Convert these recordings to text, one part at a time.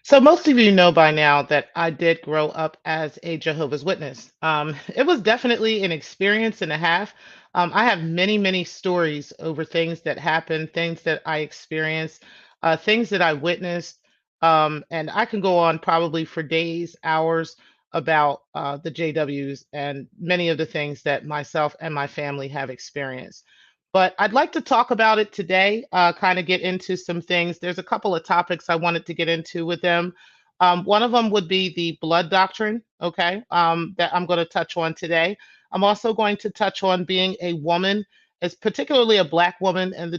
So most of you know by now that I did grow up as a Jehovah's Witness. It was definitely an experience and a half. I have many, many stories over things that happened, things that I experienced, things that I witnessed, and I can go on probably for days, hours about the JWs and many of the things that myself and my family have experienced. But I'd like to talk about it today, kind of get into some things. There's a couple of topics I wanted to get into with them. One of them would be the blood doctrine, okay, that I'm going to touch on today. I'm also going to touch on being a woman, as particularly a Black woman, and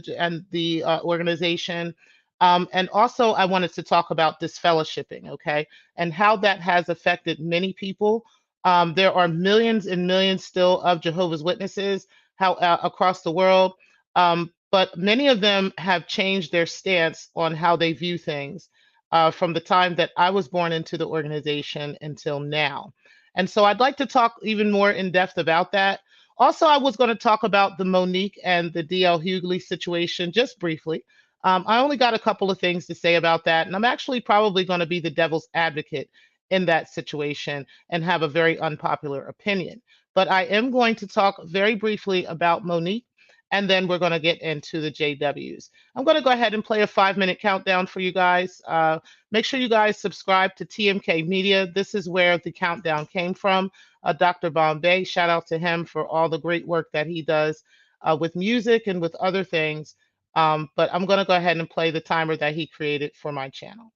the organization. And also, I wanted to talk about disfellowshipping, okay, and how that has affected many people. There are millions and millions still of Jehovah's Witnesses across the world. But many of them have changed their stance on how they view things from the time that I was born into the organization until now. And so I'd like to talk even more in depth about that. Also, I was going to talk about the Monique and the DL Hughley situation just briefly. I only got a couple of things to say about that, and I'm actually probably going to be the devil's advocate in that situation and have a very unpopular opinion. But I am going to talk very briefly about Monique, and then we're going to get into the JWs. I'm going to go ahead and play a 5-minute countdown for you guys. Make sure you guys subscribe to TMK Media. This is where the countdown came from. Dr. Bombay, shout out to him for all the great work that he does with music and with other things. But I'm going to go ahead and play the timer that he created for my channel.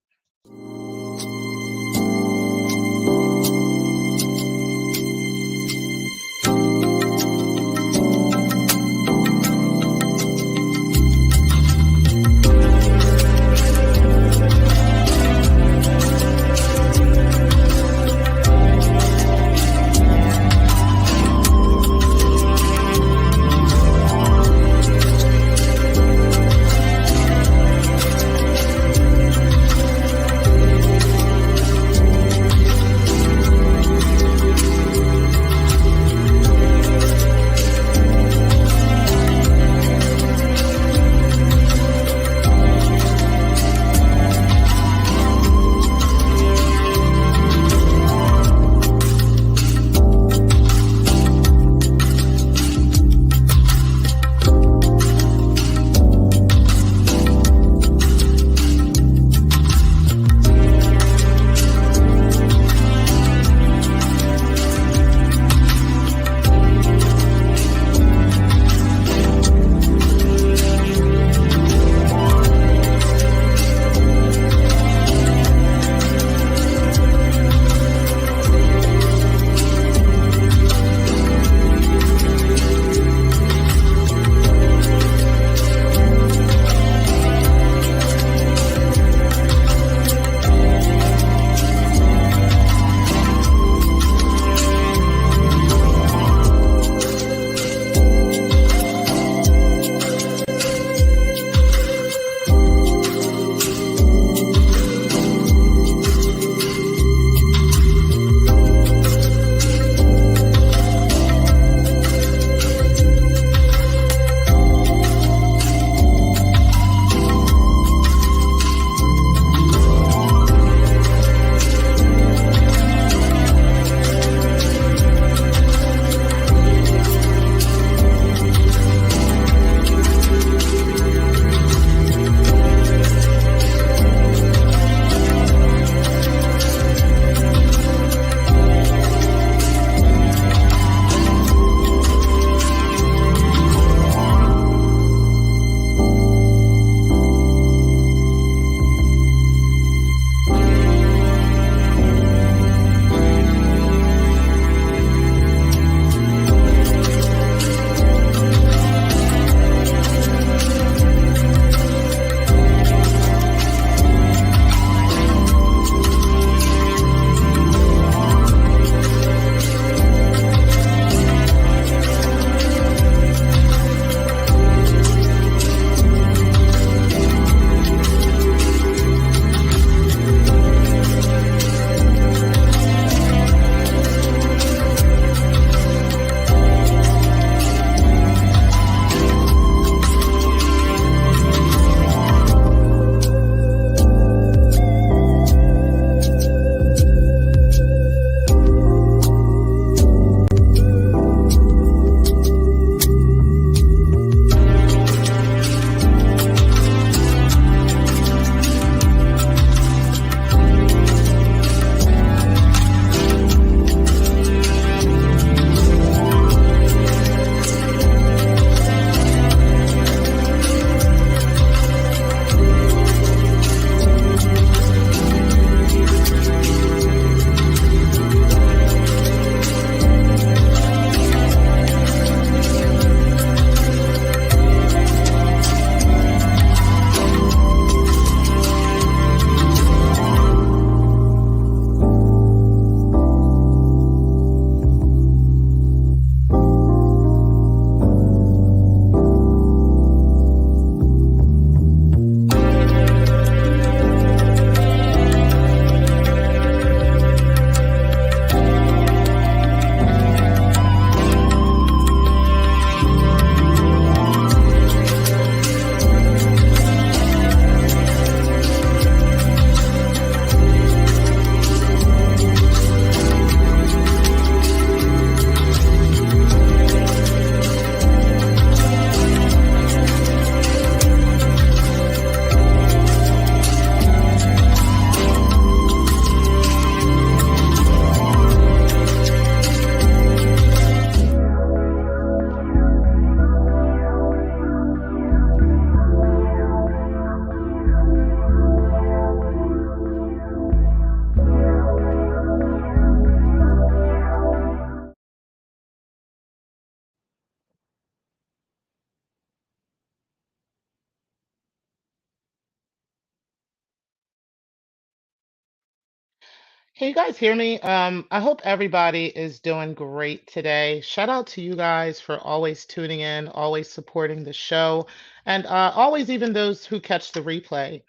Can you guys hear me? I hope everybody is doing great today. Shout out to you guys for always tuning in, always supporting the show, and always even those who catch the replay.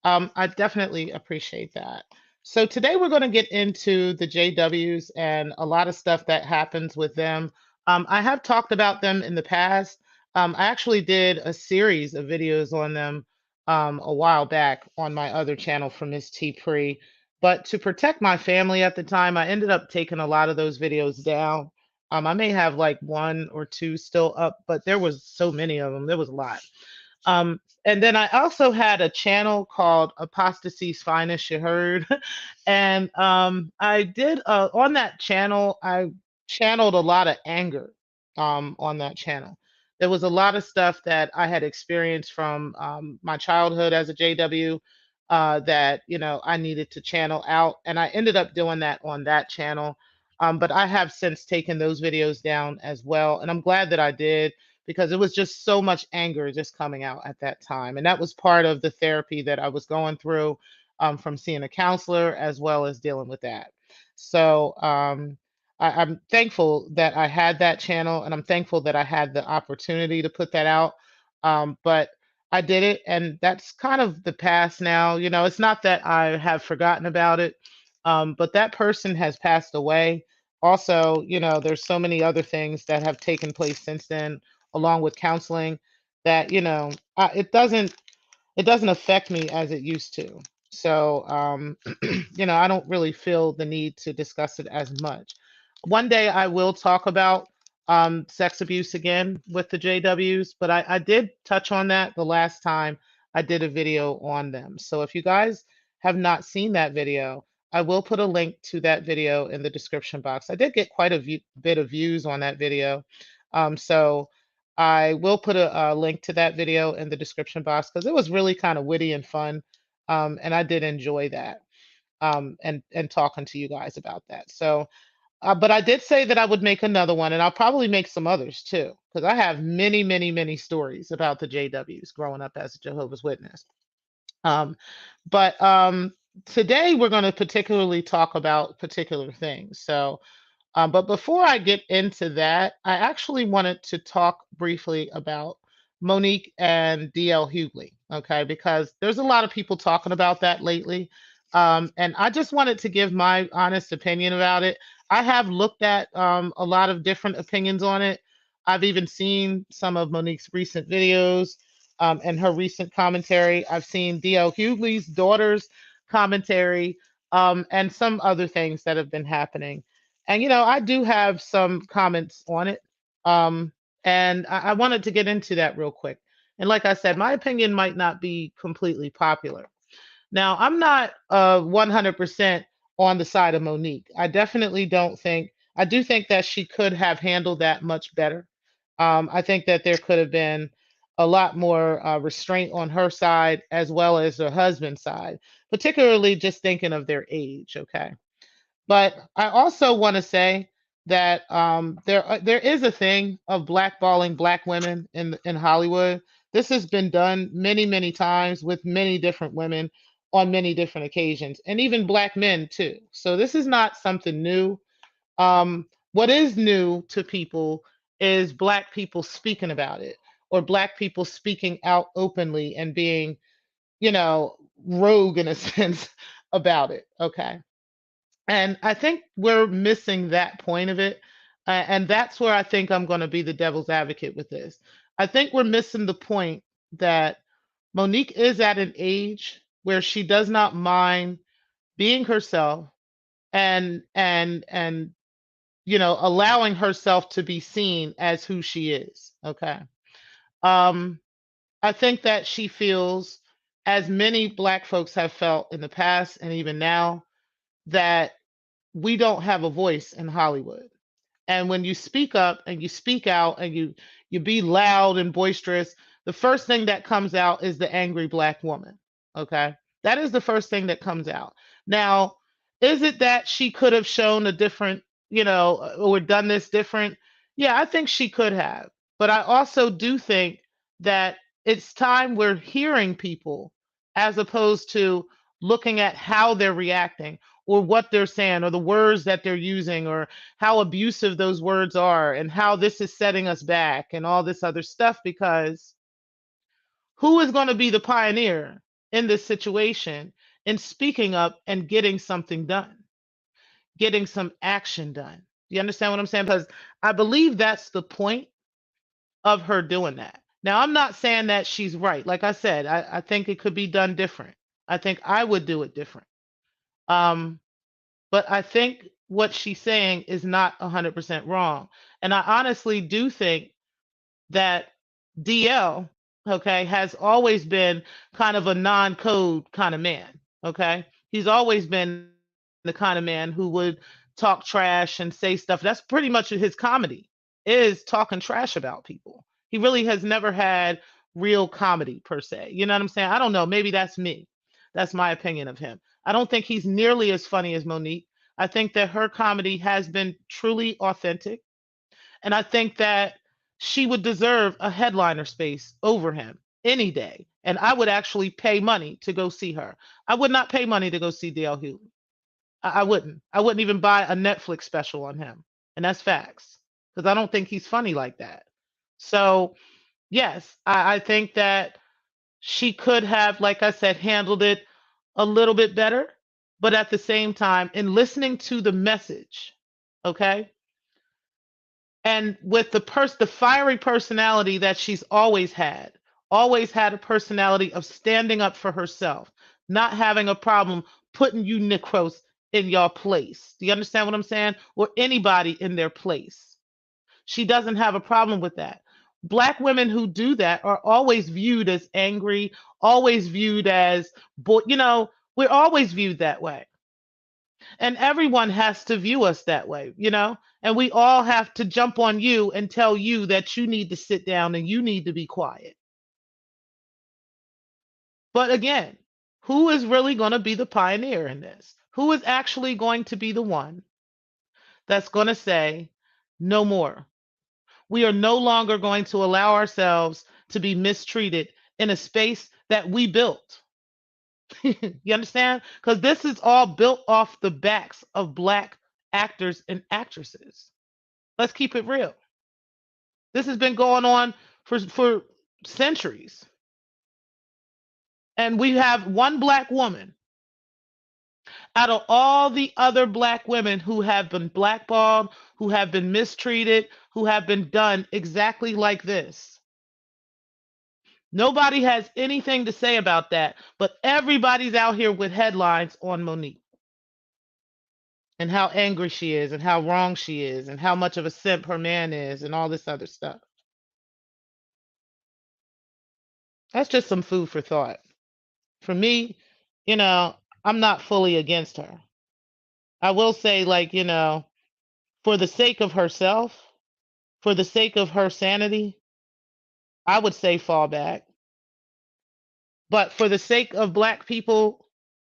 I definitely appreciate that. So today we're going to get into the JWs and a lot of stuff that happens with them. I have talked about them in the past. I actually did a series of videos on them a while back on my other channel from Miss T Pre, but to protect my family at the time, I ended up taking a lot of those videos down. I may have like one or two still up, but there was so many of them. There was a lot. And then I also had a channel called Apostasy's Finest, you heard. And I did on that channel, I channeled a lot of anger on that channel. There was a lot of stuff that I had experienced from my childhood as a JW that, I needed to channel out. And I ended up doing that on that channel. But I have since taken those videos down as well. And I'm glad that I did because it was just so much anger just coming out at that time. And that was part of the therapy that I was going through from seeing a counselor as well as dealing with that. So I'm thankful that I had that channel and I'm thankful that I had the opportunity to put that out. But I did it, and that's kind of the past now. It's not that I have forgotten about it, but that person has passed away. Also, there's so many other things that have taken place since then along with counseling that it doesn't affect me as it used to. So I don't really feel the need to discuss it as much. One day I will talk about sex abuse again with the JWs, but I did touch on that the last time I did a video on them. So if you guys have not seen that video, I will put a link to that video in the description box. I did get quite a bit of views on that video. So I will put a link to that video in the description box because it was really kind of witty and fun. And I did enjoy that and talking to you guys about that. So, but I did say that I would make another one, and I'll probably make some others too, because I have many, many, many stories about the JWs growing up as a Jehovah's Witness. Um, but today we're going to particularly talk about particular things. So, but before I get into that, I actually wanted to talk briefly about Monique and DL Hughley, okay? Because there's a lot of people talking about that lately. And I just wanted to give my honest opinion about it. I have looked at a lot of different opinions on it. I've even seen some of Monique's recent videos and her recent commentary. I've seen DL Hughley's daughter's commentary and some other things that have been happening. And I do have some comments on it. Um, and I wanted to get into that real quick. And like I said, my opinion might not be completely popular. Now, I'm not 100% on the side of Monique. I definitely don't think, I do think that she could have handled that much better. I think that there could have been a lot more restraint on her side as well as her husband's side, particularly just thinking of their age. Okay. But I also want to say that there is a thing of blackballing black women in Hollywood. This has been done many, many times with many different women on many different occasions, and even black men too. So this is not something new. What is new to people is black people speaking about it, or black people speaking out openly and being, rogue in a sense about it. Okay. And I think we're missing that point of it. And that's where I think I'm going to be the devil's advocate with this. I think we're missing the point that Monique is at an age where she does not mind being herself and allowing herself to be seen as who she is. Okay. Um I think that she feels, as many black folks have felt in the past and even now, that we don't have a voice in Hollywood. And when you speak up and you speak out and you be loud and boisterous, the first thing that comes out is the angry black woman. Okay? That is the first thing that comes out. Now, is it that she could have shown a different, or done this different? Yeah, I think she could have. But I also do think that it's time we're hearing people as opposed to looking at how they're reacting or what they're saying or the words that they're using or how abusive those words are and how this is setting us back and all this other stuff, because who is going to be the pioneer in this situation in speaking up and getting something done, getting some action done? Do you understand what I'm saying? Because I believe that's the point of her doing that. Now, I'm not saying that she's right. Like I said, I think it could be done different. I think I would do it different. Um, but I think what she's saying is not 100% wrong. And I honestly do think that DL, okay, has always been kind of a non code kind of man. Okay. He's always been the kind of man who would talk trash and say stuff. That's pretty much his comedy, is talking trash about people. He really has never had real comedy per se. You know what I'm saying? I don't know. Maybe that's me. That's my opinion of him. I don't think he's nearly as funny as Monique. I think that her comedy has been truly authentic. And I think that she would deserve a headliner space over him any day. And I would actually pay money to go see her. I would not pay money to go see Dale Hewley. I wouldn't. I wouldn't even buy a Netflix special on him. And that's facts. Because I don't think he's funny like that. So, yes, I think that she could have, like I said, handled it a little bit better. But at the same time, in listening to the message, okay, and with the fiery personality that she's always had a personality of standing up for herself, not having a problem putting you Necros in your place. Do you understand what I'm saying? Or anybody in their place. She doesn't have a problem with that. Black women who do that are always viewed as angry, always viewed as, we're always viewed that way. And everyone has to view us that way. And we all have to jump on you and tell you that you need to sit down and you need to be quiet. But again, who is really going to be the pioneer in this? Who is actually going to be the one that's going to say, no more? We are no longer going to allow ourselves to be mistreated in a space that we built. You understand? Because this is all built off the backs of Black actors and actresses. Let's keep it real. This has been going on for centuries. And we have one Black woman out of all the other Black women who have been blackballed, who have been mistreated, who have been done exactly like this. Nobody has anything to say about that, but everybody's out here with headlines on Monique and how angry she is and how wrong she is and how much of a simp her man is and all this other stuff. That's just some food for thought. For me, you know, I'm not fully against her. I will say, like, for the sake of herself, for the sake of her sanity, I would say fall back. But for the sake of Black people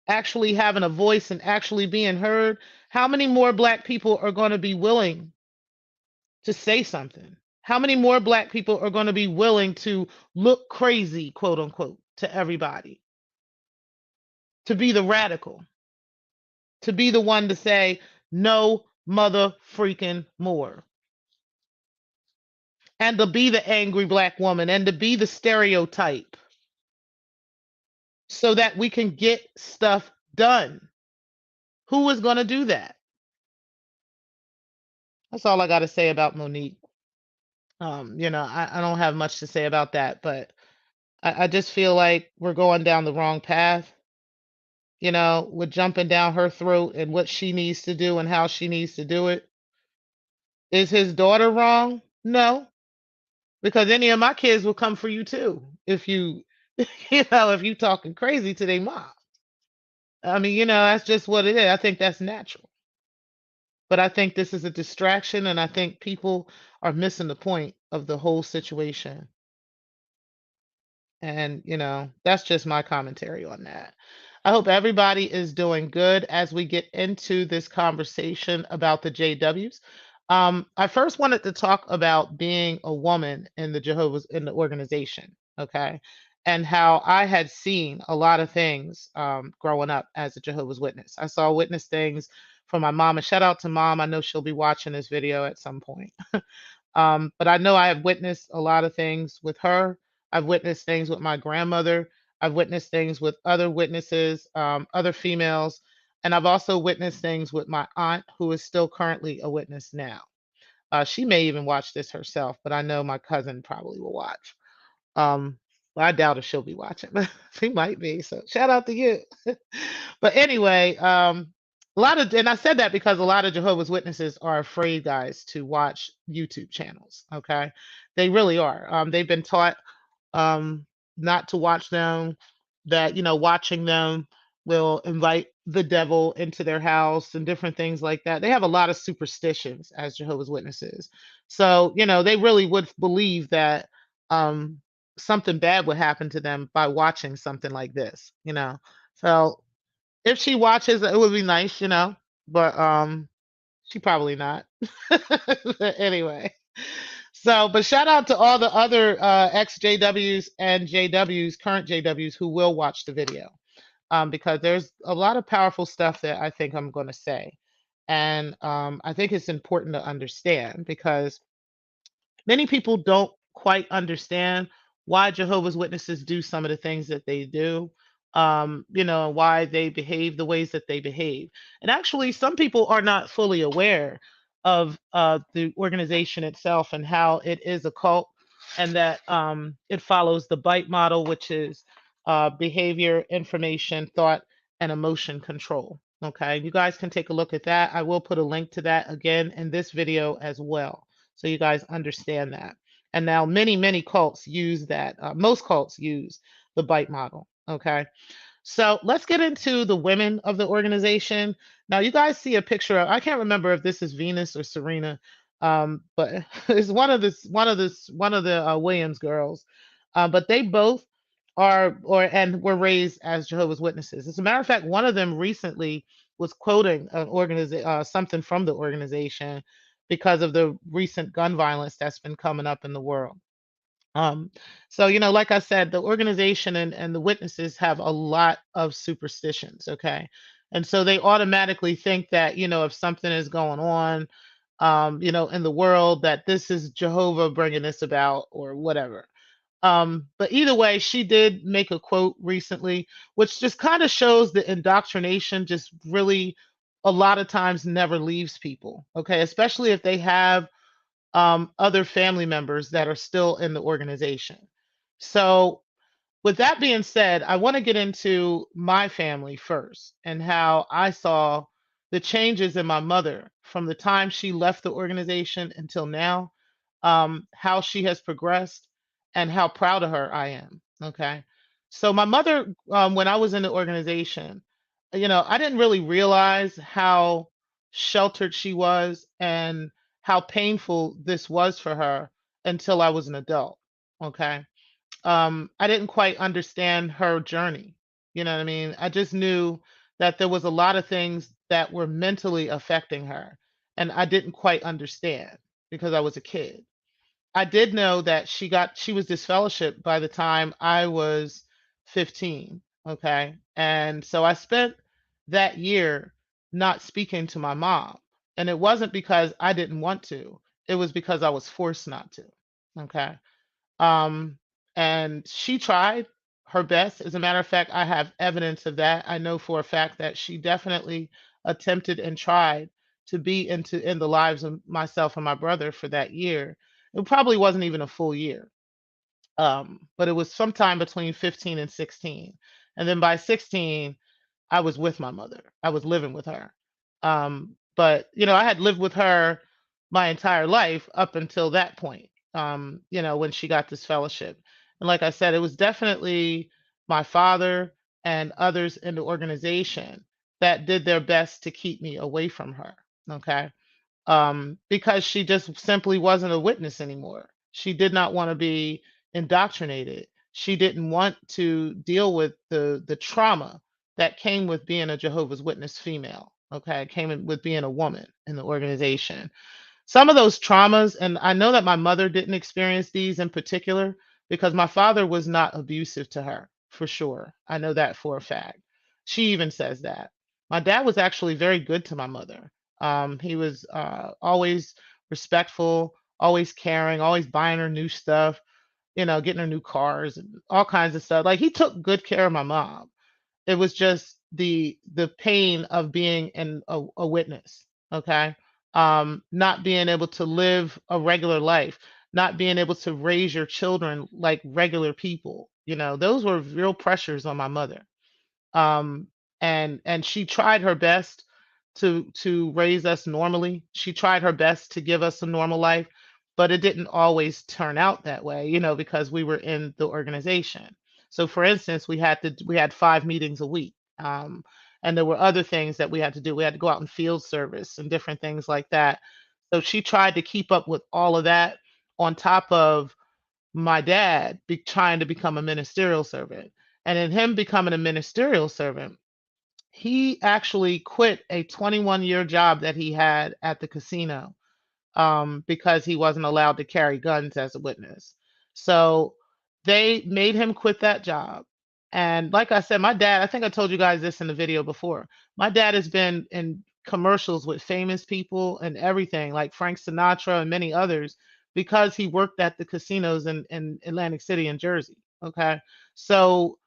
actually having a voice and actually being heard, how many more Black people are going to be willing to say something? How many more Black people are going to be willing to look crazy, quote unquote, to everybody? To be the radical, to be the one to say, no mother freaking more. And to be the angry Black woman and to be the stereotype so that we can get stuff done. Who is going to do that? That's all I got to say about Monique. I don't have much to say about that, but I just feel like we're going down the wrong path. We're jumping down her throat and what she needs to do and how she needs to do it. Is his daughter wrong? No, because any of my kids will come for you too if you, if you talking crazy to their mom. I mean, that's just what it is. I think that's natural. But I think this is a distraction, and I think people are missing the point of the whole situation. And, that's just my commentary on that. I hope everybody is doing good as we get into this conversation about the JWs. I first wanted to talk about being a woman in the Jehovah's in the organization. Okay. and how I had seen a lot of things growing up as a Jehovah's Witness. I saw witness things from my mom, and shout out to mom. I know she'll be watching this video at some point. But I know I have witnessed a lot of things with her. I've witnessed things with my grandmother. I've witnessed things with other witnesses, other females. And I've also witnessed things with my aunt, who is still currently a witness now. She may even watch this herself, but I know my cousin probably will watch. Um, well, I doubt if she'll be watching, but she might be. So shout out to you. But anyway, a lot of, and I said that because a lot of Jehovah's Witnesses are afraid, guys, to watch YouTube channels. Okay, they really are. They've been taught um, not to watch them, that, watching them will invite the devil into their house and different things like that. They have a lot of superstitions as Jehovah's Witnesses. So, they really would believe that um, something bad would happen to them by watching something like this. So if she watches, it would be nice, but she probably not. But anyway. So, but shout out to all the other ex JWs and JWs, current JWs who will watch the video, because there's a lot of powerful stuff that I think I'm going to say. And I think it's important to understand because many people don't quite understand why Jehovah's Witnesses do some of the things that they do, why they behave the ways that they behave. And actually, some people are not fully aware of the organization itself and how it is a cult, and that it follows the BITE model, which is behavior, information, thought, and emotion control. Okay, you guys can take a look at that. I will put a link to that again in this video as well, so you guys understand that. And now many, many cults use that. Most cults use the BITE model. Okay. So let's get into the women of the organization. Now you guys see a picture of, I can't remember if this is Venus or Serena, but it's one of the Williams girls. But they both are or and were raised as Jehovah's Witnesses. As a matter of fact, one of them recently was quoting something from the organization because of the recent gun violence that's been coming up in the world. Um, so, like I said, the organization and the witnesses have a lot of superstitions, okay? And so they automatically think that, if something is going on, in the world, that this is Jehovah bringing this about or whatever. But either way, she did make a quote recently, which just kind of shows the indoctrination just really a lot of times never leaves people, okay? Especially if they have other family members that are still in the organization. So, with that being said, I want to get into my family first and how I saw the changes in my mother from the time she left the organization until now, how she has progressed, and how proud of her I am. Okay. So, my mother, when I was in the organization, I didn't really realize how sheltered she was and how painful this was for her until I was an adult. Okay. I didn't quite understand her journey. You know what I mean? I just knew that there was a lot of things that were mentally affecting her, and I didn't quite understand because I was a kid. I did know that she was disfellowshipped by the time I was 15. Okay. And so I spent that year not speaking to my mom. And it wasn't because I didn't want to, it was because I was forced not to. Okay. Um, and she tried her best. As a matter of fact, I have evidence of that. I know for a fact that she definitely attempted and tried to be in the lives of myself and my brother for that year. It probably wasn't even a full year. But it was sometime between 15 and 16. And then by 16, I was with my mother. I was living with her. But I had lived with her my entire life up until that point. When she got this fellowship. And like I said, it was definitely my father and others in the organization that did their best to keep me away from her. Okay. Because she just simply wasn't a witness anymore. She did not want to be indoctrinated. She didn't want to deal with the trauma that came with being a Jehovah's Witness female. Okay, with being a woman in the organization. Some of those traumas, and I know that my mother didn't experience these in particular because my father was not abusive to her, for sure. I know that for a fact. She even says that. My dad was actually very good to my mother. He was always respectful, always caring, always buying her new stuff, getting her new cars and all kinds of stuff. Like he took good care of my mom. It was just the pain of being a witness, okay? Not being able to live a regular life, not being able to raise your children like regular people. Those were real pressures on my mother. um and she tried her best to raise us normally. She tried her best to give us a normal life, but it didn't always turn out that way, because we were in the organization. So for instance, we had 5 meetings a week. And there were other things that we had to do. We had to go out in field service and different things like that. So she tried to keep up with all of that on top of my dad trying to become a ministerial servant. And in him becoming a ministerial servant, he actually quit a 21-year job that he had at the casino, because he wasn't allowed to carry guns as a witness. So they made him quit that job. And like I said, my dad, I think I told you guys this in the video before. My dad has been in commercials with famous people and everything, like Frank Sinatra and many others, because he worked at the casinos in Atlantic City and Jersey. Okay. So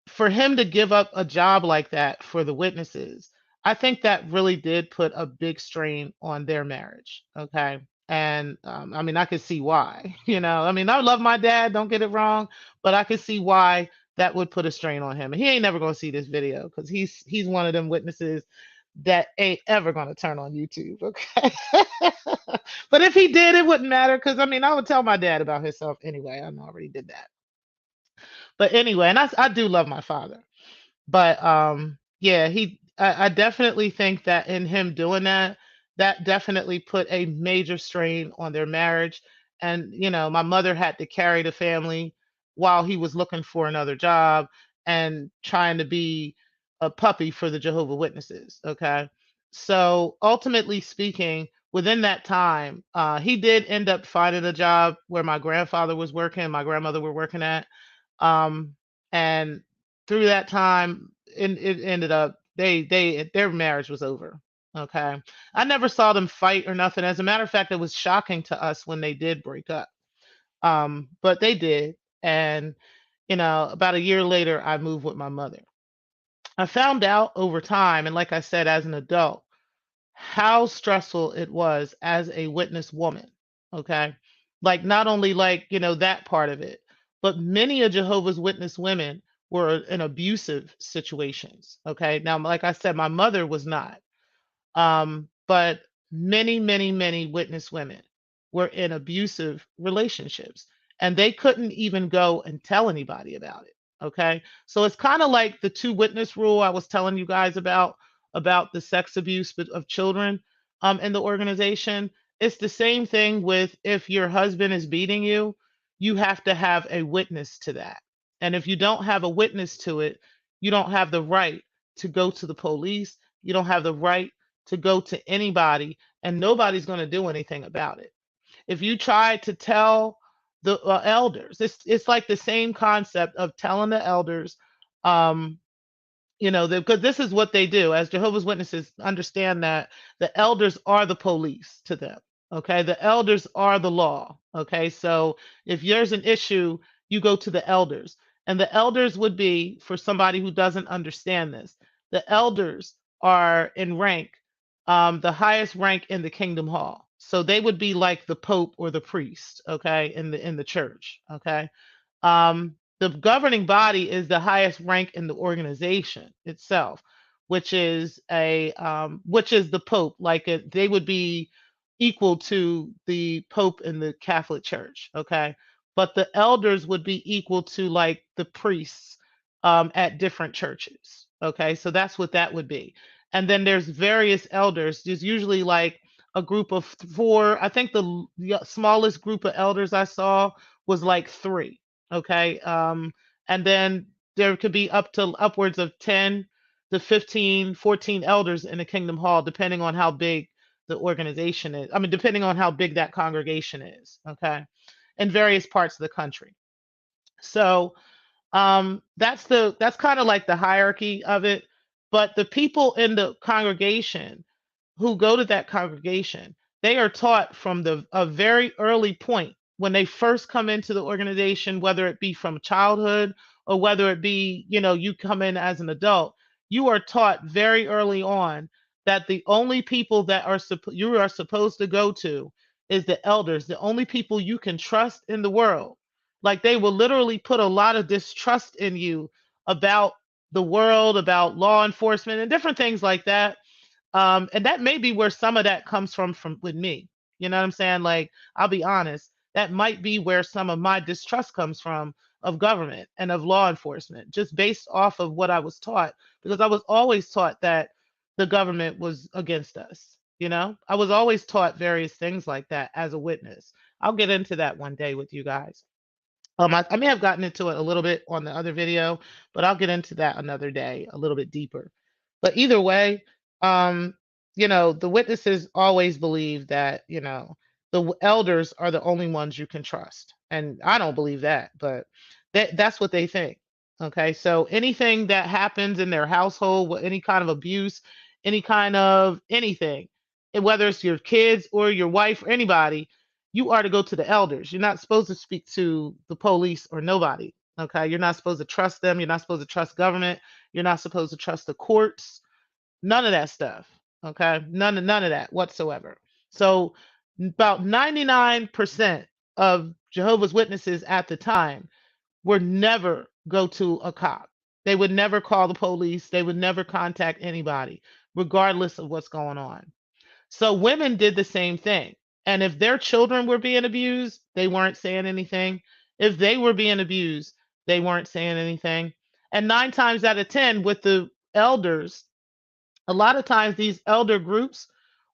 for him to give up a job like that for the witnesses, I think that really did put a big strain on their marriage. Okay. And I mean, I could see why. I mean, I love my dad, don't get it wrong, but I could see why that would put a strain on him. And he ain't never going to see this video because he's one of them witnesses that ain't ever going to turn on YouTube. Okay. But if he did, it wouldn't matter because I mean, I would tell my dad about himself anyway. I already did that. But anyway, and I do love my father. But yeah, I definitely think that in him doing that, that definitely put a major strain on their marriage. And my mother had to carry the family while he was looking for another job and trying to be a puppy for the Jehovah Witnesses. Okay. So ultimately speaking, within that time, he did end up finding a job where my grandfather was working, my grandmother were working at. um, and through that time, it ended up their marriage was over. Okay, I never saw them fight or nothing. As a matter of fact, it was shocking to us when they did break up. But they did, and about a year later, I moved with my mother. I found out over time, and like I said, as an adult, how stressful it was as a witness woman. Okay. Like, not only like, that part of it, but many of Jehovah's Witness women were in abusive situations. Okay. Now, like I said, my mother was not. But many, many, many witness women were in abusive relationships and they couldn't even go and tell anybody about it. Okay. So it's kind of like the two witness rule I was telling you guys about the sex abuse of children in the organization. It's the same thing with if your husband is beating you, you have to have a witness to that. And if you don't have a witness to it, you don't have the right to go to the police. You don't have the right to go to anybody, and nobody's going to do anything about it. If you try to tell the elders, it's like the same concept of telling the elders, um, because this is what they do. As Jehovah's Witnesses, understand that the elders are the police to them. Okay, the elders are the law. Okay, so if there's an issue, you go to the elders, and the elders would be, for somebody who doesn't understand this, the elders are in rank, the highest rank in the kingdom hall. So they would be like the pope or the priest. Okay, in the church. Okay, the governing body is the highest rank in the organization itself, which is the pope. Like they would be equal to the pope in the Catholic Church. Okay, but the elders would be equal to like the priests at different churches. Okay, so that's what that would be. And then there's various elders. There's usually like a group of four. I think the smallest group of elders I saw was like three. Okay. And then there could be up to upwards of 10 to 15, 14 elders in the Kingdom Hall, depending on how big the organization is. I mean, depending on how big that congregation is. Okay. In various parts of the country. So that's kind of like the hierarchy of it. But the people in the congregation who go to that congregation, they are taught from the a very early point when they first come into the organization, whether it be from childhood or whether it be, you come in as an adult, you are taught very early on that the only people that you are supposed to go to is the elders, the only people you can trust in the world. Like they will literally put a lot of distrust in you about the world, about law enforcement and different things like that. And that may be where some of that comes from with me. You know what I'm saying? Like, I'll be honest, that might be where some of my distrust comes from of government and of law enforcement, just based off of what I was taught, because I was always taught that the government was against us. I was always taught various things like that as a witness. I'll get into that one day with you guys. I may have gotten into it a little bit on the other video, but I'll get into that another day a little bit deeper. But either way, um, the witnesses always believe that, elders are the only ones you can trust. And I don't believe that, but that's what they think. Okay. So anything that happens in their household, any kind of abuse, any kind of anything, and whether it's your kids or your wife or anybody, you are to go to the elders. You're not supposed to speak to the police or nobody. Okay. You're not supposed to trust them. You're not supposed to trust government. You're not supposed to trust the courts. None of that stuff. Okay. None of that whatsoever. So about 99% of Jehovah's Witnesses at the time would never go to a cop. They would never call the police. They would never contact anybody, regardless of what's going on. So women did the same thing. And if their children were being abused, they weren't saying anything. If they were being abused, they weren't saying anything. And 9 times out of 10, with the elders, a lot of times these elder groups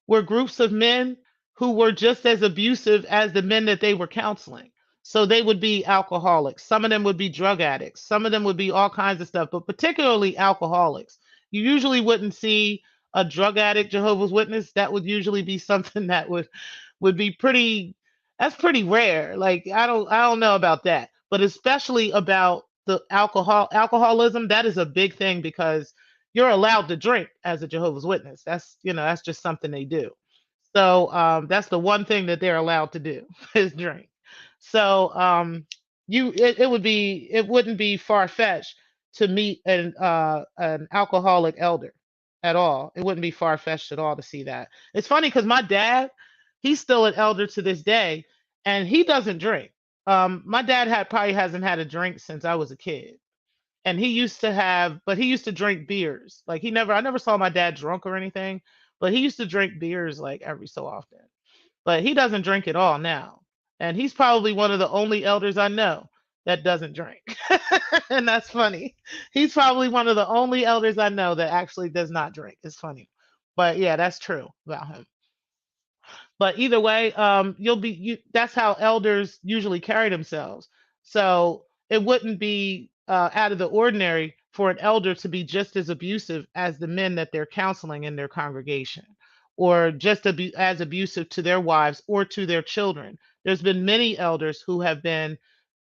were groups of men who were just as abusive as the men that they were counseling. So they would be alcoholics. Some of them would be drug addicts. Some of them would be all kinds of stuff, but particularly alcoholics. You usually wouldn't see a drug addict Jehovah's Witness. That would usually be something that would be pretty, that's pretty rare. Like I don't know about that. But especially about the alcoholism, that is a big thing because you're allowed to drink as a Jehovah's Witness. That's just something they do. So that's the one thing that they're allowed to do is drink. So it wouldn't be far fetched to meet an alcoholic elder at all. It wouldn't be far fetched at all to see that. It's funny because my dad, he's still an elder to this day, and he doesn't drink. My dad probably hasn't had a drink since I was a kid, and he used to drink beers. Like I never saw my dad drunk or anything, but he used to drink beers like every so often. But he doesn't drink at all now. And he's probably one of the only elders I know that doesn't drink. And that's funny. He's probably one of the only elders I know that actually does not drink. It's funny. But yeah, that's true about him. But either way, that's how elders usually carry themselves. So it wouldn't be out of the ordinary for an elder to be just as abusive as the men that they're counseling in their congregation, or just to be as abusive to their wives or to their children. There's been many elders who have been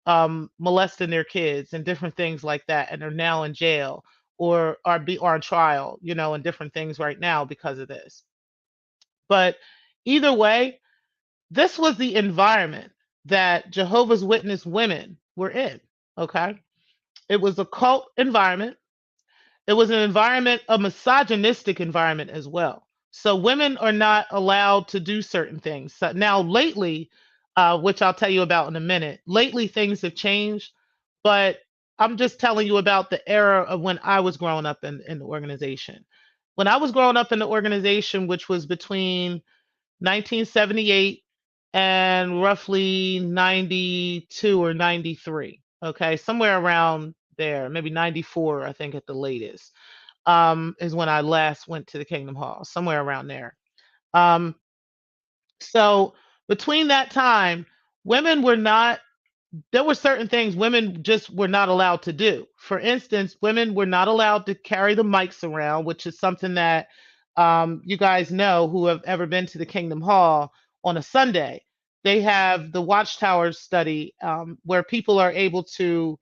molesting their kids and different things like that, and are now in jail or are on trial, and different things right now because of this. But either way, this was the environment that Jehovah's Witness women were in. Okay. It was a cult environment. It was an environment, a misogynistic environment as well. So women are not allowed to do certain things. So now, lately, which I'll tell you about in a minute, lately things have changed, but I'm just telling you about the era of when I was growing up in the organization. When I was growing up in the organization, which was between 1978 and roughly 92 or 93. Okay, somewhere around there, maybe 94, I think at the latest, is when I last went to the Kingdom Hall, somewhere around there. Um, so between that time, women were not, there were certain things women just were not allowed to do. For instance, women were not allowed to carry the mics around, which is something that you guys know who have ever been to the Kingdom Hall on a Sunday. they have the Watchtower study, where people are able to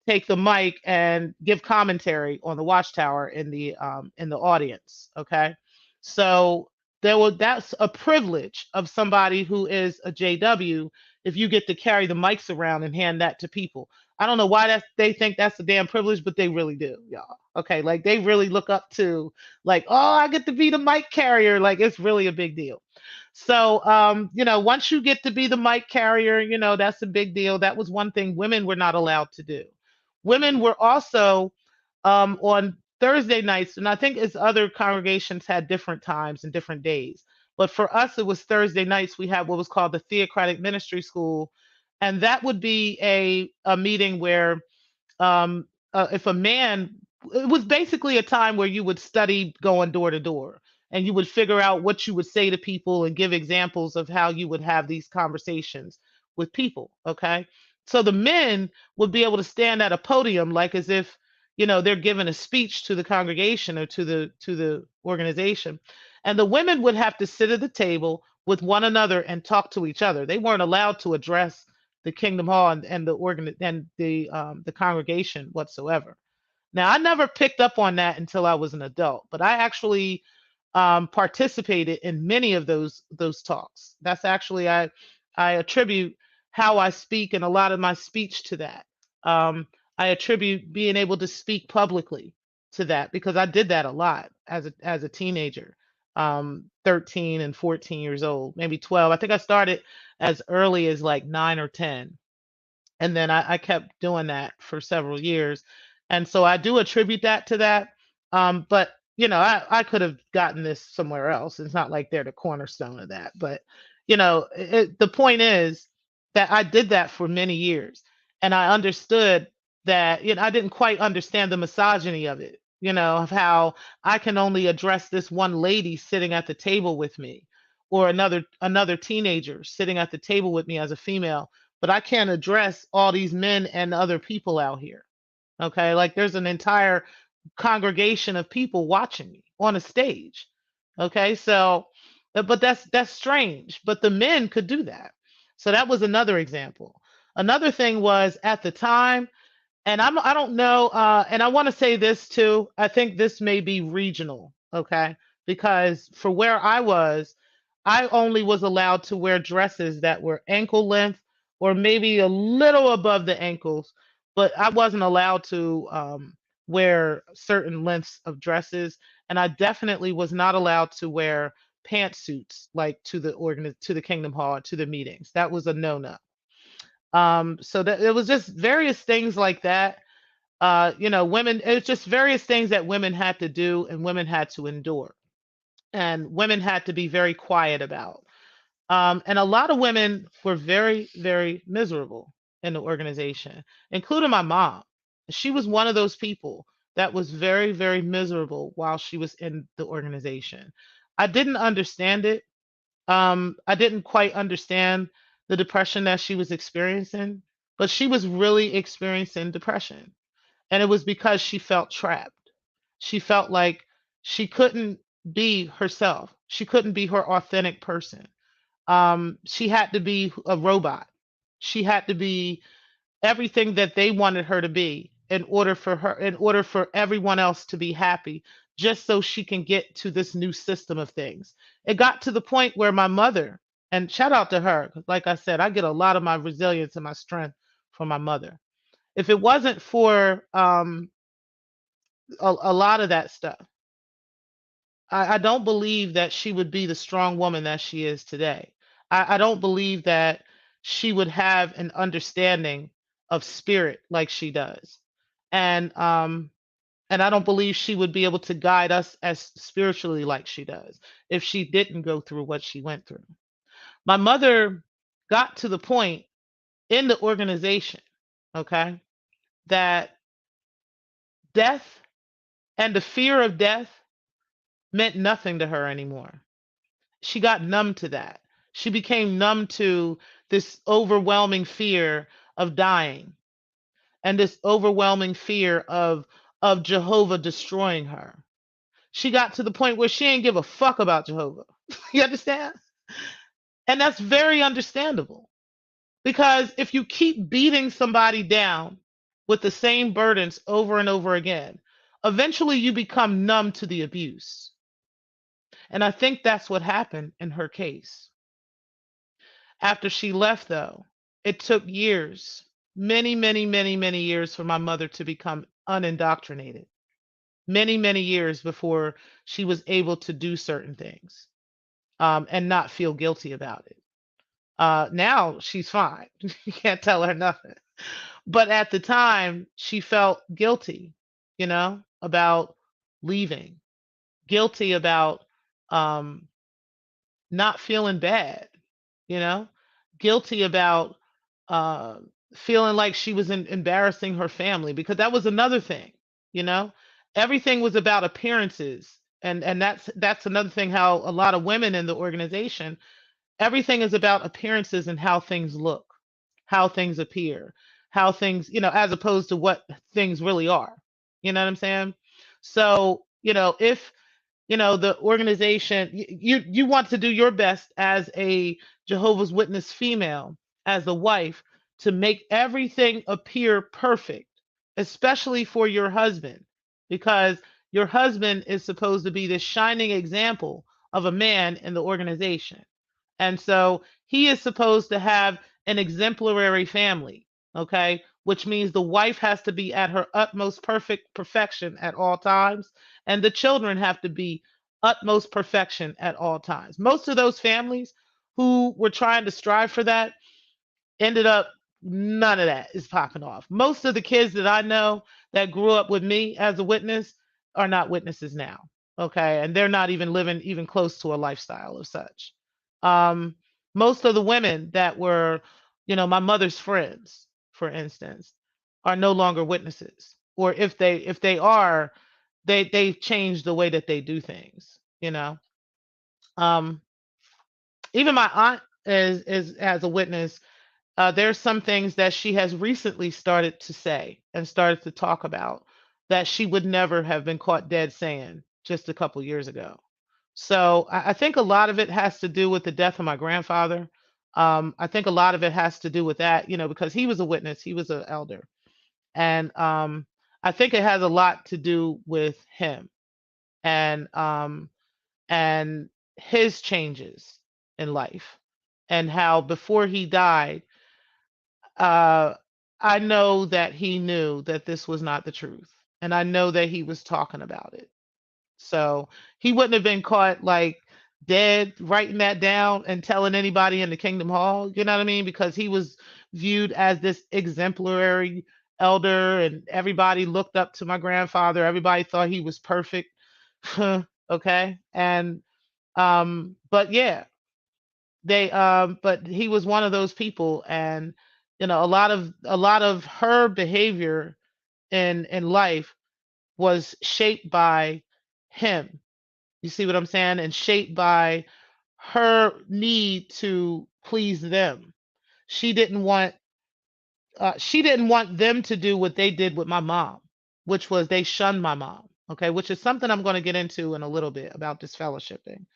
take the mic and give commentary on the Watchtower in the audience. Okay, so that's a privilege of somebody who is a JW, if you get to carry the mics around and hand that to people. I don't know why they think that's a damn privilege, but they really do, y'all. Okay, like they really look up to, like, oh, I get to be the mic carrier. Like it's really a big deal. So, once you get to be the mic carrier, that's a big deal. That was one thing women were not allowed to do. Women were also, on Thursday nights, and I think as other congregations had different times and different days. But for us, it was Thursday nights. We had what was called the Theocratic Ministry School, and that would be a meeting where, if a man, it was basically a time where you would study going door to door, and you would figure out what you would say to people and give examples of how you would have these conversations with people. Okay, so the men would be able to stand at a podium like as if, they're giving a speech to the congregation or to the organization, and the women would have to sit at the table with one another and talk to each other. They weren't allowed to address the Kingdom Hall and the congregation whatsoever. Now, I never picked up on that until I was an adult, but I actually, participated in many of those talks. That's actually, I attribute how I speak and a lot of my speech to that. I attribute being able to speak publicly to that because I did that a lot as a teenager, 13 and 14 years old, maybe 12. I think I started as early as like 9 or 10, and then I kept doing that for several years, and so I do attribute that to that. But I could have gotten this somewhere else. It's not like they're the cornerstone of that, but the point is that I did that for many years, and I understood that. I didn't quite understand the misogyny of it. Of how I can only address this one lady sitting at the table with me, or another teenager sitting at the table with me as a female, but I can't address all these men and other people out here. Okay. Like there's an entire congregation of people watching me on a stage. Okay. So, but that's strange. But the men could do that. So that was another example. Another thing was at the time, and I don't know, and I want to say this too. I think this may be regional, okay? Because for where I was, I only was allowed to wear dresses that were ankle length or maybe a little above the ankles, but I wasn't allowed to, wear certain lengths of dresses, and I definitely was not allowed to wear pantsuits like to the Kingdom Hall, to the meetings. That was a no-no. So that it was just various things like that. Women, it was just various things that women had to do and women had to endure, and women had to be very quiet about. And a lot of women were very, very miserable in the organization, including my mom. She was one of those people that was very, very miserable while she was in the organization. I didn't understand it. I didn't quite understand the depression that she was experiencing, but she was really experiencing depression. And it was because she felt trapped. She felt like she couldn't be herself. She couldn't be her authentic person. She had to be a robot. She had to be everything that they wanted her to be in order for everyone else to be happy, just so she can get to this new system of things. It got to the point where my mother, and shout out to her, 'cause like I said, I get a lot of my resilience and my strength from my mother. If it wasn't for, a lot of that stuff, I don't believe that she would be the strong woman that she is today. I don't believe that she would have an understanding of spirit like she does. And I don't believe she would be able to guide us as spiritually like she does if she didn't go through what she went through. My mother got to the point in the organization, okay, that death and the fear of death meant nothing to her anymore. She got numb to that. She became numb to this overwhelming fear of dying and this overwhelming fear of Jehovah destroying her. She got to the point where she ain't give a fuck about Jehovah. You understand? And that's very understandable because if you keep beating somebody down with the same burdens over and over again, eventually you become numb to the abuse. And I think that's what happened in her case. After she left, though, it took years, many, many, many, many years for my mother to become unindoctrinated. Many, many years before she was able to do certain things and not feel guilty about it. Now she's fine. You can't tell her nothing. But at the time, she felt guilty, about leaving, guilty about um, not feeling bad, you know, guilty about uh, feeling like she was embarrassing her family because that was another thing, you know. Everything was about appearances, and that's another thing. How a lot of women in the organization, everything is about appearances and how things look, how things appear, how things, as opposed to what things really are. You know what I'm saying? So, if the organization, you want to do your best as a Jehovah's Witness female, as a wife, to make everything appear perfect, especially for your husband, because your husband is supposed to be this shining example of a man in the organization. And so he is supposed to have an exemplary family, okay? Which means the wife has to be at her utmost perfect perfection at all times, and the children have to be utmost perfection at all times. Most of those families who were trying to strive for that ended up, none of that is popping off. Most of the kids that I know that grew up with me as a witness are not witnesses now. Okay. And they're not even living even close to a lifestyle of such. Um, Most of the women that were, my mother's friends, for instance, are no longer witnesses. Or if they are, they've changed the way that they do things. Um, Even my aunt is as a witness. There's some things that she has recently started to say and started to talk about that she would never have been caught dead saying just a couple years ago. So I think a lot of it has to do with the death of my grandfather. I think a lot of it has to do with that, because he was a witness, he was an elder, and I think it has a lot to do with him and um, and his changes in life, and how before he died, uh, I know that he knew that this was not the truth. And I know that he was talking about it. So he wouldn't have been caught like dead writing that down and telling anybody in the Kingdom Hall, you know what I mean? Because he was viewed as this exemplary elder and everybody looked up to my grandfather. Everybody thought he was perfect. Okay. And but yeah, but he was one of those people, and a lot of her behavior in life was shaped by him. You see what I'm saying? And shaped by her need to please them. She didn't want she didn't want them to do what they did with my mom, which was they shunned my mom. Okay, which is something I'm going to get into in a little bit about disfellowshipping.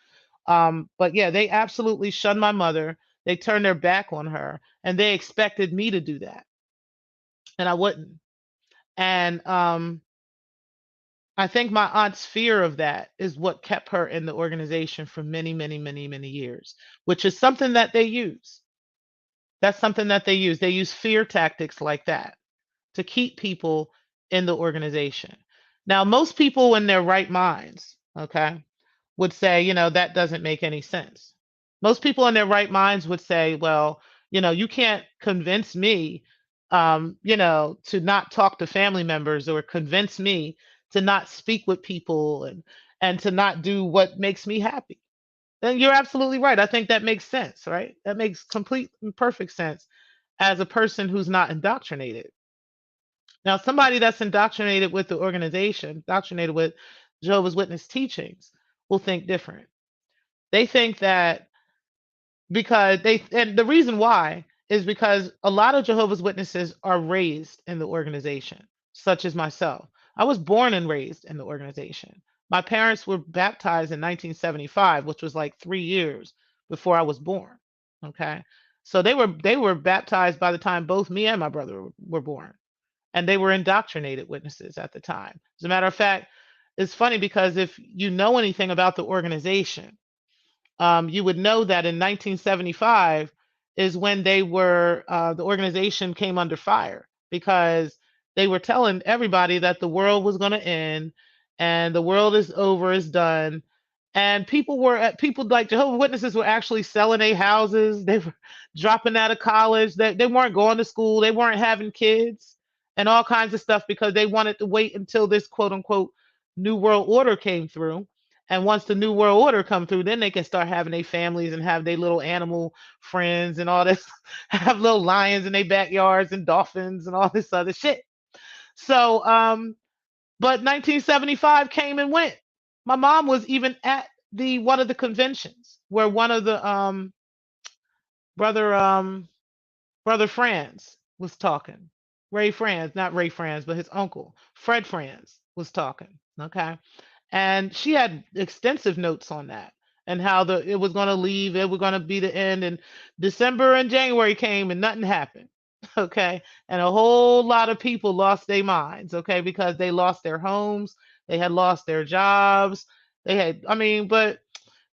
But yeah, they absolutely shunned my mother. They turned their back on her, and they expected me to do that, and I wouldn't. And I think my aunt's fear of that is what kept her in the organization for many, many, many, many years, which is something that they use. That's something that they use. They use fear tactics like that to keep people in the organization. Now, most people in their right minds, okay, would say, that doesn't make any sense. Most people in their right minds would say, well, you can't convince me, to not talk to family members or convince me to not speak with people and to not do what makes me happy. Then you're absolutely right. I think that makes sense, right? That makes complete and perfect sense as a person who's not indoctrinated. Now, somebody that's indoctrinated with the organization, indoctrinated with Jehovah's Witness teachings, will think different. They think that and the reason why is because a lot of Jehovah's Witnesses are raised in the organization, such as myself. I was born and raised in the organization. My parents were baptized in 1975, which was like 3 years before I was born. Okay. So they were baptized by the time both me and my brother were born, and they were indoctrinated witnesses at the time. As a matter of fact, it's funny because if you know anything about the organization, you would know that in 1975 is when the organization came under fire because they were telling everybody that the world was going to end and the world is over, is done. And people like Jehovah's Witnesses were actually selling their houses. They were dropping out of college. They weren't going to school. They weren't having kids and all kinds of stuff because they wanted to wait until this quote unquote new world order came through, and once the new world order come through, then they can start having their families and have their little animal friends and all this, have little lions in their backyards and dolphins and all this other shit. So, but 1975 came and went. My mom was even at the one of the conventions where one of the brother brother Franz was talking. Ray Franz, not Ray Franz, but his uncle, Fred Franz, was talking. Okay. And she had extensive notes on that and how the it was going to leave, it was going to be the end. And December and January came and nothing happened. Okay. And a whole lot of people lost their minds. Okay. Because they lost their homes, they had lost their jobs. They had, I mean, but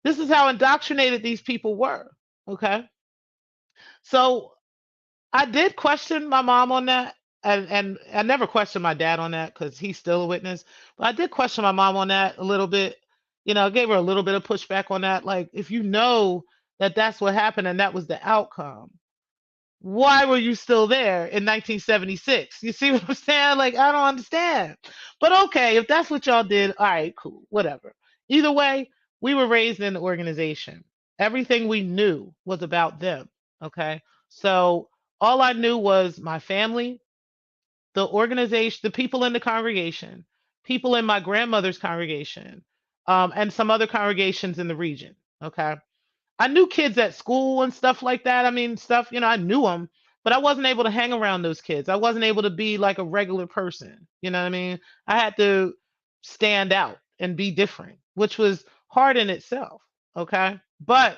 this is how indoctrinated these people were. Okay. So I did question my mom on that, and I never questioned my dad on that because he's still a witness. But I did question my mom on that a little bit. I gave her a little bit of pushback on that. Like, if you know that that's what happened and that was the outcome, why were you still there in 1976? You see what I'm saying? Like, I don't understand. But okay, if that's what y'all did, all right, cool, whatever. Either way, we were raised in the organization. Everything we knew was about them. Okay. So all I knew was my family, the organization, the people in the congregation, people in my grandmother's congregation, and some other congregations in the region. Okay. I knew kids at school and stuff like that. I mean, stuff, I knew them, but I wasn't able to hang around those kids. I wasn't able to be like a regular person. You know what I mean? I had to stand out and be different, which was hard in itself. Okay. But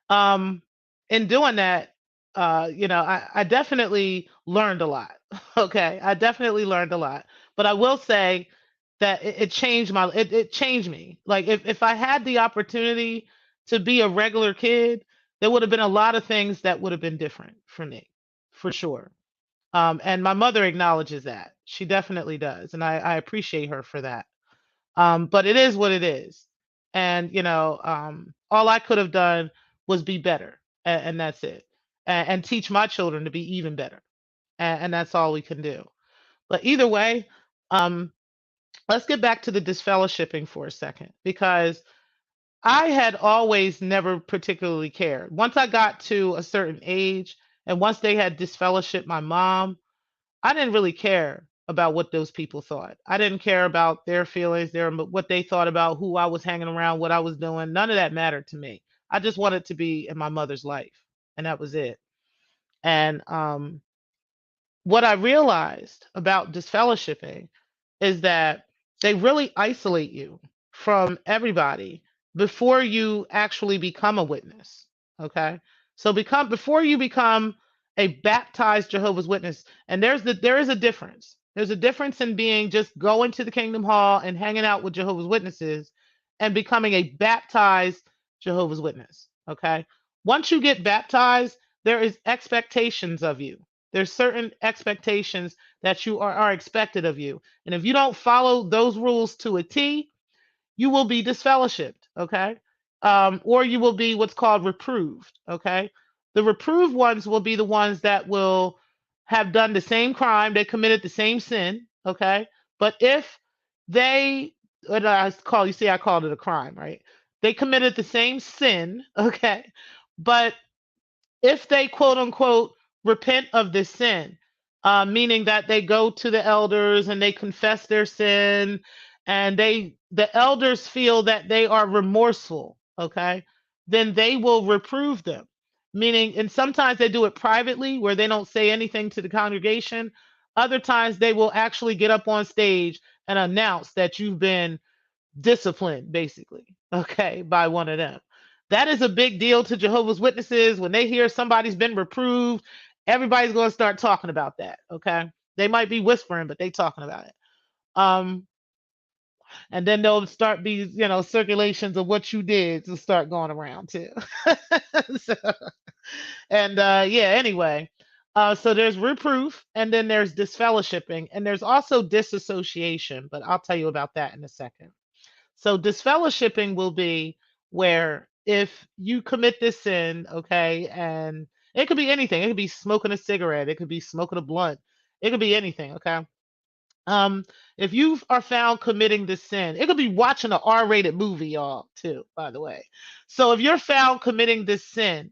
um in doing that, I definitely learned a lot. Okay. I definitely learned a lot. But I will say that it changed me. Like if I had the opportunity to be a regular kid, there would have been a lot of things that would have been different for me, for sure. And my mother acknowledges that. She definitely does. And I appreciate her for that. But it is what it is. And, all I could have done was be better. And that's it. And teach my children to be even better. And that's all we can do. But either way, um, let's get back to the disfellowshipping for a second because I had always never particularly cared. Once I got to a certain age and once they had disfellowshipped my mom, I didn't really care about what those people thought. I didn't care about their feelings, what they thought about who I was hanging around, what I was doing. None of that mattered to me. I just wanted to be in my mother's life, and that was it. And what I realized about disfellowshipping is that they really isolate you from everybody before you actually become a witness. Okay. So before you become a baptized Jehovah's Witness, and there is a difference. There's a difference in being just going to the Kingdom Hall and hanging out with Jehovah's Witnesses and becoming a baptized Jehovah's Witness. Okay. Once you get baptized, there is expectations of you. There's certain expectations that are expected of you. And if you don't follow those rules to a T, you will be disfellowshipped, okay? Or you will be what's called reproved, okay? The reproved ones will be the ones that will have done the same crime, they committed the same sin, okay? But if they, what you see, I called it a crime, right? They committed the same sin, okay? But if they quote unquote repent of this sin, meaning that they go to the elders and they confess their sin, and the elders feel that they are remorseful, okay, then they will reprove them. Meaning, and sometimes they do it privately where they don't say anything to the congregation. Other times they will actually get up on stage and announce that you've been disciplined, basically, okay, by one of them. That is a big deal to Jehovah's Witnesses. When they hear somebody's been reproved, everybody's going to start talking about that. Okay. They might be whispering, but they talking about it. Um, and then there'll start be, circulations of what you did to start going around too. So, and yeah, anyway. So there's reproof, and then there's disfellowshipping, and there's also disassociation, but I'll tell you about that in a second. So disfellowshipping will be where if you commit this sin, okay, and it could be anything. It could be smoking a cigarette, it could be smoking a blunt, it could be anything, okay? If you are found committing this sin, it could be watching an R-rated movie, y'all, too, by the way. So if you're found committing this sin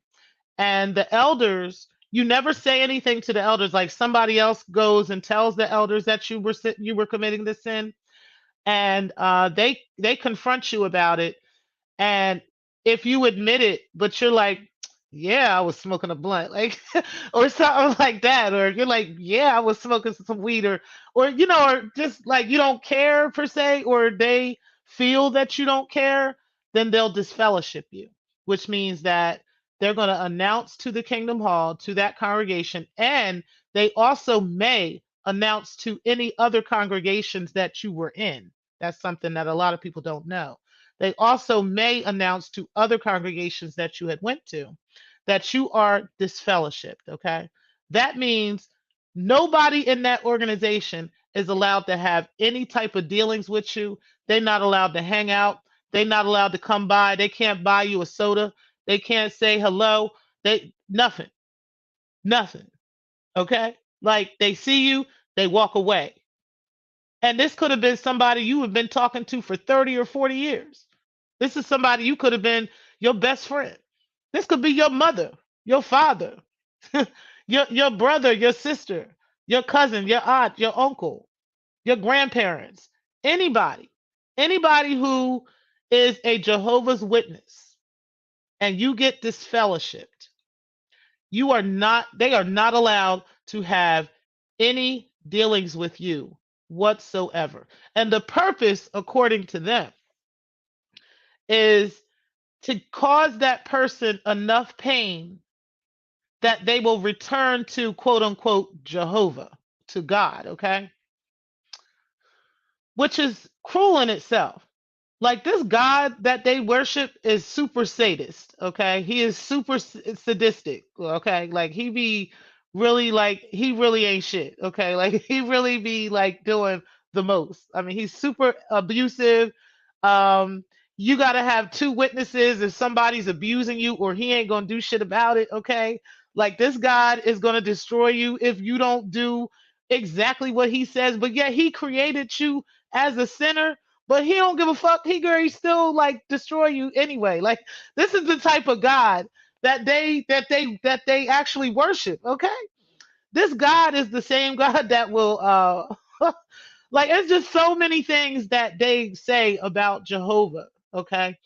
and the elders, you never say anything to the elders, like somebody else goes and tells the elders that you were committing this sin, and they confront you about it, and if you admit it, but you're like, yeah, I was smoking a blunt, like, or something like that, or you're like, yeah, I was smoking some weed, or or just like you don't care per se, or they feel that you don't care, then they'll disfellowship you, which means that they're going to announce to the Kingdom Hall, to that congregation, and they also may announce to any other congregations that you were in. That's something that a lot of people don't know. They also may announce to other congregations that you had went to that you are disfellowshipped, okay? That means nobody in that organization is allowed to have any type of dealings with you. They're not allowed to hang out. They're not allowed to come by. They can't buy you a soda. They can't say hello. They nothing. Nothing. Okay? Like they see you, they walk away. And this could have been somebody you have been talking to for 30 or 40 years. This is somebody you could have been your best friend. This could be your mother, your father, your brother, your sister, your cousin, your aunt, your uncle, your grandparents, anybody. Anybody who is a Jehovah's Witness and you get disfellowshipped, they are not allowed to have any dealings with you whatsoever. And the purpose, according to them, is to cause that person enough pain that they will return to quote unquote Jehovah, to God, okay? Which is cruel in itself. Like this God that they worship is super sadist, okay? He is super sadistic, okay? Like he be really like he really ain't shit, okay? Like he really be like doing the most. I mean, he's super abusive. Um you got to have two witnesses if somebody's abusing you or he ain't going to do shit about it, okay? Like this God is going to destroy you if you don't do exactly what he says, but yet he created you as a sinner, but he don't give a fuck. He gonna still like destroy you anyway. Like this is the type of God that they actually worship. Okay, this God is the same God that will like it's just so many things that they say about Jehovah. Okay,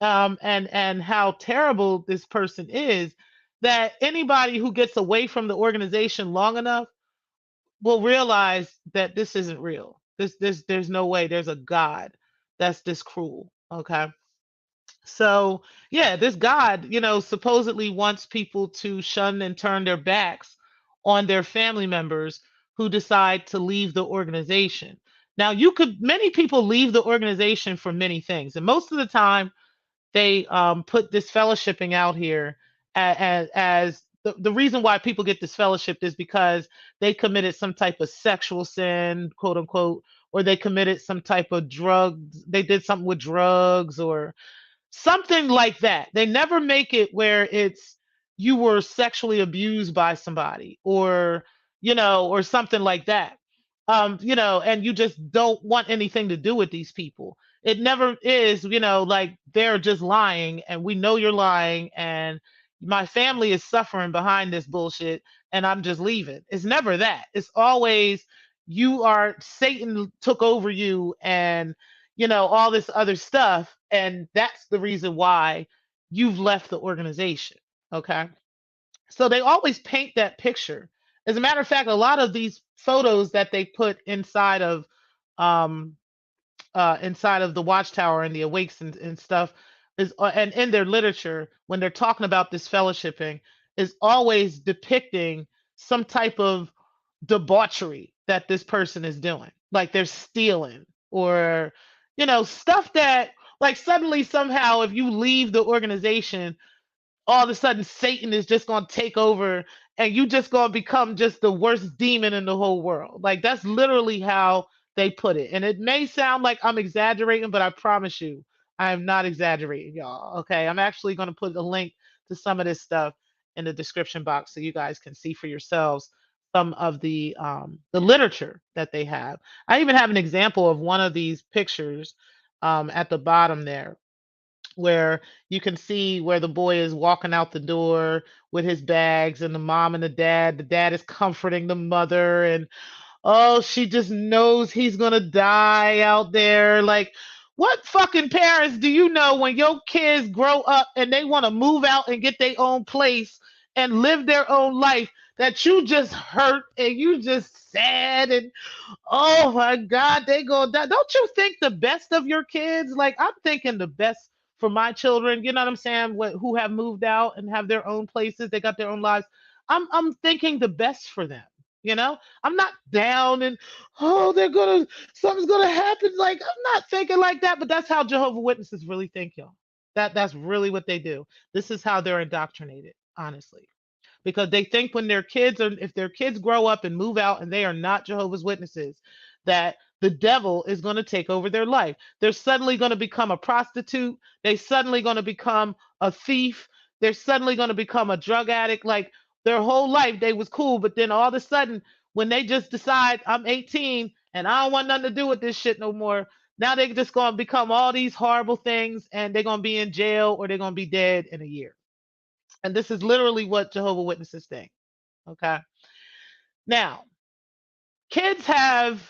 and how terrible this person is, that anybody who gets away from the organization long enough will realize that this isn't real. There's no way there's a God that's this cruel. Okay. So yeah, this God, supposedly wants people to shun and turn their backs on their family members who decide to leave the organization. Now, many people leave the organization for many things, and most of the time they put this fellowshipping out here as the reason why people get this fellowship is because they committed some type of sexual sin, quote unquote, or they committed some type of drugs. They did something with drugs or something like that. They never make it where it's you were sexually abused by somebody or something like that. And you just don't want anything to do with these people. It never is, like they're just lying and we know you're lying and my family is suffering behind this bullshit and I'm just leaving. It's never that. It's always you are Satan took over you and all this other stuff. And that's the reason why you've left the organization. Okay. So they always paint that picture. As a matter of fact, a lot of these photos that they put um inside of the watchtower and the awakes and stuff, is and in their literature when they're talking about this fellowshipping is always depicting some type of debauchery that this person is doing. Like they're stealing or, stuff that, like, suddenly somehow if you leave the organization, all of a sudden Satan is just going to take over and you just going to become just the worst demon in the whole world. Like that's literally how they put it. And it may sound like I'm exaggerating, but I promise you, I am not exaggerating, y'all. Okay. I'm actually going to put a link to some of this stuff in the description box so you guys can see for yourselves some of the literature that they have. I even have an example of one of these pictures at the bottom there where you can see where the boy is walking out the door with his bags and the mom and the dad. The dad is comforting the mother, and oh, she just knows he's gonna die out there. Like, what fucking parents do you know when your kids grow up and they want to move out and get their own place and live their own life that you just hurt and you just sad and oh my God, they go die. Don't you think the best of your kids? Like I'm thinking the best for my children. You know what I'm saying? Who have moved out and have their own places, they got their own lives. I'm thinking the best for them. I'm not down and oh they're gonna something's gonna happen. Like I'm not thinking like that. But that's how Jehovah Witnesses really think, y'all. That's really what they do. This is how they're indoctrinated, honestly, because they think when their kids are if their kids grow up and move out and they are not Jehovah's Witnesses, that the devil is going to take over their life. They're suddenly going to become a prostitute. They're suddenly going to become a thief. They're suddenly going to become a drug addict. Like their whole life they was cool, but then all of a sudden when they just decide I'm 18 and I don't want nothing to do with this shit no more, now they're just going to become all these horrible things and they're going to be in jail or they're going to be dead in a year. And this is literally what Jehovah Witnesses think. Okay. Now, kids have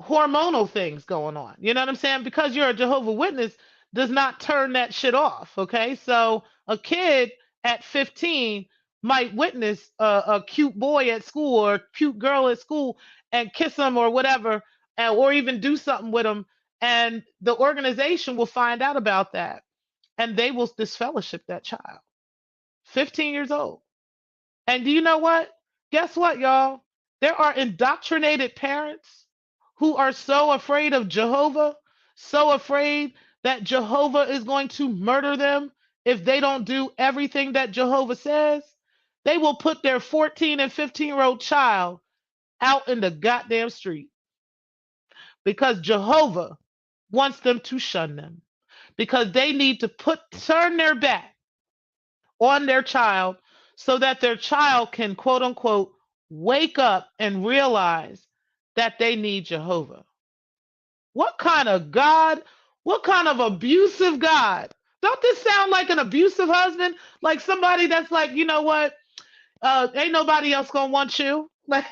hormonal things going on. You know what I'm saying? Because you're a Jehovah Witness does not turn that shit off. Okay. So a kid at 15 might witness a cute boy at school or a cute girl at school and kiss them or whatever, or even do something with them. And the organization will find out about that and they will disfellowship that child. 15 years old. And do you know what? Guess what, y'all? There are indoctrinated parents who are so afraid of Jehovah, so afraid that Jehovah is going to murder them if they don't do everything that Jehovah says. They will put their 14 and 15-year-old child out in the goddamn street because Jehovah wants them to shun them because they need to turn their back on their child so that their child can, quote unquote, wake up and realize that they need Jehovah. What kind of God? What kind of abusive God? Don't this sound like an abusive husband? Like somebody that's like, you know what? Ain't nobody else gonna want you. Like,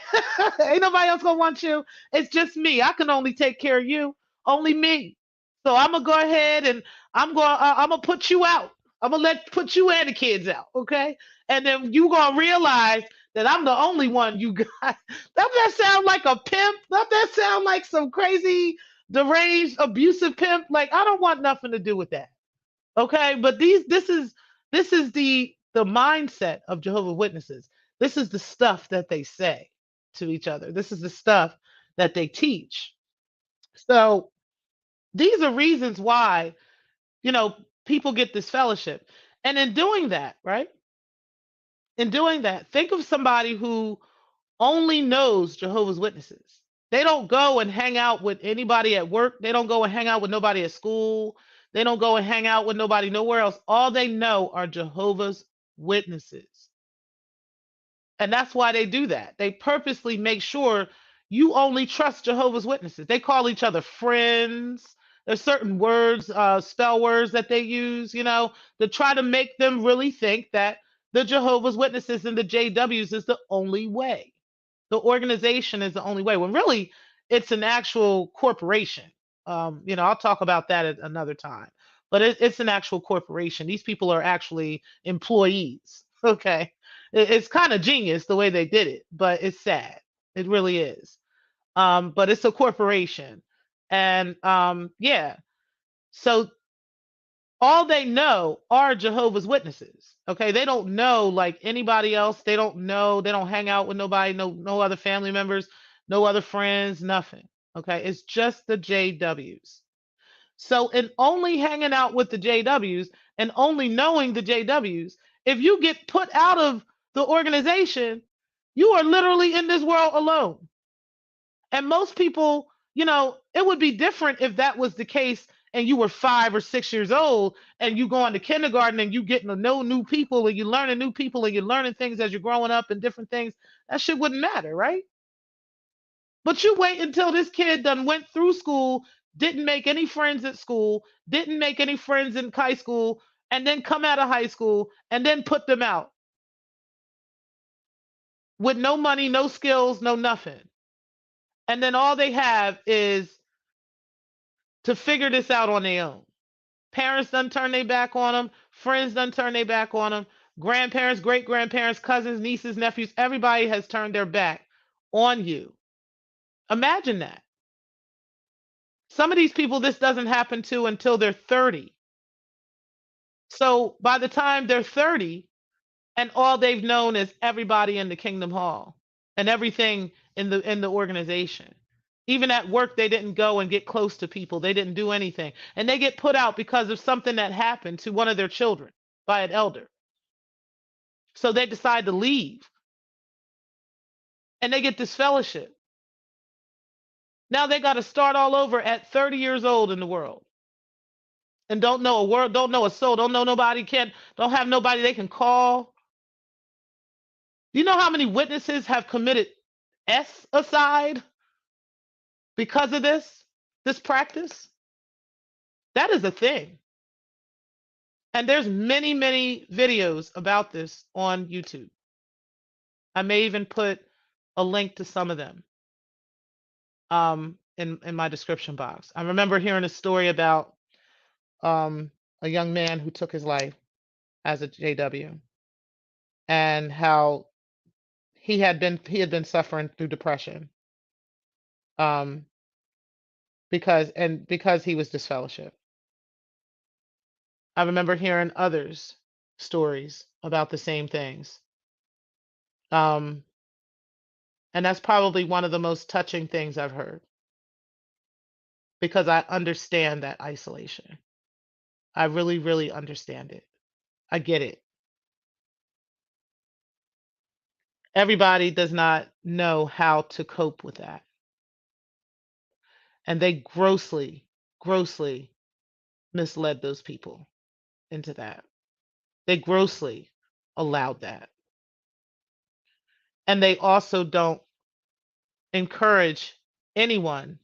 ain't nobody else gonna want you. It's just me. I can only take care of you. Only me. So I'm gonna go ahead and I'm gonna put you out. I'm gonna put you and the kids out, okay? And then you gonna realize that I'm the only one you got. Doesn't that sound like a pimp? Doesn't that sound like some crazy, deranged, abusive pimp? Like I don't want nothing to do with that. Okay, but this is the mindset of Jehovah Witnesses. This is the stuff that they say to each other. This is the stuff that they teach. So these are reasons why, you know, people get this fellowship. And in doing that, right? In doing that, think of somebody who only knows Jehovah's Witnesses. They don't go and hang out with anybody at work. They don't go and hang out with nobody at school. They don't go and hang out with nobody nowhere else. All they know are Jehovah's Witnesses. And that's why they do that. They purposely make sure you only trust Jehovah's Witnesses. They call each other friends. There's certain words, spell words that they use, to try to make them really think that the Jehovah's Witnesses and the JWs is the only way. The organization is the only way. When really it's an actual corporation. I'll talk about that at another time. But it's an actual corporation. These people are actually employees. Okay. It's kind of genius the way they did it, but it's sad. It really is. But it's a corporation. And yeah. So All they know are Jehovah's Witnesses. Okay, they don't know like anybody else. They don't know. They don't hang out with nobody. No other family members. No other friends. Nothing. Okay, it's just the JWs. So, in only hanging out with the JWs and only knowing the JWs, if you get put out of the organization, you are literally in this world alone. And most people, it would be different if that was the case and you were 5 or 6 years old and you go into kindergarten and you getting to know new people and you learning new people and you're learning things as you're growing up and different things. That shit wouldn't matter, right? But you wait until this kid done went through school, didn't make any friends at school, didn't make any friends in high school, and then come out of high school and then put them out with no money, no skills, no nothing. And then all they have is to figure this out on their own. Parents done turn their back on them, friends done turn their back on them, grandparents, great grandparents, cousins, nieces, nephews, everybody has turned their back on you. Imagine that. Some of these people, this doesn't happen to until they're 30. So by the time they're 30, and all they've known is everybody in the Kingdom Hall and everything in the organization. Even at work, they didn't go and get close to people. They didn't do anything. And they get put out because of something that happened to one of their children by an elder. So they decide to leave and they get this fellowship. Now they got to start all over at 30 years old in the world and don't know a word, don't know a soul, don't know nobody, don't have nobody they can call. Do you know how many witnesses have committed aside because of this practice? That is a thing. And there's many videos about this on YouTube. I may even put a link to some of them in my description box. I remember hearing a story about a young man who took his life as a JW and how he had been suffering through depression um, because he was disfellowship. I remember hearing others stories about the same things. Um, and that's probably one of the most touching things I've heard because I understand that isolation. I really understand it. I get it. Everybody does not know how to cope with that. And they grossly misled those people into that. They grossly allowed that. And they also don't encourage anyone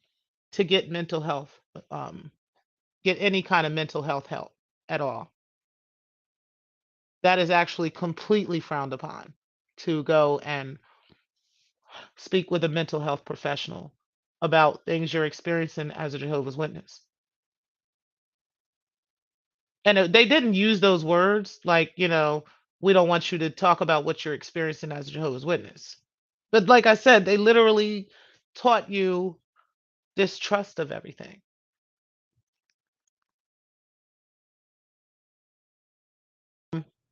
to get mental health, get any kind of mental health help at all. That is actually completely frowned upon to go and speak with a mental health professional about things you're experiencing as a Jehovah's Witness. And they didn't use those words like, we don't want you to talk about what you're experiencing as a Jehovah's Witness. But like I said, they literally taught you distrust of everything.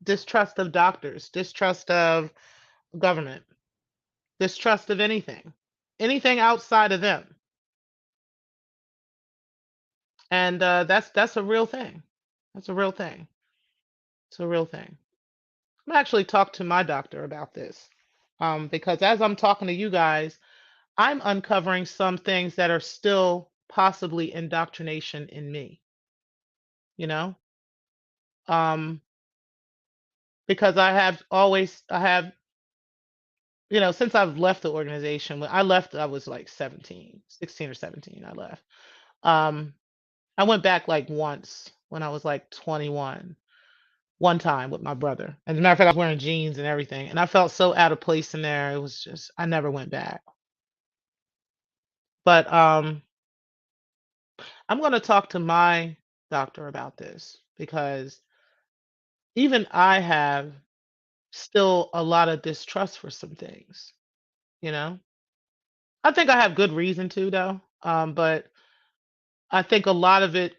Distrust of doctors, distrust of government, distrust of anything outside of them. And that's a real thing. That's a real thing. It's a real thing. I'm actually talk to my doctor about this because as I'm talking to you guys, I'm uncovering some things that are still possibly indoctrination in me, you know, um, because since I've left the organization, when I left, I was like 17, 16 or 17. I left. Um, I went back like once when I was like 21, one time with my brother. As a matter of fact, I was wearing jeans and everything, and I felt so out of place in there. It was just, I never went back. But I'm going to talk to my doctor about this because even I have still a lot of distrust for some things, you know? I think I have good reason to though. But I think a lot of it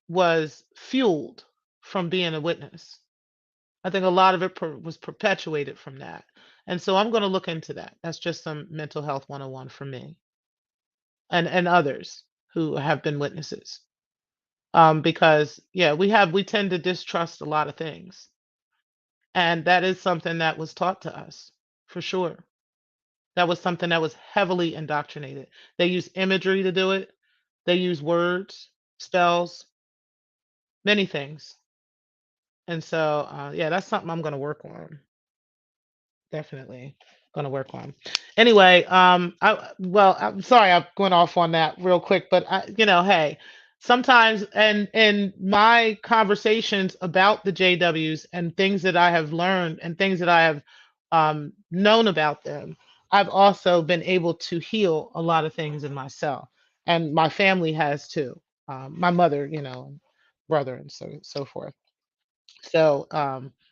was fueled from being a witness. I think a lot of it was perpetuated from that. And so I'm going to look into that. That's just some mental health 101 for me and others who have been witnesses. Because yeah, we tend to distrust a lot of things. And that is something that was taught to us for sure. That was something that was heavily indoctrinated. They use imagery to do it. They use words, spells, many things. And so, yeah, that's something I'm going to work on. Definitely going to work on. Anyway, I'm sorry I'm going off on that real quick, but hey, sometimes and in my conversations about the JWs and things that I have learned and things that I have known about them, I've also been able to heal a lot of things in myself, and my family has too. My mother, brother, and so forth. So,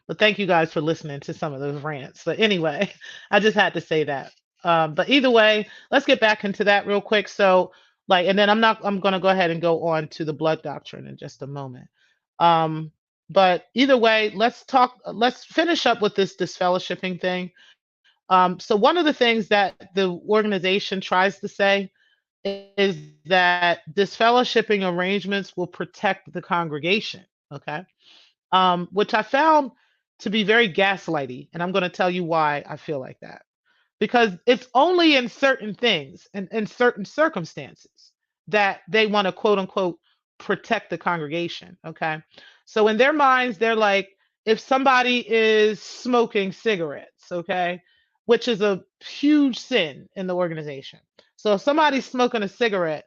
but thank you guys for listening to some of those rants. But anyway, I just had to say that. But either way, let's get back into that real quick. So, and then I'm going to go ahead and go on to the blood doctrine in just a moment. Um, but either way, let's finish up with this disfellowshipping thing. So one of the things that the organization tries to say is that disfellowshipping arrangements will protect the congregation. Okay, which I found to be very gaslighty. And I'm going to tell you why I feel like that. Because it's only in certain things and in certain circumstances that they want to quote unquote protect the congregation. Okay. So in their minds, they're like, if somebody is smoking cigarettes, okay, which is a huge sin in the organization. So if somebody's smoking a cigarette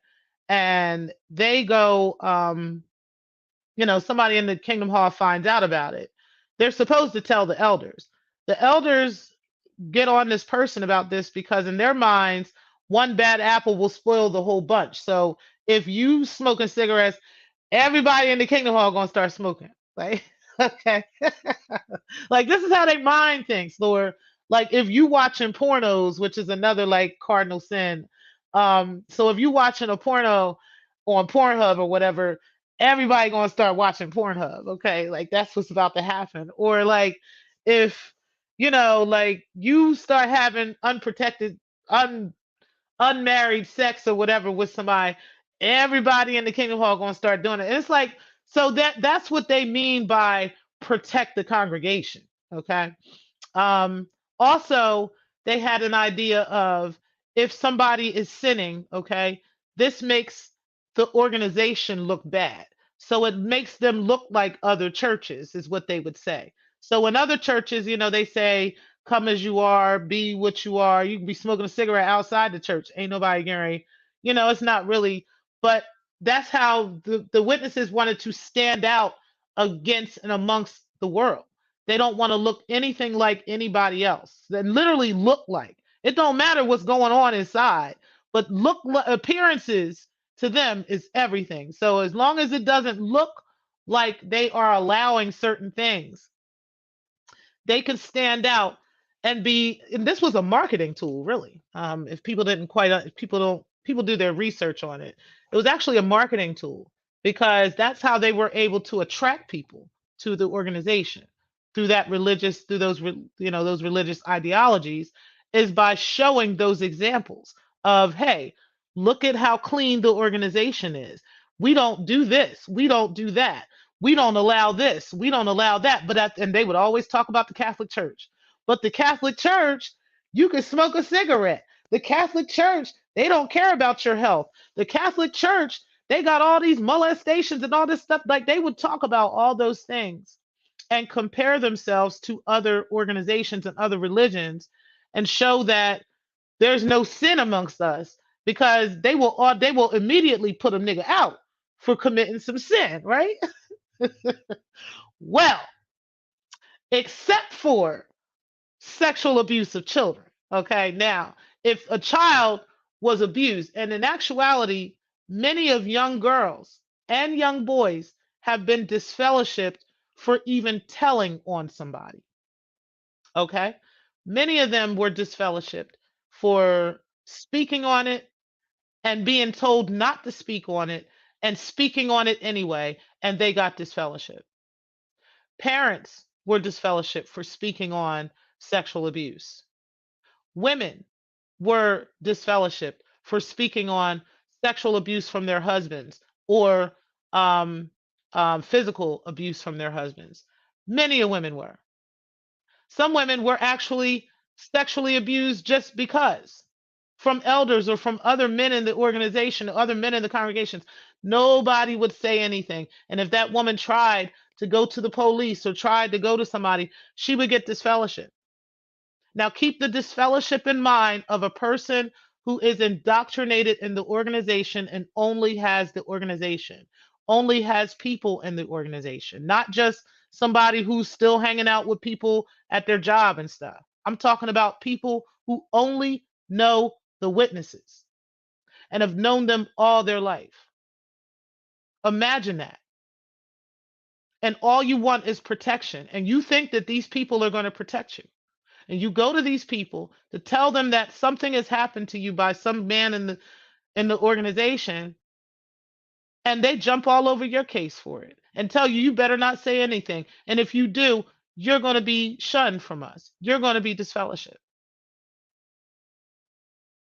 and they go, somebody in the Kingdom Hall finds out about it, they're supposed to tell the elders. The elders get on this person about this because in their minds, one bad apple will spoil the whole bunch. So if you smoking cigarettes, everybody in the Kingdom Hall gonna start smoking. Like, okay. Like this is how they mind things, Lord. Like if you watching pornos, which is another like cardinal sin. So if you watching a porno on Pornhub or whatever, everybody gonna start watching Pornhub. Okay, like that's what's about to happen. Or like if like you start having unprotected, unmarried sex or whatever with somebody, everybody in the Kingdom Hall gonna start doing it. And it's like, so that's what they mean by protect the congregation. Okay. Um, Also, they had an idea of if somebody is sinning, okay, this makes the organization look bad. So it makes them look like other churches, is what they would say. So in other churches, they say, come as you are, be what you are. You can be smoking a cigarette outside the church. Ain't nobody getting, it's not really, but that's how the witnesses wanted to stand out against and amongst the world. They don't want to look anything like anybody else. They literally look like. It don't matter what's going on inside, but appearances to them is everything. So as long as it doesn't look like they are allowing certain things, they can stand out and be. And this was a marketing tool, really. If people didn't quite, if people don't, people do their research on it. It was actually a marketing tool because that's how they were able to attract people to the organization through through those religious ideologies, is by showing those examples of, hey, look at how clean the organization is. We don't do this. We don't do that. We don't allow this, we don't allow that. And they would always talk about the Catholic Church. But the Catholic Church, you can smoke a cigarette. The Catholic Church, they don't care about your health. The Catholic Church, they got all these molestations and all this stuff. Like they would talk about all those things and compare themselves to other organizations and other religions and show that there's no sin amongst us, because they will immediately put a nigga out for committing some sin, right? Well, except for sexual abuse of children. Okay, now, if a child was abused, and in actuality, many of young girls and young boys have been disfellowshipped for even telling on somebody. Okay, many of them were disfellowshipped for speaking on it and being told not to speak on it and speaking on it anyway, and they got disfellowship. Parents were disfellowship for speaking on sexual abuse. Women were disfellowship for speaking on sexual abuse from their husbands or um, physical abuse from their husbands. Many of women were. Some women were actually sexually abused just because from elders or from other men in the organization, other men in the congregations. Nobody would say anything. And if that woman tried to go to the police or tried to go to somebody, she would get disfellowship. Now, keep the disfellowship in mind of a person who is indoctrinated in the organization and only has the organization, only has people in the organization, not just somebody who's still hanging out with people at their job and stuff. I'm talking about people who only know the witnesses and have known them all their life. Imagine that. And all you want is protection. And you think that these people are going to protect you. And you go to these people to tell them that something has happened to you by some man in the organization, and they jump all over your case for it and tell you you better not say anything. And if you do, you're going to be shunned from us. You're going to be disfellowship.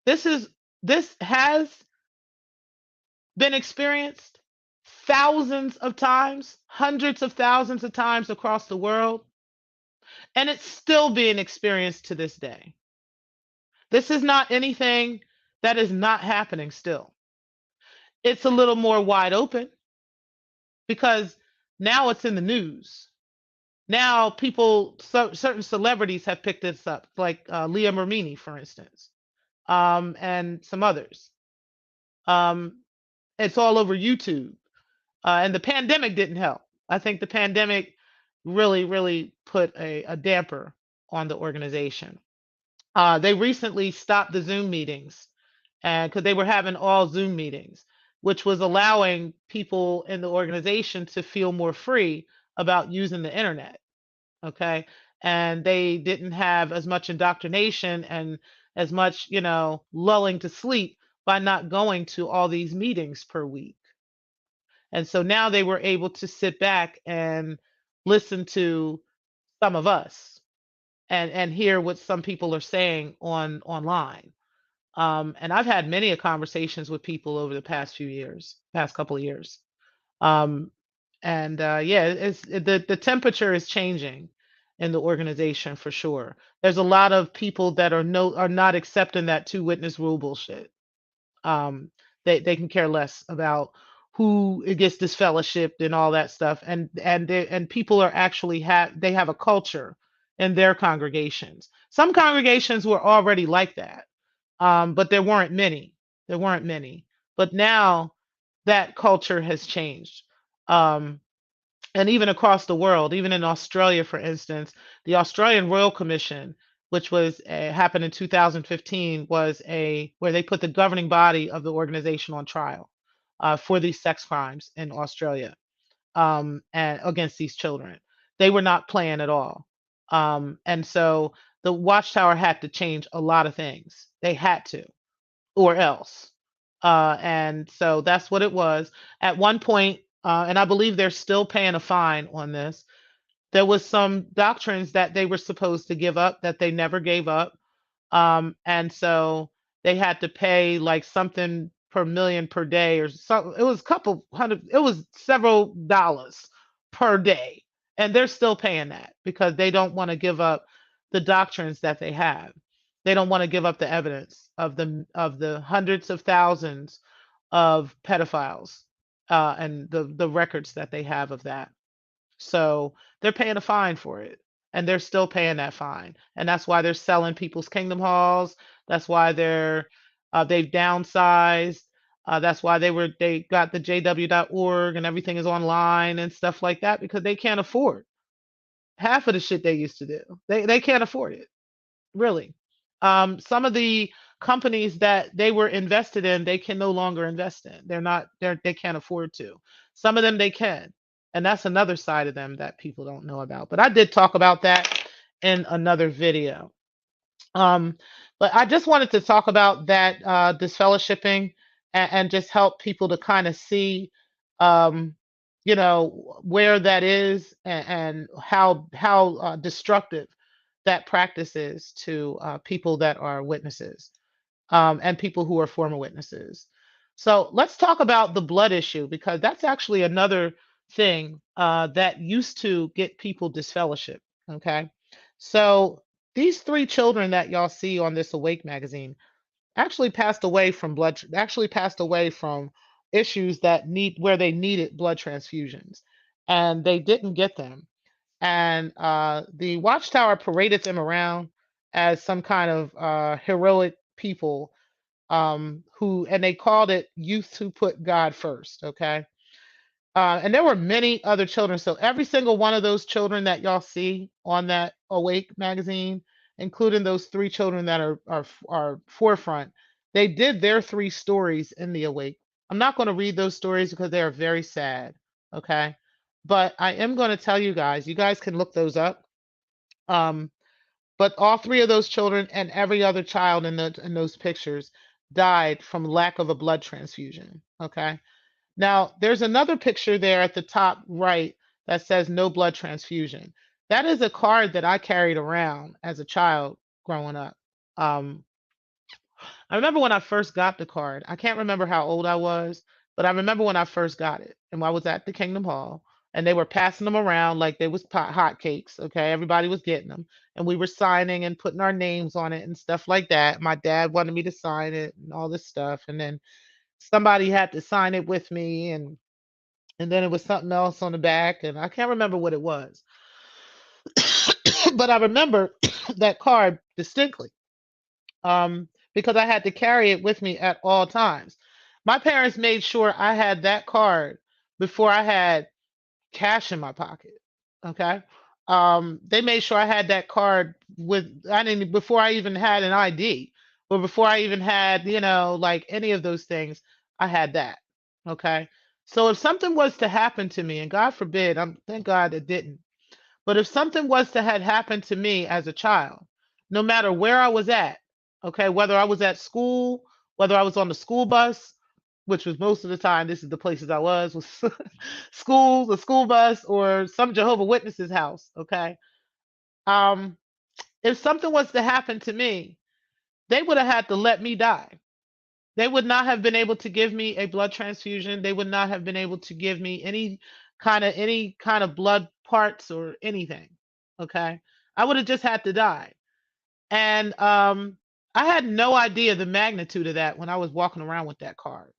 This is this has been experienced thousands of times, hundreds of thousands of times across the world, and it's still being experienced to this day. This is not anything that is not happening still. It's a little more wide open because now it's in the news. Now people, certain celebrities have picked this up, like Leah Mermini, for instance, and some others. Um, it's all over YouTube, and the pandemic didn't help. I think the pandemic really, really put a damper on the organization. They recently stopped the Zoom meetings, and because they were having all Zoom meetings, which was allowing people in the organization to feel more free about using the internet. Okay, and they didn't have as much indoctrination and as much, lulling to sleep by not going to all these meetings per week. And so now they were able to sit back and listen to some of us and hear what some people are saying online. And I've had many conversations with people over the past few years, past couple of years. Um, and yeah, the temperature is changing in the organization for sure. There's a lot of people that are not accepting that two witness rule bullshit. Um, they can care less about who it gets disfellowshipped and all that stuff. And people are actually they have a culture in their congregations. Some congregations were already like that, but there weren't many. There weren't many. But now that culture has changed. Um, and even across the world, even in Australia, for instance, the Australian Royal Commission, which was happened in 2015, was a where they put the governing body of the organization on trial for these sex crimes in Australia and against these children. They were not playing at all, and so the Watchtower had to change a lot of things. They had to, or else. And so that's what it was. At one point, and I believe they're still paying a fine on this, there was some doctrines that they were supposed to give up that they never gave up. And so they had to pay like something per million per day or so. It was a couple hundred, it was several dollars per day. And they're still paying that because they don't want to give up the doctrines that they have. They don't want to give up the evidence of the hundreds of thousands of pedophiles and the records that they have of that. So they're paying a fine for it, and they're still paying that fine, and that's why they're selling people's kingdom halls. That's why they've downsized. That's why they got the JW.org and everything is online and stuff like that because they can't afford half of the shit they used to do. They can't afford it, really. Some of the companies that they were invested in, they can no longer invest in. They can't afford to. Some of them they can. And that's another side of them that people don't know about. But I did talk about that in another video. Um, but I just wanted to talk about that disfellowshipping and just help people to kind of see. um, where that is, and how destructive that practice is to people that are witnesses, and people who are former witnesses. So let's talk about the blood issue, because that's actually another thing that used to get people disfellowship. Okay. So these three children that y'all see on this Awake magazine actually passed away from issues that need where they needed blood transfusions, and they didn't get them. And the Watchtower paraded them around as some kind of heroic people, and they called it youth who put God first. Okay. And there were many other children. So every single one of those children that y'all see on that Awake magazine, including those three children that are forefront, they did their three stories in the Awake. I'm not going to read those stories because they are very sad. Okay. But I am going to tell you guys, you guys can look those up. Um, but all three of those children and every other child in those pictures died from lack of a blood transfusion. Okay. Now, there's another picture there at the top right that says no blood transfusion. That is a card that I carried around as a child growing up. Um, I remember when I first got the card. I can't remember how old I was, but I remember when I first got it. And I was at the Kingdom Hall, and they were passing them around like they was hot cakes. Okay, everybody was getting them, and we were signing and putting our names on it and stuff like that. My dad wanted me to sign it and all this stuff, and then somebody had to sign it with me, and then it was something else on the back, and I can't remember what it was. But I remember that card distinctly, because I had to carry it with me at all times. My parents made sure I had that card before I had cash in my pocket. Okay. They made sure I had that card I didn't, before I even had an ID, or before I even had, like any of those things, I had that. Okay. So if something was to happen to me, and God forbid, thank God it didn't, but if something was to had happened to me as a child, no matter where I was at, okay, whether I was at school, whether I was on the school bus, which was most of the time, this is the places I was school, the school bus, or some Jehovah Witnesses house, okay? Um, if something was to happen to me, they would have had to let me die. They would not have been able to give me a blood transfusion. They would not have been able to give me any kind of blood parts or anything. Okay. I would have just had to die. And I had no idea the magnitude of that when I was walking around with that card.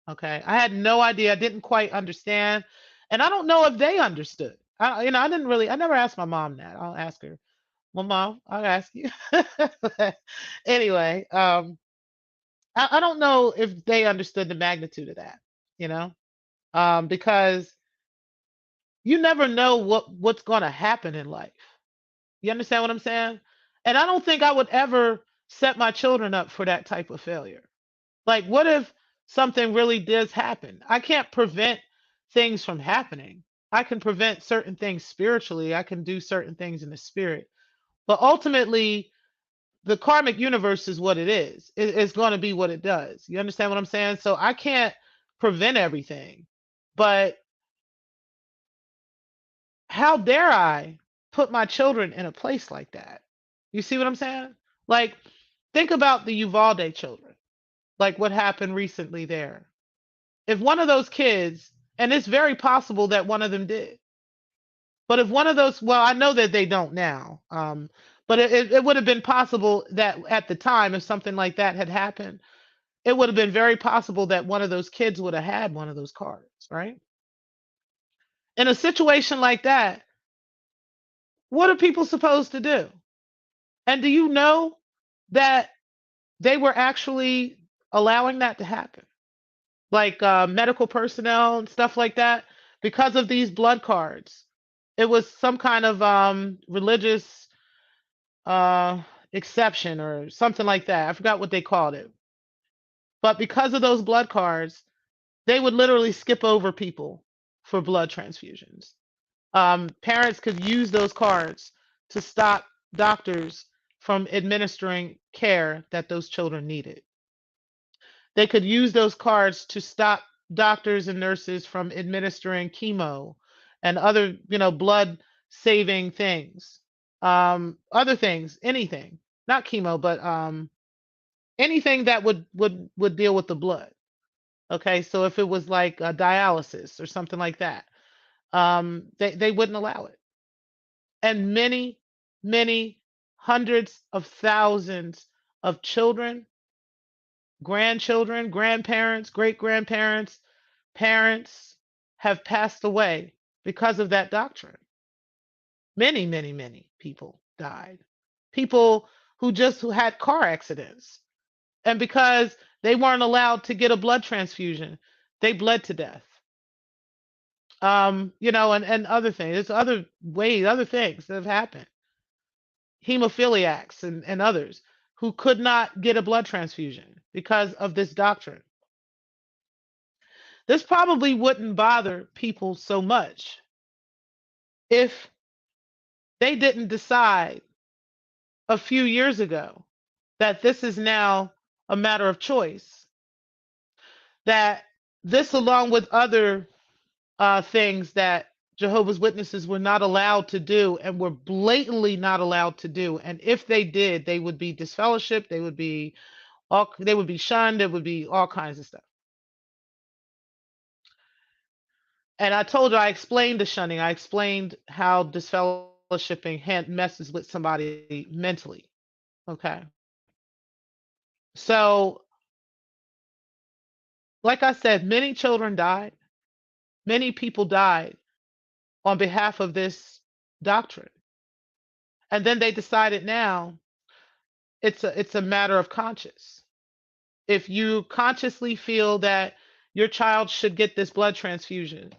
Okay. I had no idea. I didn't quite understand. And I don't know if they understood. I didn't really, I never asked my mom that. I'll ask her. Well, mom, I'll ask you. Anyway, I don't know if they understood the magnitude of that, you know, because you never know what's going to happen in life. You understand what I'm saying? And I don't think I would ever set my children up for that type of failure. Like, what if something really does happen? I can't prevent things from happening. I can prevent certain things spiritually. I can do certain things in the spirit. But ultimately, the karmic universe is what it is. It's going to be what it does. You understand what I'm saying? So I can't prevent everything. But how dare I put my children in a place like that? You see what I'm saying? Like, think about the Uvalde children, like what happened recently there. If one of those kids, and it's very possible that one of them did, but if one of those, well, I know that they don't now, but it would have been possible that at the time, if something like that had happened, it would have been very possible that one of those kids would have had one of those cards, right? In a situation like that, what are people supposed to do? And do you know that they were actually allowing that to happen? Like medical personnel and stuff like that, because of these blood cards. It was some kind of religious uh, exception or something like that. I forgot what they called it. But because of those blood cards, they would literally skip over people for blood transfusions. Parents could use those cards to stop doctors from administering care that those children needed. They could use those cards to stop doctors and nurses from administering chemo and other, blood saving things. Other things, anything, not chemo, but anything that would deal with the blood. Okay, so if it was like dialysis or something like that, they wouldn't allow it. And many, many hundreds of thousands of children, grandchildren, grandparents, great grandparents, parents have passed away because of that doctrine. Many, many, many people died. People who had car accidents. And because they weren't allowed to get a blood transfusion, they bled to death. And other things. There's other ways, other things that have happened. Hemophiliacs and others who could not get a blood transfusion because of this doctrine. This probably wouldn't bother people so much if they didn't decide a few years ago that this is now a matter of choice. That this, along with other things that Jehovah's Witnesses were not allowed to do and were blatantly not allowed to do, and if they did, they would be disfellowshipped, they would be shunned, there would be all kinds of stuff. And I told you, I explained the shunning. I explained how disfellowshipping messes with somebody mentally. Okay. So, like I said, many children died. Many people died on behalf of this doctrine. And then they decided now it's a matter of conscience. If you consciously feel that your child should get this blood transfusion,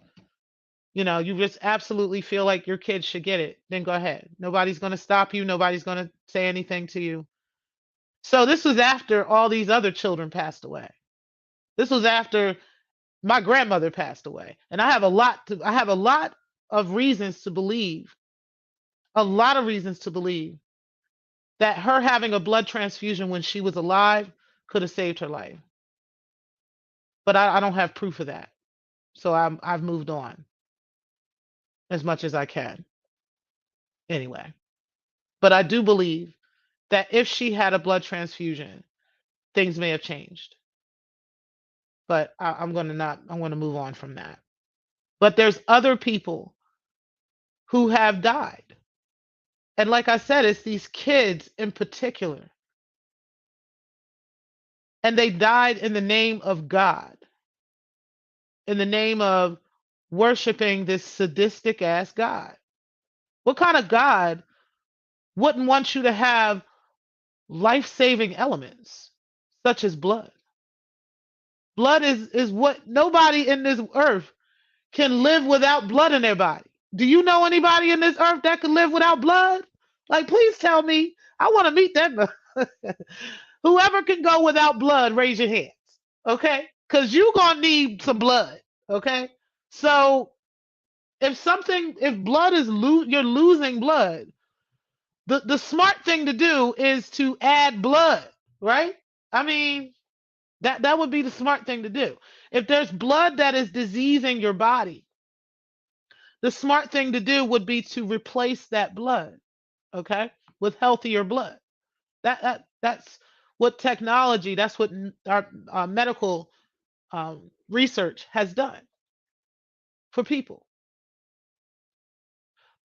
you just absolutely feel like your kid should get it, then go ahead. Nobody's going to stop you. Nobody's going to say anything to you. So this was after all these other children passed away. This was after my grandmother passed away. And I have a lot of reasons to believe, a lot of reasons to believe that her having a blood transfusion when she was alive could have saved her life. But I don't have proof of that. So I've moved on as much as I can. Anyway. But I do believe that if she had a blood transfusion, things may have changed. But I'm gonna move on from that. But there's other people who have died. And like I said, it's these kids in particular. And they died in the name of God, in the name of worshiping this sadistic ass God. What kind of God wouldn't want you to have life saving elements such as blood? Blood is what nobody in this earth can live without blood in their body. Do you know anybody in this earth that can live without blood? Like, please tell me. I want to meet them. Whoever can go without blood, raise your hands. Okay? Because you're going to need some blood. Okay? So if blood is you're losing blood, the smart thing to do is to add blood, right? I mean, that would be the smart thing to do. If there's blood that is diseasing your body, the smart thing to do would be to replace that blood, okay, with healthier blood. That's what technology, that's what our medical research has done for people.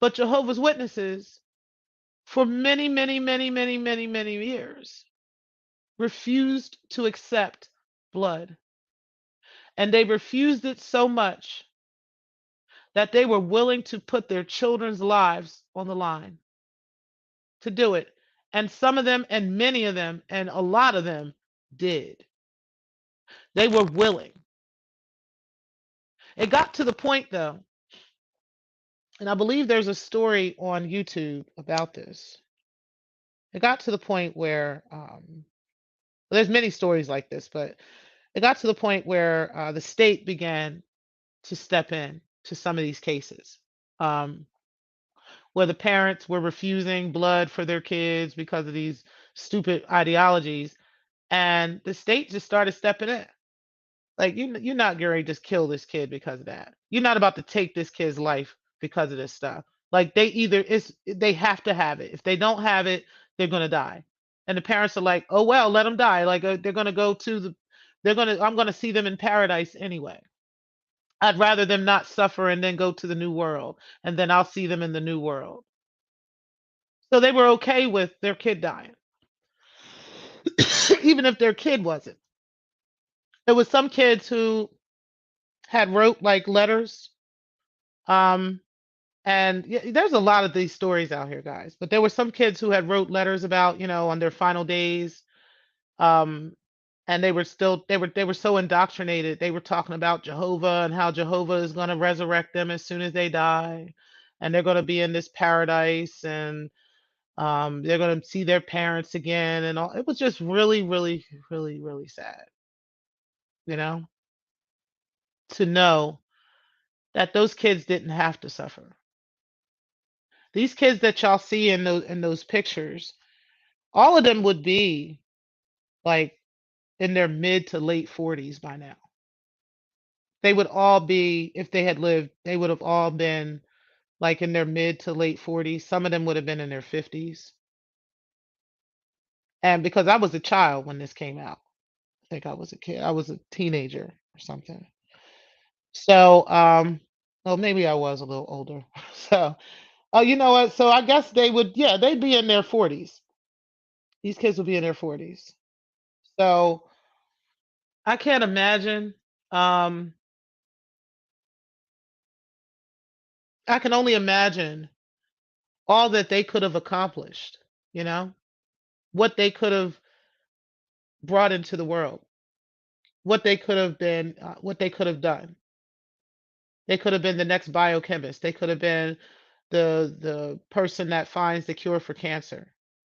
But Jehovah's Witnesses, for many, many, many, many, many, many years, refused to accept blood. And they refused it so much that they were willing to put their children's lives on the line to do it. And some of them, and many of them, and a lot of them did. They were willing. It got to the point, though, and I believe there's a story on YouTube about this. It got to the point where there's many stories like this, but it got to the point where the state began to step in to some of these cases. Um, where the parents were refusing blood for their kids because of these stupid ideologies. And the state just started stepping in. Like you're not going to just kill this kid because of that. You're not about to take this kid's life because of this stuff. Like they have to have it. If they don't have it, they're gonna die. And the parents are like, oh well, let them die. Like they're gonna go to the, I'm gonna see them in paradise anyway. I'd rather them not suffer and then go to the new world, and then I'll see them in the new world. So they were okay with their kid dying, even if their kid wasn't. There was some kids who had wrote like letters. Um, And yeah, there's a lot of these stories out here, guys. But there were some kids who had wrote letters about, on their final days. Um, and they were so indoctrinated. They were talking about Jehovah and how Jehovah is going to resurrect them as soon as they die, and they're going to be in this paradise, and they're going to see their parents again, and all. It was just really, really, really, really sad, you know, to know that those kids didn't have to suffer. These kids that y'all see in those pictures, all of them would be like in their mid to late 40s by now. They would all be, if they had lived, they would have all been like in their mid to late 40s. Some of them would have been in their 50s. And because I was a child when this came out, I think I was a kid, I was a teenager or something. So, well, maybe I was a little older. So, oh, you know what? So I guess they would, yeah, they'd be in their 40s. These kids would be in their 40s. So I can't imagine. Um, I can only imagine all that they could have accomplished, you know, what they could have brought into the world, what they could have been, what they could have done. They could have been the next biochemist. They could have been the person that finds the cure for cancer.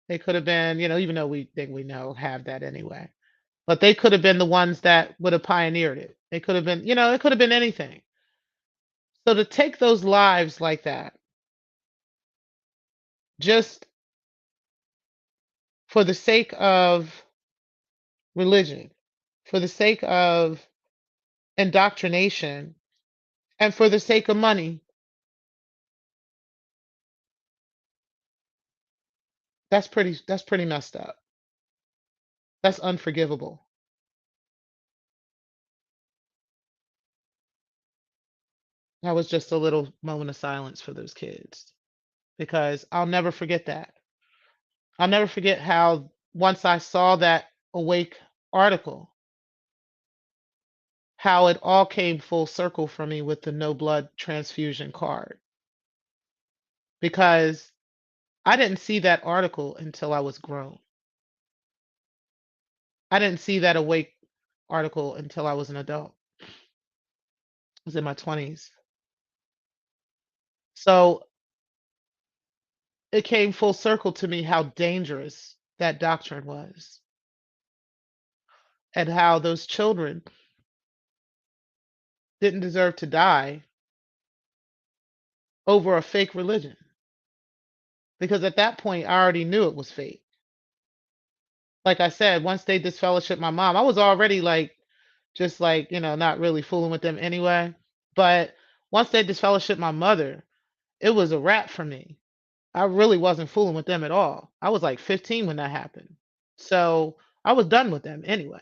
They could have been, even though we think we know have that anyway, but they could have been the ones that would have pioneered it. They could have been, it could have been anything. So to take those lives like that, just for the sake of religion, for the sake of indoctrination, and for the sake of money, that's pretty messed up. That's unforgivable. That was just a little moment of silence for those kids because I'll never forget that. I'll never forget how once I saw that Awake article, how it all came full circle for me with the no blood transfusion card because I didn't see that article until I was grown. I didn't see that Awake article until I was an adult. I was in my 20s. So it came full circle to me how dangerous that doctrine was and how those children didn't deserve to die over a fake religion. Because at that point, I already knew it was fake. Like I said, once they disfellowshipped my mom, I was already like, just like, not really fooling with them anyway. But once they disfellowshipped my mother, it was a wrap for me. I really wasn't fooling with them at all. I was like 15 when that happened. So I was done with them anyway.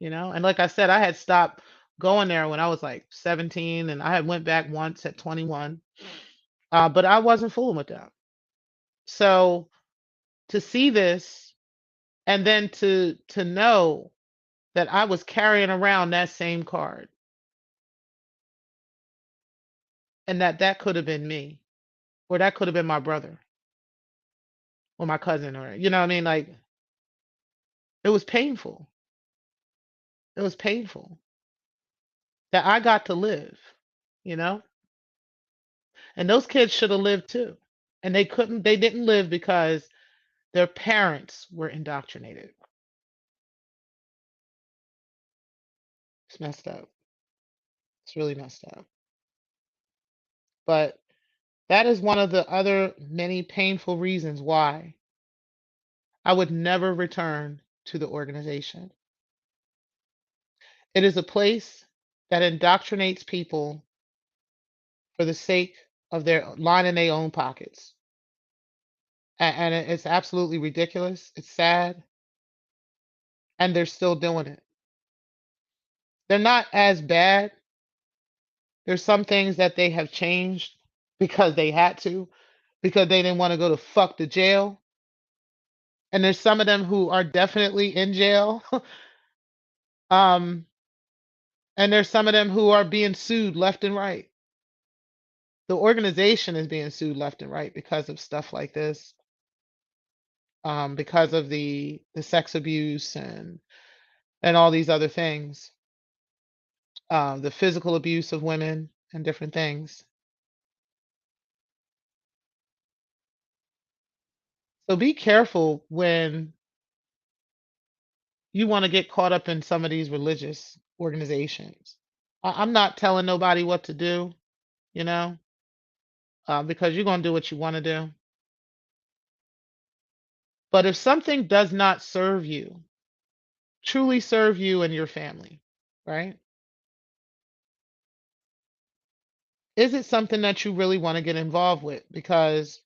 And like I said, I had stopped going there when I was like 17 and I had went back once at 21. But I wasn't fooling with them. So to see this and then to know that I was carrying around that same card and that could have been me or that could have been my brother or my cousin or you know what I mean? Like it was painful. It was painful that I got to live, you know? And those kids should have lived too. And they didn't live because their parents were indoctrinated. It's messed up. It's really messed up. But that is one of the other many painful reasons why I would never return to the organization. It is a place that indoctrinates people for the sake of their lining their own pockets. And it's absolutely ridiculous. It's sad. And they're still doing it. They're not as bad. There's some things that they have changed because they had to, because they didn't want to go to fuck the jail. And there's some of them who are definitely in jail. um, and there's some of them who are being sued left and right. The organization is being sued left and right because of stuff like this, because of the sex abuse and all these other things, the physical abuse of women and different things. So be careful when you want to get caught up in some of these religious organizations. I'm not telling nobody what to do, you know, because you're going to do what you want to do. But if something does not serve you, truly serve you and your family, right? Is it something that you really want to get involved with? Because,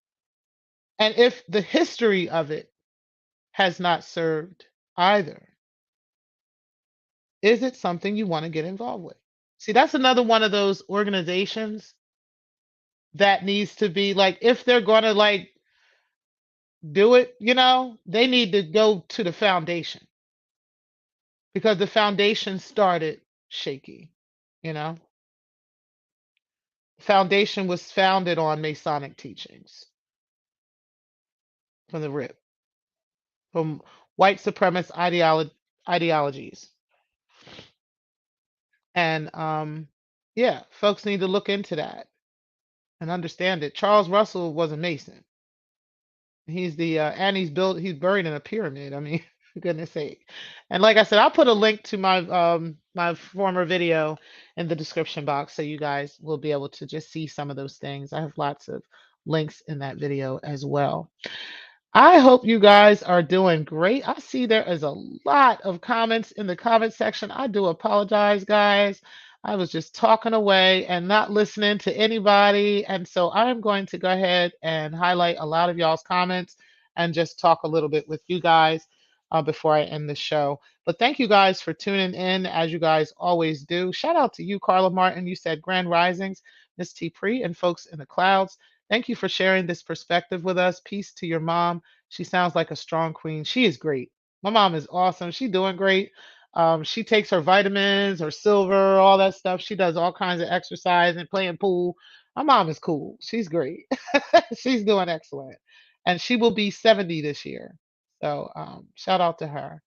and if the history of it has not served either, is it something you want to get involved with? See, that's another one of those organizations that needs to be like, if they're going to like do it, they need to go to the foundation because the foundation started shaky, you know. Foundation was founded on Masonic teachings from the rip, from white supremacist ideologies. And yeah, folks need to look into that and understand it. Charles Russell was a Mason. He's the and he's buried in a pyramid. I mean, for goodness sake. And like I said, I'll put a link to my former video in the description box so you guys will be able to just see some of those things. I have lots of links in that video as well. I hope you guys are doing great. I see there is a lot of comments in the comment section. I do apologize, guys. I was just talking away and not listening to anybody. And so I'm going to go ahead and highlight a lot of y'all's comments and just talk a little bit with you guys before I end the show. But thank you guys for tuning in, as you guys always do. Shout out to you, Carla Martin. You said Grand Risings, Miss T. Pre, and folks in the clouds. Thank you for sharing this perspective with us. Peace to your mom. She sounds like a strong queen. She is great. My mom is awesome. She doing great. She takes her vitamins, her silver, all that stuff. She does all kinds of exercise and playing pool. My mom is cool. She's great. She's doing excellent. And she will be 70 this year. So shout out to her.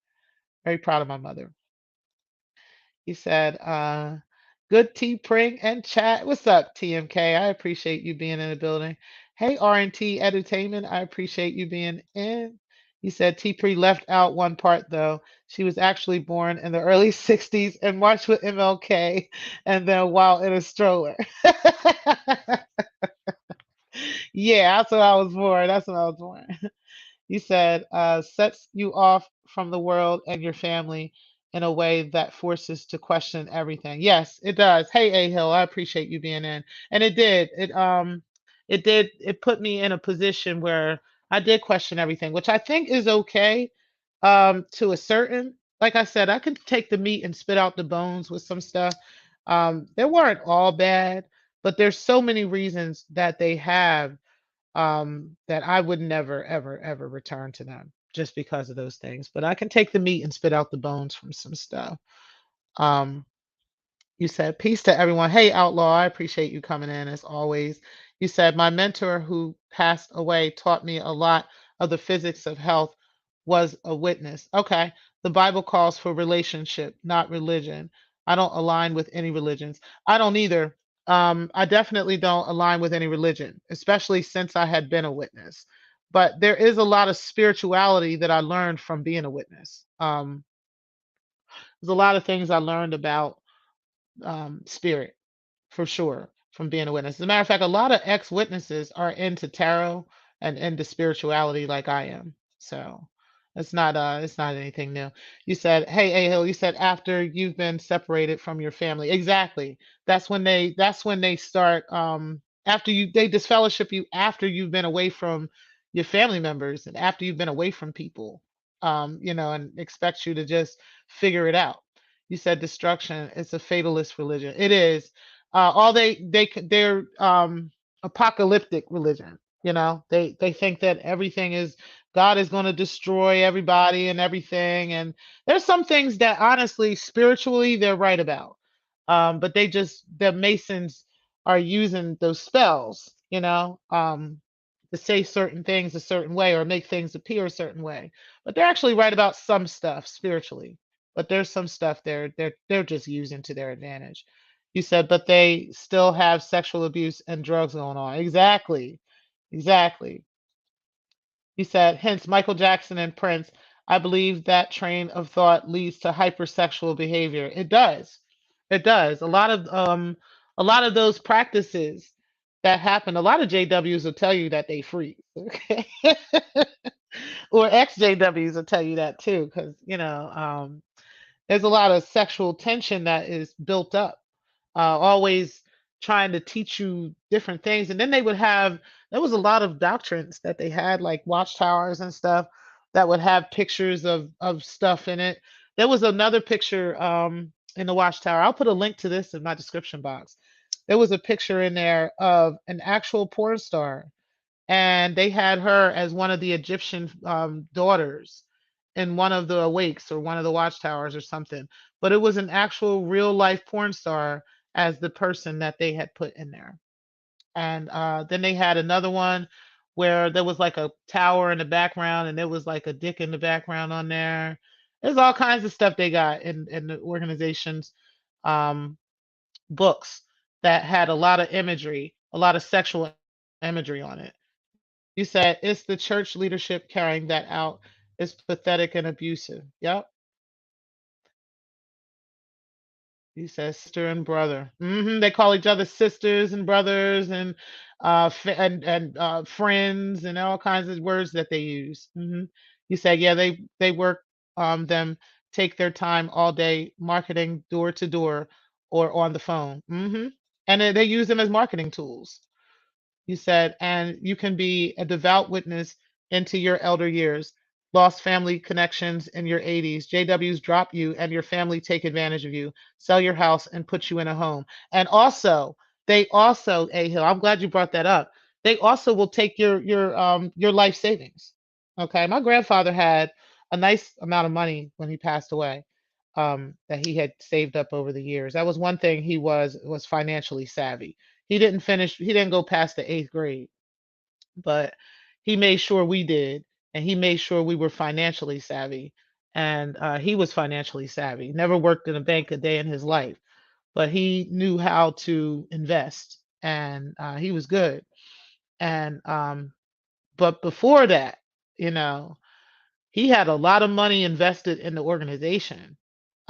Very proud of my mother. He said, good T Pring and chat. What's up, TMK? I appreciate you being in the building. Hey, R&T Entertainment. I appreciate you being in. He said T Pre left out one part though. She was actually born in the early 60s and marched with MLK and then while in a stroller. Yeah, that's when I was born. That's when I was born. You said, sets you off from the world and your family in a way that forces to question everything. Yes, it does. Hey, A Hill, I appreciate you being in. And it did. It put me in a position where I did question everything, which I think is okay, to a certain, like I said, I can take the meat and spit out the bones with some stuff. They weren't all bad, but there's so many reasons that they have, that I would never, ever, ever return to them just because of those things. But I can take the meat and spit out the bones from some stuff. Um, you said, peace to everyone. Hey, Outlaw, I appreciate you coming in as always. You said, my mentor who passed away taught me a lot of the physics of health, was a witness. Okay. The Bible calls for relationship, not religion. I don't align with any religions. I don't either. I definitely don't align with any religion, especially since I had been a witness. But there is a lot of spirituality that I learned from being a witness. There's a lot of things I learned about spirit for sure from being a witness. As a matter of fact, a lot of ex-witnesses are into tarot and into spirituality like I am. So It's not anything new. You said, "Hey, A Hill," you said after you've been separated from your family. Exactly. That's when they start after they disfellowship you after you've been away from your family members and after you've been away from people. And expect you to just figure it out. You said destruction is a fatalist religion. It is. All they're apocalyptic religion. They think that everything is God is going to destroy everybody and everything. And there's some things that honestly, spiritually, they're right about. But the Masons are using those spells, to say certain things a certain way or make things appear a certain way. But they're actually right about some stuff spiritually. But there's some stuff they're just using to their advantage. You said, but they still have sexual abuse and drugs going on. Exactly. Exactly. He said, hence Michael Jackson and Prince. I believe that train of thought leads to hypersexual behavior. It does. It does. A lot of those practices that happen, a lot of JWs will tell you that they freeze. Okay. Or ex-JWs will tell you that too, because there's a lot of sexual tension that is built up, always trying to teach you different things. And then there was a lot of doctrines that they had, like watchtowers and stuff, that would have pictures of stuff in it. There was another picture in the watchtower. I'll put a link to this in my description box. There was a picture in there of an actual porn star, and they had her as one of the Egyptian daughters in one of the awakes or one of the watchtowers or something. But it was an actual real life porn star as the person that they had put in there. And then they had another one where there was like a tower in the background and there was like a dick in the background on there. There's all kinds of stuff they got in the organization's um, books that had a lot of imagery, a lot of sexual imagery on it. You said it's the church leadership carrying that out. It's pathetic and abusive. Yep. He says sister and brother. They call each other sisters and brothers and friends and all kinds of words that they use. You said, yeah, they work them take their time all day marketing door to door or on the phone. And they use them as marketing tools. You said, and you can be a devout witness into your elder years, lost family connections in your 80s. JWs drop you and your family take advantage of you, sell your house and put you in a home. And also, they also, A Hill, I'm glad you brought that up. They also will take your life savings. Okay. My grandfather had a nice amount of money when he passed away. That he had saved up over the years. That was one thing he was financially savvy. He didn't go past the eighth grade, but he made sure we did, and he made sure we were financially savvy. And he was financially savvy. Never worked in a bank a day in his life, but he knew how to invest, and he was good. And but before that, you know, he had a lot of money invested in the organization.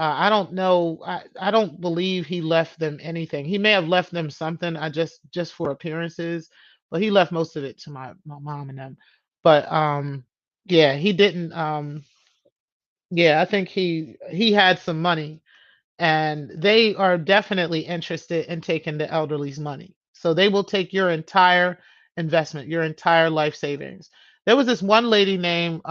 I don't know. I don't believe he left them anything. He may have left them something. I just for appearances, but he left most of it to my mom and them. But yeah, he didn't. Yeah, I think he had some money, and they are definitely interested in taking the elderly's money. So they will take your entire investment, your entire life savings. There was this one lady named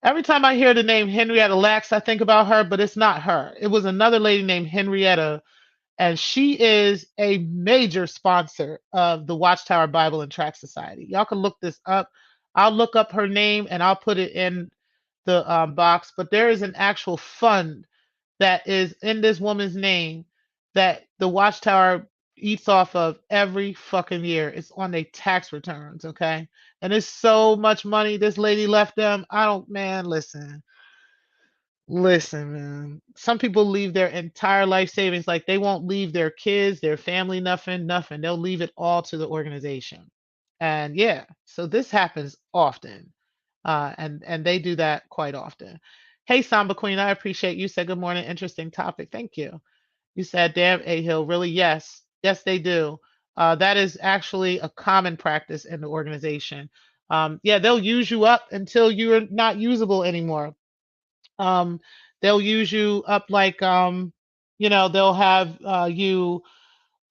every time I hear the name Henrietta Lacks, I think about her, but it's not her. It was another lady named Henrietta, and she is a major sponsor of the Watchtower Bible and Tract Society. Y'all can look this up. I'll look up her name and I'll put it in the box. But there is an actual fund that is in this woman's name that the Watchtower eats off of every fucking year. It's on their tax returns, okay? And it's so much money this lady left them. I don't, man, listen. Listen, man. Some people leave their entire life savings, like they won't leave their kids, their family, nothing, nothing. They'll leave it all to the organization. And yeah, so this happens often. And they do that quite often. Hey, Samba Queen, I appreciate you. Said good morning. Interesting topic. Thank you. You said, damn, A Hill. Really? Yes. Yes, they do. That is actually a common practice in the organization. Yeah, they'll use you up until you're not usable anymore. Um, they'll use you up like, they'll have you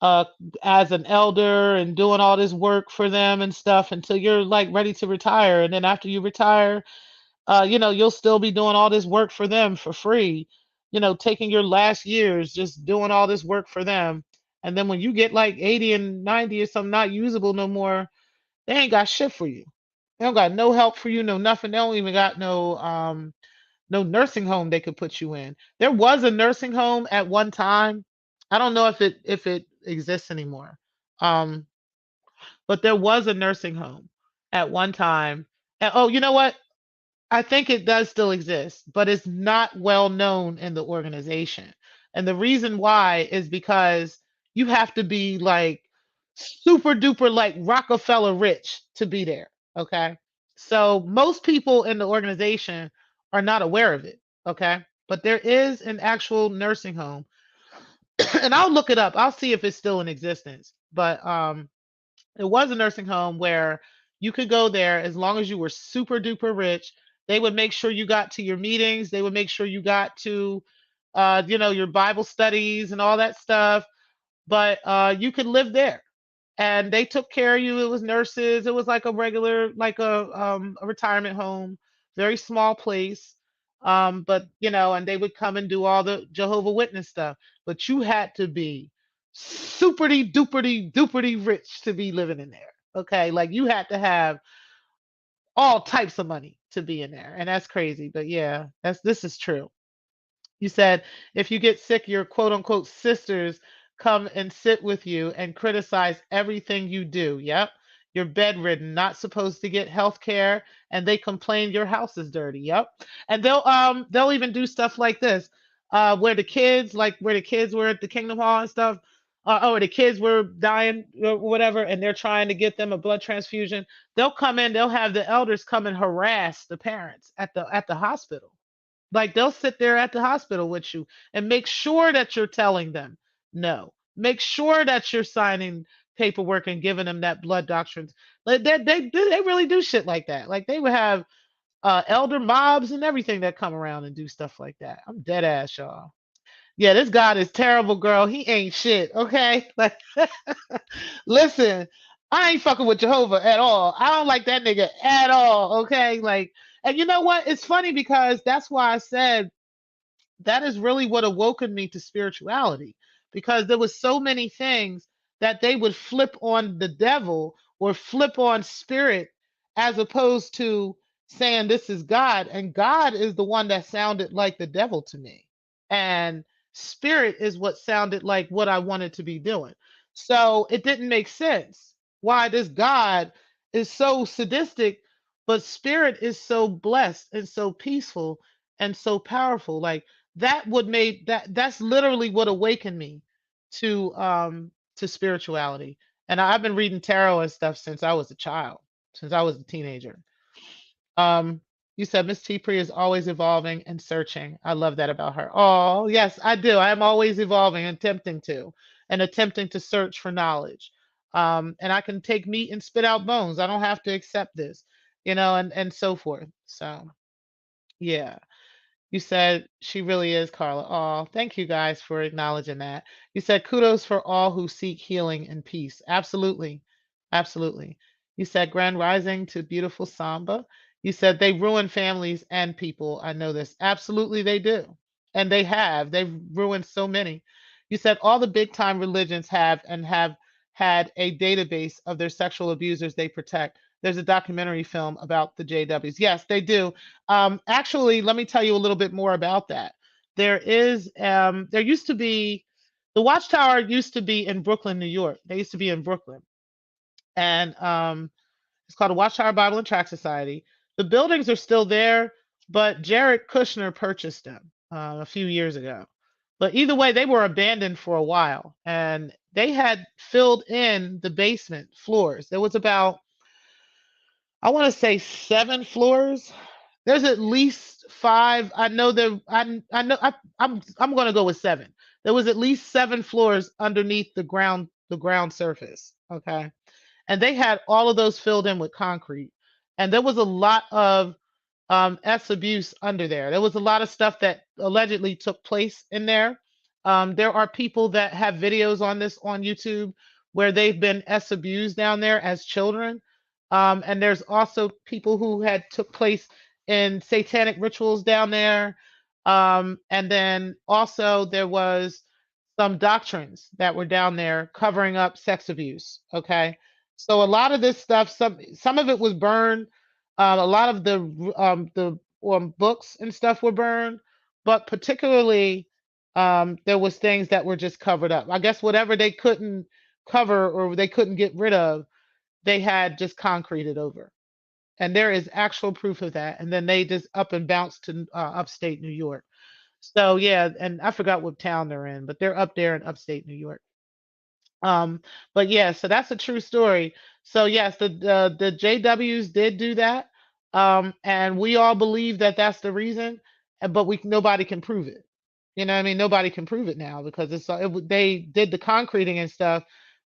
uh, as an elder and doing all this work for them and stuff until you're like ready to retire. And then after you retire, you'll still be doing all this work for them for free, taking your last years just doing all this work for them. And then when you get like 80 and 90 or something, not usable no more, they ain't got shit for you. They don't got no help for you, no nothing. They don't even got no nursing home they could put you in. There was a nursing home at one time. I don't know if it exists anymore. Um, but there was a nursing home at one time. And oh, you know what? I think it does still exist, but it's not well known in the organization. And the reason why is because you have to be like super duper like Rockefeller rich to be there. Okay. So most people in the organization are not aware of it. Okay. But there is an actual nursing home. And I'll look it up. I'll see if it's still in existence. But it was a nursing home where you could go there as long as you were super duper rich. They would make sure you got to your meetings. They would make sure you got to, your Bible studies and all that stuff. But you could live there, and they took care of you. It was nurses. It was like a regular, like a retirement home, very small place. But and they would come and do all the Jehovah Witness stuff. But you had to be superty duperty duperty rich to be living in there. Okay, like you had to have all types of money to be in there, and that's crazy. But yeah, this is true. You said if you get sick, your quote unquote sisters come and sit with you and criticize everything you do. Yep. You're bedridden, not supposed to get health care, and they complain your house is dirty. Yep. And they'll even do stuff like this. Where the kids were at the Kingdom Hall and stuff, or the kids were dying or whatever, and they're trying to get them a blood transfusion. They'll come in, they'll have the elders come and harass the parents at the hospital. Like they'll sit there at the hospital with you and make sure that you're telling them no. Make sure that you're signing paperwork and giving them that blood doctrines. Like they really do shit like that. Like they would have elder mobs and everything that come around and do stuff like that. I'm dead ass, y'all. Yeah, this God is terrible, girl. He ain't shit. Okay, like listen, I ain't fucking with Jehovah at all. I don't like that nigga at all. Okay, like, and you know what? It's funny because that's why I said that is really what awoken me to spirituality, because there was so many things that they would flip on the devil or flip on spirit as opposed to saying this is God, and God is the one that sounded like the devil to me, and spirit is what sounded like what I wanted to be doing. So it didn't make sense why this God is so sadistic, but spirit is so blessed and so peaceful and so powerful. Like that's literally what awakened me to spirituality. And I've been reading tarot and stuff since I was a child, since I was a teenager. um you said Miss T is always evolving and searching. I love that about her. Oh yes, I do. I am always evolving and attempting to search for knowledge. And I can take meat and spit out bones. I don't have to accept this, and so forth. So yeah. You said she really is Carla. Oh, thank you guys for acknowledging that. You said kudos for all who seek healing and peace. Absolutely. Absolutely. You said grand rising to beautiful Samba. You said they ruin families and people. I know this. Absolutely, they do. And they have. They've ruined so many. You said all the big time religions have had a database of their sexual abusers they protect. There's a documentary film about the JWs. Yes, they do. Actually, let me tell you a little bit more about that. There used to be, the Watchtower used to be in Brooklyn, New York. They used to be in Brooklyn. And it's called the Watchtower Bible and Tract Society. The buildings are still there, but Jared Kushner purchased them a few years ago. But either way, they were abandoned for a while, and they had filled in the basement floors. There was about, I want to say, 7 floors. There's at least five. I know there. I know. I'm going to go with 7. There was at least 7 floors underneath the ground surface. Okay, and they had all of those filled in with concrete. And there was a lot of S abuse under there. There was a lot of stuff that allegedly took place in there. There are people that have videos on this on YouTube where they've been S abused down there as children. And there's also people who had took place in satanic rituals down there. And then also there was some doctrines that were down there covering up sex abuse. Okay. So a lot of this stuff, some of it was burned. A lot of the books and stuff were burned, but particularly there was things that were just covered up. I guess whatever they couldn't cover or they couldn't get rid of, they had just concreted over. And there is actual proof of that. And then they just up and bounced to upstate New York. So yeah, and I forgot what town they're in, but they're up there in upstate New York. Um, but yeah, so that's a true story. So yes, the JWs did do that, and we all believe that that's the reason, but we nobody can prove it. You know what I mean? Nobody can prove it now because they did the concreting and stuff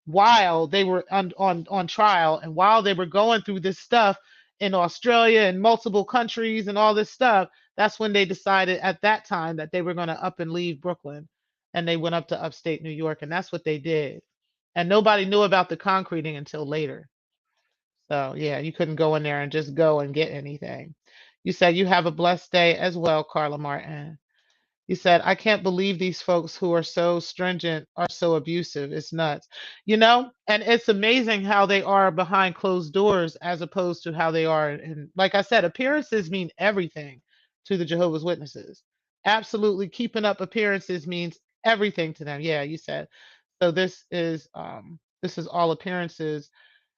while they were on trial and while they were going through this stuff in Australia and multiple countries and all this stuff. That's when they decided at that time that they were going to up and leave Brooklyn, and they went up to upstate New York, and that's what they did. And nobody knew about the concreting until later. So yeah, you couldn't go in there and just go and get anything. You said you have a blessed day as well, Carla Martin. You said, I can't believe these folks who are so stringent are so abusive. It's nuts. And it's amazing how they are behind closed doors as opposed to how they are. And like I said, appearances mean everything to the Jehovah's Witnesses. Absolutely keeping up appearances means everything to them. Yeah, you said. So this is all appearances.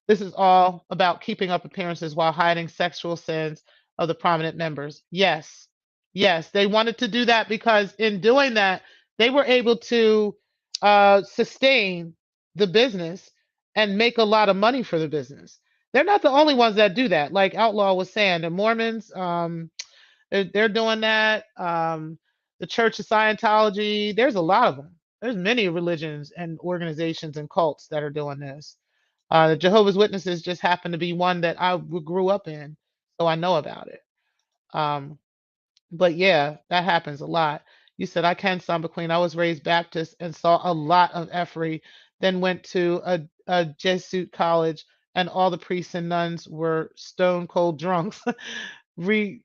This is all about keeping up appearances while hiding sexual sins of the prominent members. Yes. Yes. They wanted to do that because in doing that, they were able to sustain the business and make a lot of money for the business. They're not the only ones that do that. Like Outlaw was saying, the Mormons, they're doing that. The Church of Scientology, there's a lot of them. There's many religions and organizations and cults that are doing this. The Jehovah's Witnesses just happen to be one that I grew up in, so I know about it. Um, but yeah, that happens a lot. You said I can Samba Queen. I was raised Baptist and saw a lot of effery, then went to a Jesuit college, and all the priests and nuns were stone cold drunks. Re-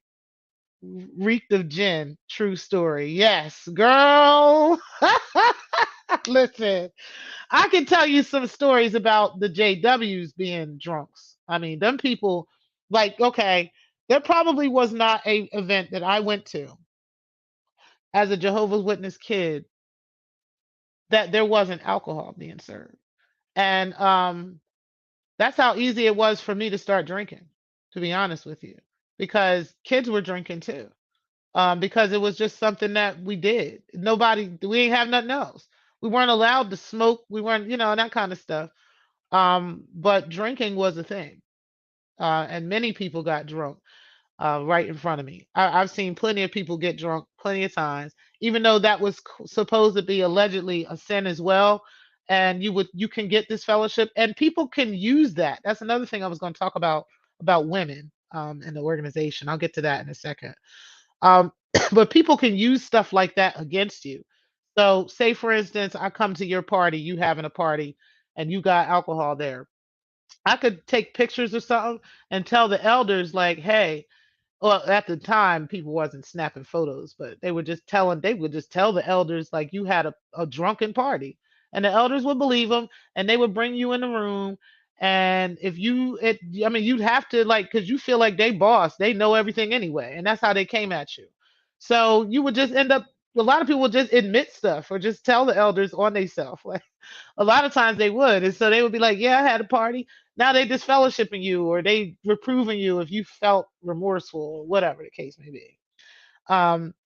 Reeked of gin. True story. Yes, girl. Listen, I can tell you some stories about the JWs being drunks. I mean, them people, like, okay, there probably was not a event that I went to as a Jehovah's Witness kid that there wasn't alcohol being served. And that's how easy it was for me to start drinking, to be honest with you, because kids were drinking too. Because it was just something that we did. We ain't have nothing else. We weren't allowed to smoke. We weren't, that kind of stuff. But drinking was a thing, and many people got drunk right in front of me. I've seen plenty of people get drunk plenty of times, even though that was supposed to be allegedly a sin as well. And you can get this fellowship, and people can use that. That's another thing I was going to talk about women in the organization. I'll get to that in a second. Um, but people can use stuff like that against you. So, say for instance, I come to your party, you having a party, and you got alcohol there. I could take pictures or something and tell the elders, like, hey, well, at the time, people wasn't snapping photos, but they would just tell the elders, like, you had a drunken party. And the elders would believe them, and they would bring you in the room. And I mean, you'd have to, like, because you feel like they boss, they know everything anyway. And that's how they came at you. So you would just end up, a lot of people would just admit stuff or just tell the elders on themselves. Like, a lot of times they would. And so they would be like, yeah, I had a party. Now they disfellowshipping you or they reproving you if you felt remorseful or whatever the case may be.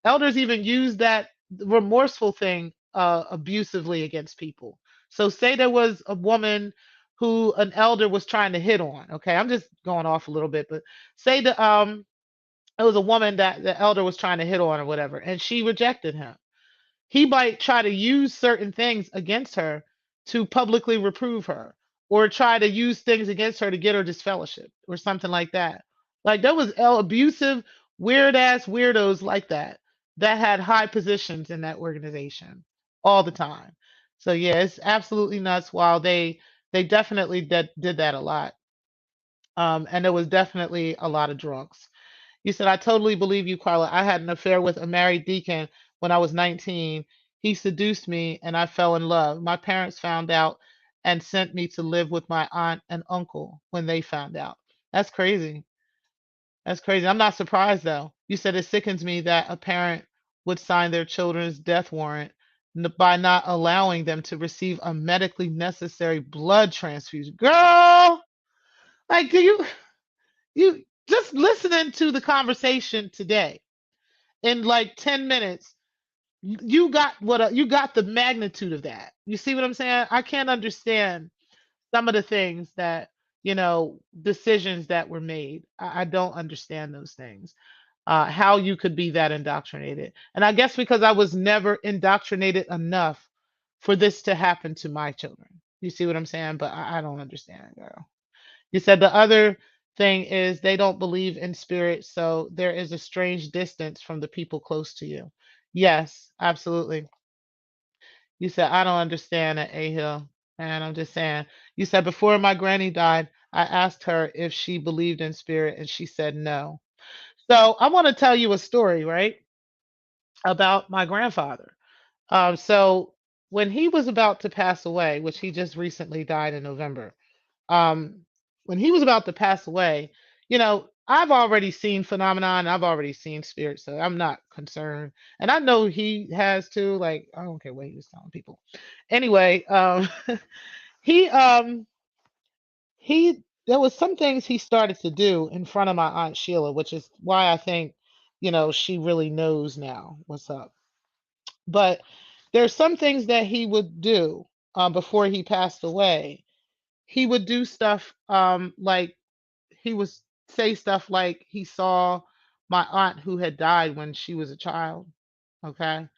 Elders even use that remorseful thing abusively against people. So say there was a woman who an elder was trying to hit on. Okay, I'm just going off a little bit, but say it was a woman that the elder was trying to hit on or whatever, and she rejected him. He might try to use certain things against her to publicly reprove her or try to use things against her to get her disfellowship or something like that. Like there was abusive, weird ass weirdos like that that had high positions in that organization all the time. So yeah, it's absolutely nuts. While they definitely did that a lot, and there was definitely a lot of drunks. You said, I totally believe you, Carla. I had an affair with a married deacon when I was 19. He seduced me and I fell in love. My parents found out and sent me to live with my aunt and uncle when they found out. That's crazy. That's crazy. I'm not surprised though. You said it sickens me that a parent would sign their children's death warrant by not allowing them to receive a medically necessary blood transfusion. Girl, like do you just listening to the conversation today in like 10 minutes, you got you got the magnitude of that. You see what I'm saying? I can't understand some of the things that, decisions that were made. I don't understand those things. How you could be that indoctrinated. And I guess because I was never indoctrinated enough for this to happen to my children. You see what I'm saying? But I don't understand, girl. You said the other thing is they don't believe in spirit, so there is a strange distance from the people close to you. Yes, absolutely. You said I don't understand at A Hill, and I'm just saying. You said before my granny died, I asked her if she believed in spirit, and she said no. So I want to tell you a story, right, about my grandfather. So when he was about to pass away, which he just recently died in November, um, when he was about to pass away, I've already seen phenomenon, I've already seen spirit, so I'm not concerned. And I know he has too. Like, I don't care what he was telling people. Anyway, he he there was some things he started to do in front of my Aunt Sheila, which is why I think, she really knows now what's up. But there's some things that he would do before he passed away. He would do stuff like he would say stuff like he saw my aunt who had died when she was a child, okay?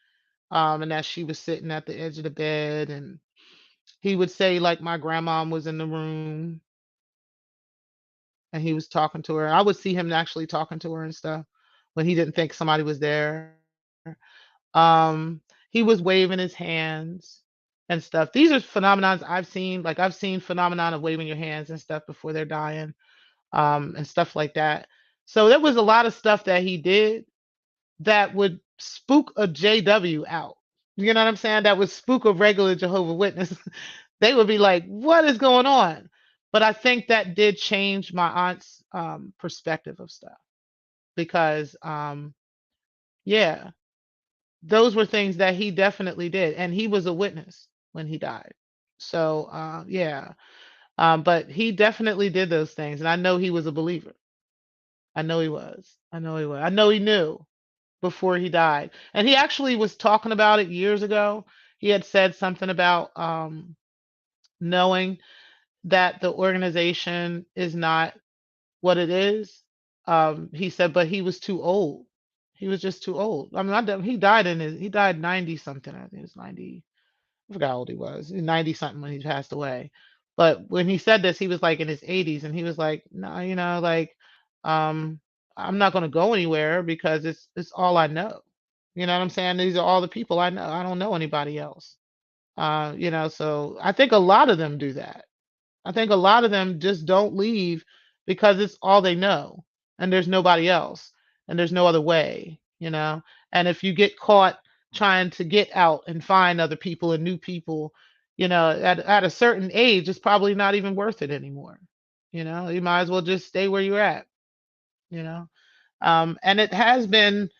And that she was sitting at the edge of the bed, and he would say like my grandma was in the room and he was talking to her. I would see him actually talking to her and stuff when he didn't think somebody was there. He was waving his hands and stuff. These are phenomenons I've seen. Like I've seen phenomenon of waving your hands and stuff before they're dying, and stuff like that. So there was a lot of stuff that he did that would spook a JW out. You know what I'm saying? That would spook a regular Jehovah Witness. They would be like, "What is going on?" But I think that did change my aunt's perspective of stuff because, yeah, those were things that he definitely did, and he was a witness when he died. So, yeah, but he definitely did those things, and I know he was a believer. I know he was. I know he was. I know he knew before he died. And he actually was talking about it years ago. He had said something about knowing that the organization is not what it is. He said, but he was too old. He was just too old. I mean, he died 90 something. I think it was 90. I forgot how old he was. 90 something when he passed away. But when he said this, he was like in his 80s, and he was like, no, like, um, I'm not gonna go anywhere because it's all I know. You know what I'm saying? These are all the people I know. I don't know anybody else. So I think a lot of them do that. I think a lot of them just don't leave because it's all they know and there's nobody else and there's no other way. And if you get caught trying to get out and find other people and new people, at a certain age, it's probably not even worth it anymore. You might as well just stay where you're at, you know. And it has been,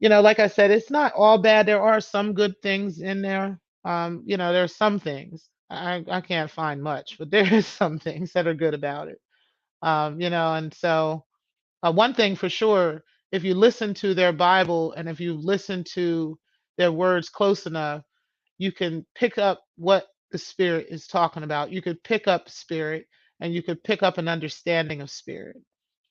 like I said, it's not all bad. There are some good things in there. There's some things. I can't find much, but there is some things that are good about it. And so one thing for sure, if you listen to their Bible and if you listen to their words close enough, you can pick up what the Spirit is talking about. You could pick up spirit and you could pick up an understanding of spirit.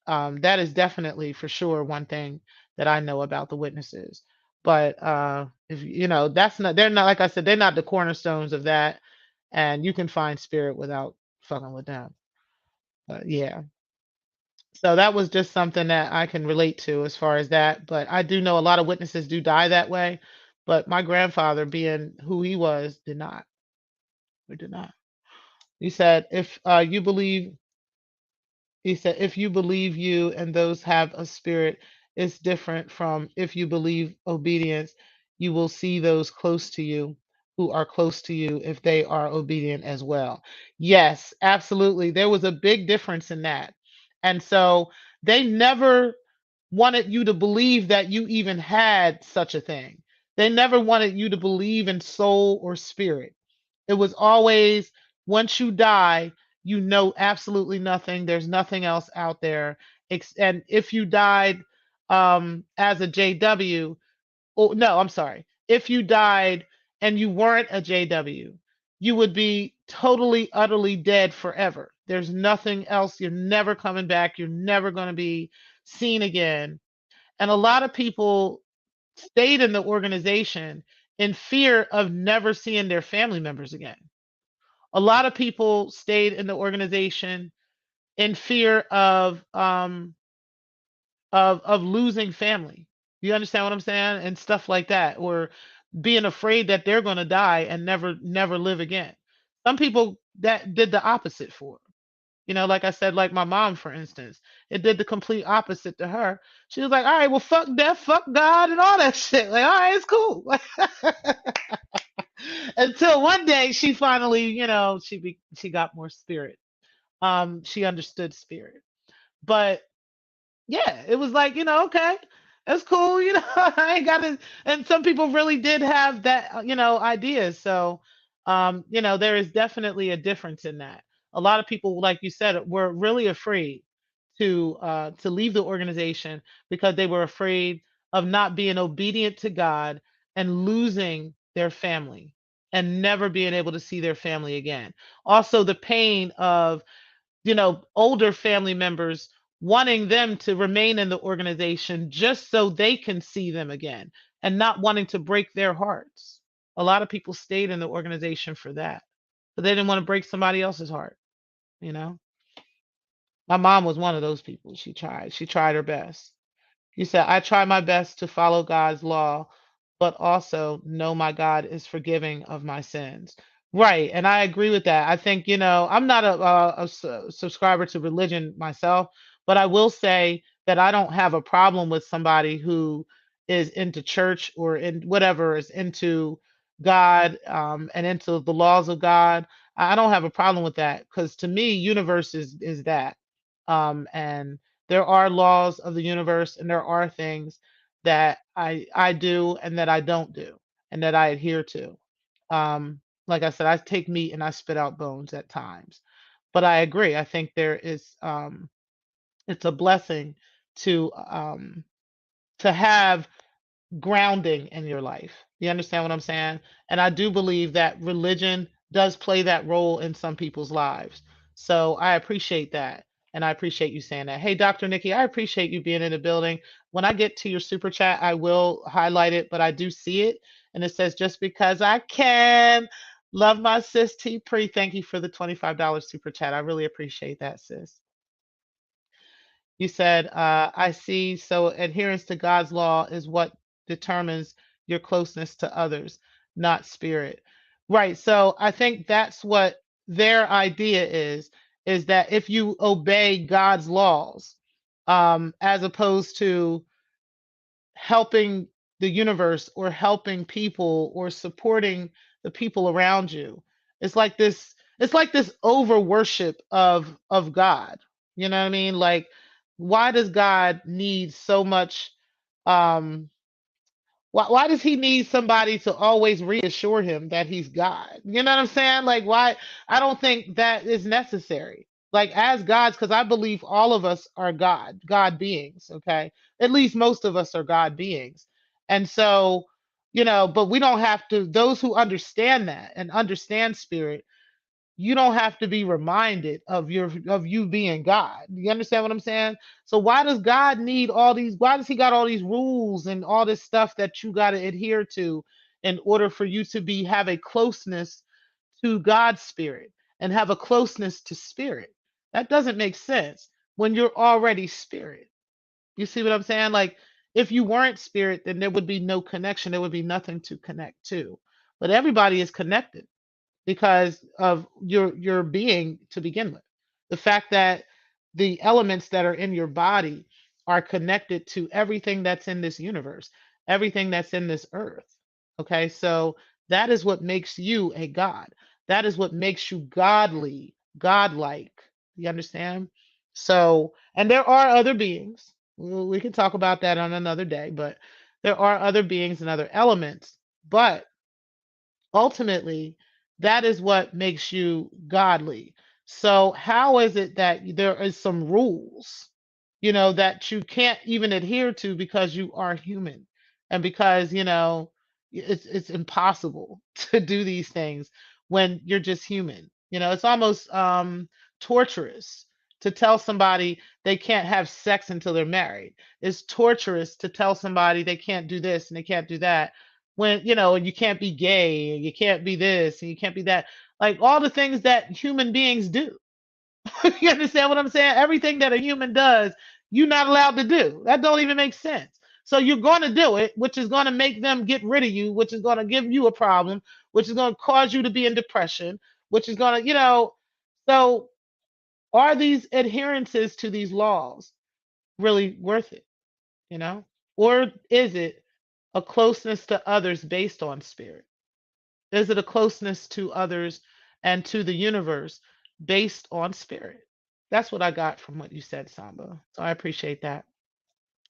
That is definitely for sure one thing that I know about the witnesses. But if that's not they're not like I said, they're not the cornerstones of that, and you can find spirit without fucking with them. But yeah. So that was just something that I can relate to as far as that. But I do know a lot of witnesses do die that way. But my grandfather, being who he was, did not. He did not. He said, if you believe He said, if you believe you and those have a spirit, it's different from if you believe obedience, you will see those close to you who are close to you if they are obedient as well. Yes, absolutely. There was a big difference in that. And so they never wanted you to believe that you even had such a thing. They never wanted you to believe in soul or spirit. It was always once you die, you know absolutely nothing. There's nothing else out there. And if you died as a JW, oh no, I'm sorry. If you died and you weren't a JW, you would be totally, utterly dead forever. There's nothing else. You're never coming back. You're never going to be seen again. And a lot of people stayed in the organization in fear of never seeing their family members again. A lot of people stayed in the organization in fear of losing family. You understand what I'm saying? And stuff like that, or being afraid that they're going to die and never live again. Some people that did the opposite for. Like I said, like my mom, for instance, it did the complete opposite to her. She was like, all right, well, fuck death, fuck God, and all that shit. Like, all right, it's cool. Until one day she finally, she got more spirit. She understood spirit. But yeah, it was like, okay, that's cool. I ain't got to. And some people really did have that, ideas. So, there is definitely a difference in that. A lot of people, like you said, were really afraid to leave the organization because they were afraid of not being obedient to God and losing their family and never being able to see their family again. Also, the pain of older family members wanting them to remain in the organization just so they can see them again and not wanting to break their hearts. A lot of people stayed in the organization for that, but they didn't want to break somebody else's heart, you know? My mom was one of those people. She tried. She tried her best. He said, I try my best to follow God's law, but also know my God is forgiving of my sins. Right. And I agree with that. I think, I'm not a subscriber to religion myself, but I will say that I don't have a problem with somebody who is into church or in whatever is into God and into the laws of God. I don't have a problem with that because to me, universe is that. And there are laws of the universe and there are things that I do and that I don't do and that I adhere to. Like I said, I take meat and I spit out bones at times. But I agree. I think there is it's a blessing to have grounding in your life. You understand what I'm saying? And I do believe that religion does play that role in some people's lives. So I appreciate that. And I appreciate you saying that. Hey, Dr. Nikki, I appreciate you being in the building. When I get to your super chat, I will highlight it, but I do see it. And it says, just because I can. Love my sis T Pre. Thank you for the $25 super chat. I really appreciate that, sis. You said, I see. So adherence to God's law is what determines your closeness to others, not spirit. Right. So I think that's what their idea is that if you obey God's laws, as opposed to helping the universe or helping people or supporting the people around you. It's like this over worship of God. You know what I mean? Like why does God need so much why does he need somebody to always reassure him that he's God? You know what I'm saying? Like, why? I don't think that is necessary. Like, as gods, because I believe all of us are God beings, okay? At least most of us are God beings. And so, but we don't have to, those who understand that and understand spirit, you don't have to be reminded of you being God. You understand what I'm saying? So why does God need all these why does he got all these rules and all this stuff that you got to adhere to in order for you to be have a closeness to God's spirit and have a closeness to spirit? That doesn't make sense. when you're already spirit. You see what I'm saying? Like, if you weren't spirit, then there would be no connection. There would be nothing to connect to. But everybody is connected because of your being to begin with. The fact that the elements that are in your body are connected to everything that's in this universe, everything that's in this earth. Okay, so that is what makes you a god. That is what makes you godly, godlike. You understand? So, and there are other beings. We can talk about that on another day, but there are other beings and other elements. But ultimately, that is what makes you godly. So how is it that there is some rules, that you can't even adhere to because you are human, and because it's impossible to do these things when you're just human. It's almost torturous to tell somebody they can't have sex until they're married. It's torturous to tell somebody they can't do this and they can't do that when and you can't be gay and you can't be this and you can't be that, like all the things that human beings do. You understand what I'm saying? Everything that a human does, you're not allowed to do. That don't even make sense. So you're going to do it, which is going to make them get rid of you, which is going to give you a problem, which is going to cause you to be in depression, which is going to, so are these adherences to these laws really worth it, you know? Or is it a closeness to others based on spirit? Is it a closeness to others and to the universe based on spirit? That's what I got from what you said, Samba. So I appreciate that.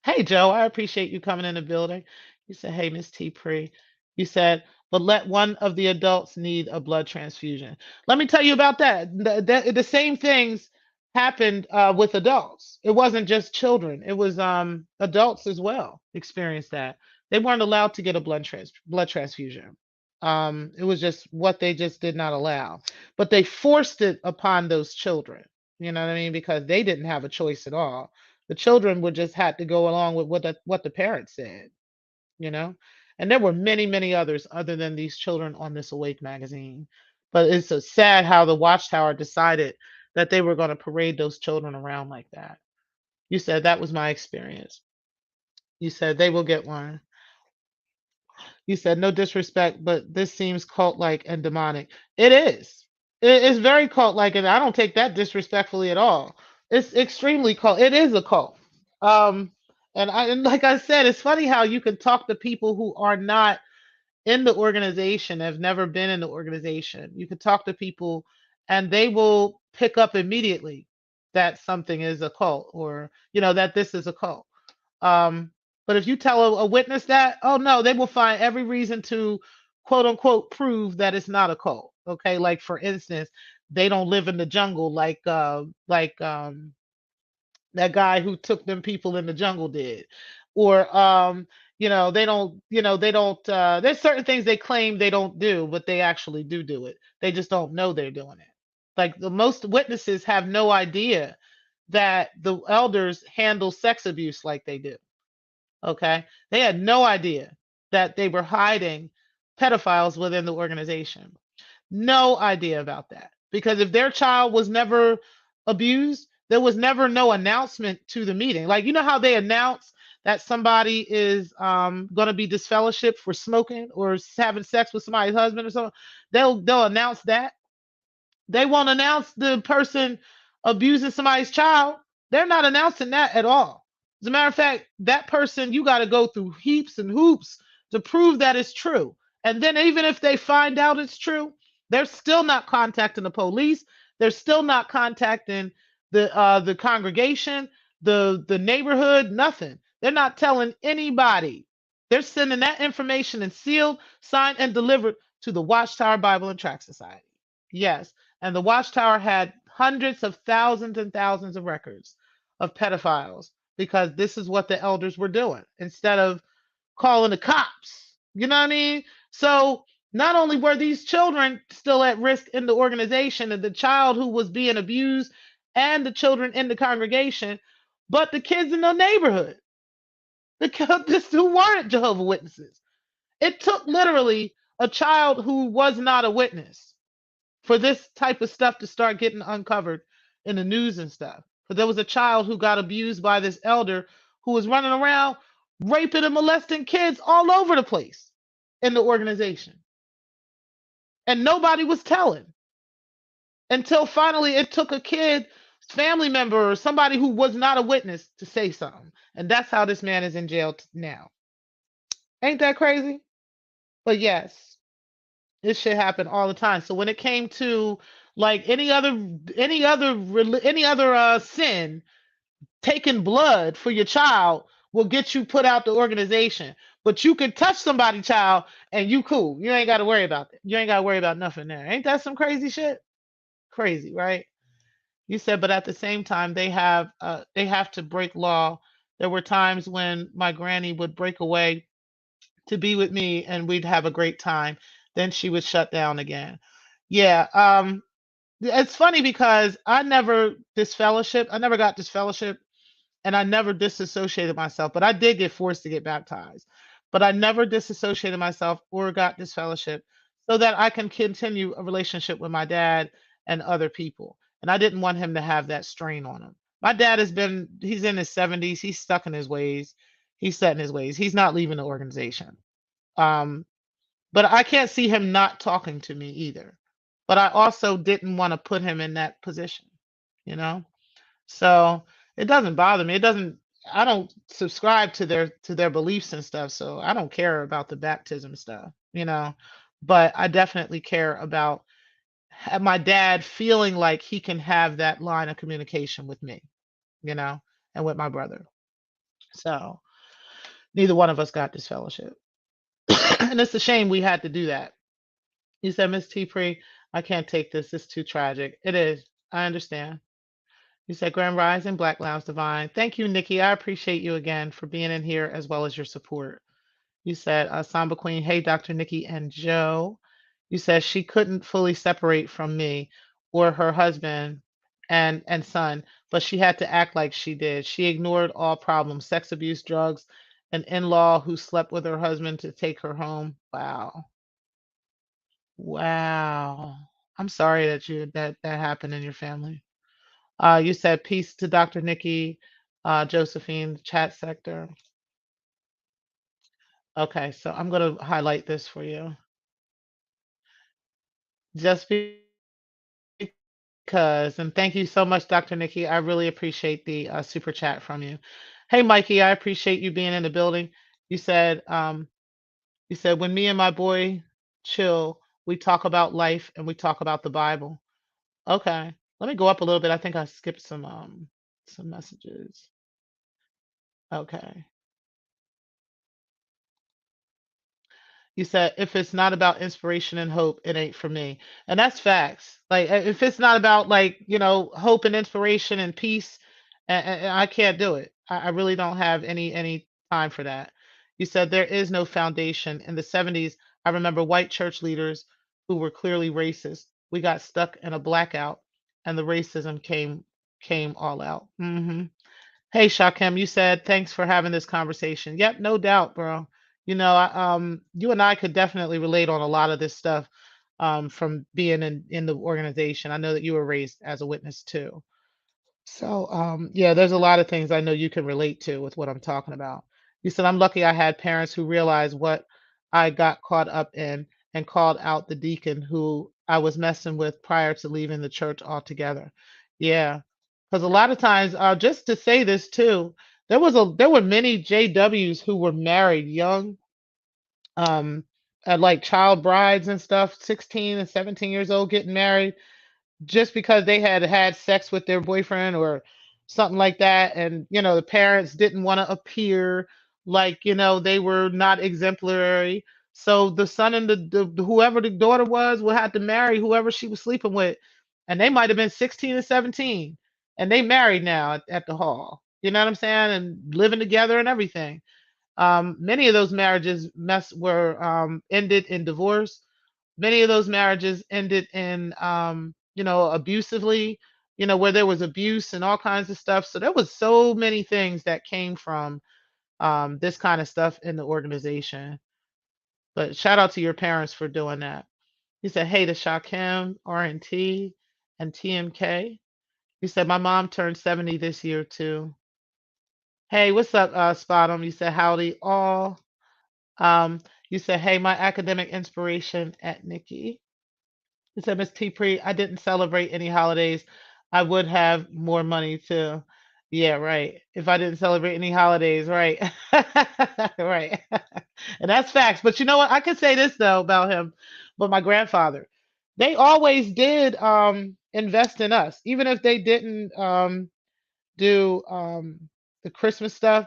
Hey, Joe, I appreciate you coming in the building. You said, hey, Miss T. Pre. You said, but let one of the adults need a blood transfusion. Let me tell you about that. The same things happened with adults. It wasn't just children. It was adults as well experienced that. They weren't allowed to get a blood transfusion. It was just what they just did not allow. But they forced it upon those children. You know what I mean? Because they didn't have a choice at all. The children would just had to go along with what the parents said, you know. And there were many, many others other than these children on this Awake magazine. But it's so sad how the Watchtower decided that they were going to parade those children around like that. You said that was my experience. You said they will get one. You said no disrespect, but this seems cult-like and demonic. It is. It's very cult-like, and I don't take that disrespectfully at all. It's extremely cult. It is a cult. Um, and like I said, it's funny how you can talk to people who are not in the organization, have never been in the organization. You can talk to people, and they will pick up immediately that something is a cult, or that this is a cult. Um, but if you tell a witness that, oh no, they will find every reason to quote unquote prove that it's not a cult. Okay, like for instance, they don't live in the jungle like that guy who took them people in the jungle did, or they don't. There's certain things they claim they don't do, but they actually do it. They just don't know they're doing it. Like the most witnesses have no idea that the elders handle sex abuse like they do. Okay. They had no idea that they were hiding pedophiles within the organization. No idea about that. Because if their child was never abused, there was never no announcement to the meeting. Like, you know how they announce that somebody is going to be disfellowshipped for smoking or having sex with somebody's husband or something? They'll announce that. They won't announce the person abusing somebody's child. They're not announcing that at all. As a matter of fact, that person, you got to go through heaps and hoops to prove that it's true. And then even if they find out it's true, they're still not contacting the police. They're still not contacting the congregation, the neighborhood, nothing. They're not telling anybody. They're sending that information in sealed, signed, and delivered to the Watchtower Bible and Tract Society. Yes. And the Watchtower had hundreds of thousands and thousands of records of pedophiles because this is what the elders were doing instead of calling the cops. You know what I mean? So not only were these children still at risk in the organization and the child who was being abused and the children in the congregation, but the kids in the neighborhood, the kids who weren't Jehovah Witnesses. It took literally a child who was not a witness for this type of stuff to start getting uncovered in the news and stuff. But there was a child who got abused by this elder who was running around raping and molesting kids all over the place in the organization. And nobody was telling until finally it took a kid, family member, or somebody who was not a witness to say something. And that's how this man is in jail now. Ain't that crazy? But yes, this shit happened all the time. So when it came to like any other sin, taking blood for your child will get you put out the organization. But you could touch somebody child and you cool. You ain't got to worry about it. You ain't got to worry about nothing there. Ain't that some crazy shit? Crazy, right? You said, but at the same time, they have to break law. There were times when my granny would break away to be with me, and we'd have a great time. Then she would shut down again. Yeah, it's funny because I never disfellowship. I never got disfellowship, and I never disassociated myself. But I did get forced to get baptized. But I never disassociated myself or got disfellowship, so that I can continue a relationship with my dad and other people. And I didn't want him to have that strain on him. My dad he's in his 70s. He's stuck in his ways. He's set in his ways. He's not leaving the organization. Um, but I can't see him not talking to me either. But I also didn't want to put him in that position, you know? So it doesn't bother me. It doesn't I don't subscribe to their beliefs and stuff, so I don't care about the baptism stuff, you know. But I definitely care about my dad feeling like he can have that line of communication with me, you know, and with my brother. So neither one of us got this fellowship. And it's a shame we had to do that. You said, Miss T Pre, I can't take this. It's too tragic. It is. I understand. You said Grand Rising, Black Lounge Divine. Thank you, Nikki. I appreciate you again for being in here as well as your support. You said Samba Queen, hey, Dr. Nikki and Joe. You said she couldn't fully separate from me or her husband and son, but she had to act like she did. She ignored all problems, sex abuse, drugs, an in-law who slept with her husband to take her home. Wow. Wow. I'm sorry that happened in your family. You said peace to Dr. Nikki, Josephine, chat sector. Okay, so I'm going to highlight this for you. Just because, and thank you so much, Dr. Nikki. I really appreciate the super chat from you. Hey, Mikey, I appreciate you being in the building. You said, um, you said when me and my boy chill, we talk about life and we talk about the Bible. Okay, let me go up a little bit. I think I skipped some messages. Okay. You said if it's not about inspiration and hope, it ain't for me. And that's facts. Like if it's not about like, hope and inspiration and peace, I can't do it. I really don't have any time for that. You said there is no foundation. In the 70s, I remember white church leaders who were clearly racist. We got stuck in a blackout and the racism came all out. Hey, Shakem, you said thanks for having this conversation. Yep, no doubt, bro. You and I could definitely relate on a lot of this stuff from being in the organization. I know that you were raised as a witness too. So, yeah, there's a lot of things I know you can relate to with what I'm talking about. You said, I'm lucky I had parents who realized what I got caught up in and called out the deacon who I was messing with prior to leaving the church altogether. Yeah, because a lot of times, just to say this too, there were many JWs who were married young, um, like child brides and stuff, 16 and 17 years old, getting married just because they had had sex with their boyfriend or something like that. And the parents didn't want to appear like they were not exemplary, so the son and whoever the daughter was will have to marry whoever she was sleeping with. And they might have been 16 and 17, and they married now at the hall, you know what I'm saying, and living together and everything. Many of those marriages were ended in divorce. Many of those marriages ended in abusively, where there was abuse and all kinds of stuff. So there was so many things that came from this kind of stuff in the organization. But shout out to your parents for doing that. He said, hey to Shakim, RNT, and TMK. You said my mom turned 70 this year too. Hey, what's up, Spotum? You said howdy all. Um, you said, hey, my academic inspiration at Nikki. He said, Miss T. Pre, I didn't celebrate any holidays. I would have more money too. Yeah, right. If I didn't celebrate any holidays, right. Right. And that's facts. But you know what? I could say this though about him, but my grandfather, they always did invest in us, even if they didn't do the Christmas stuff.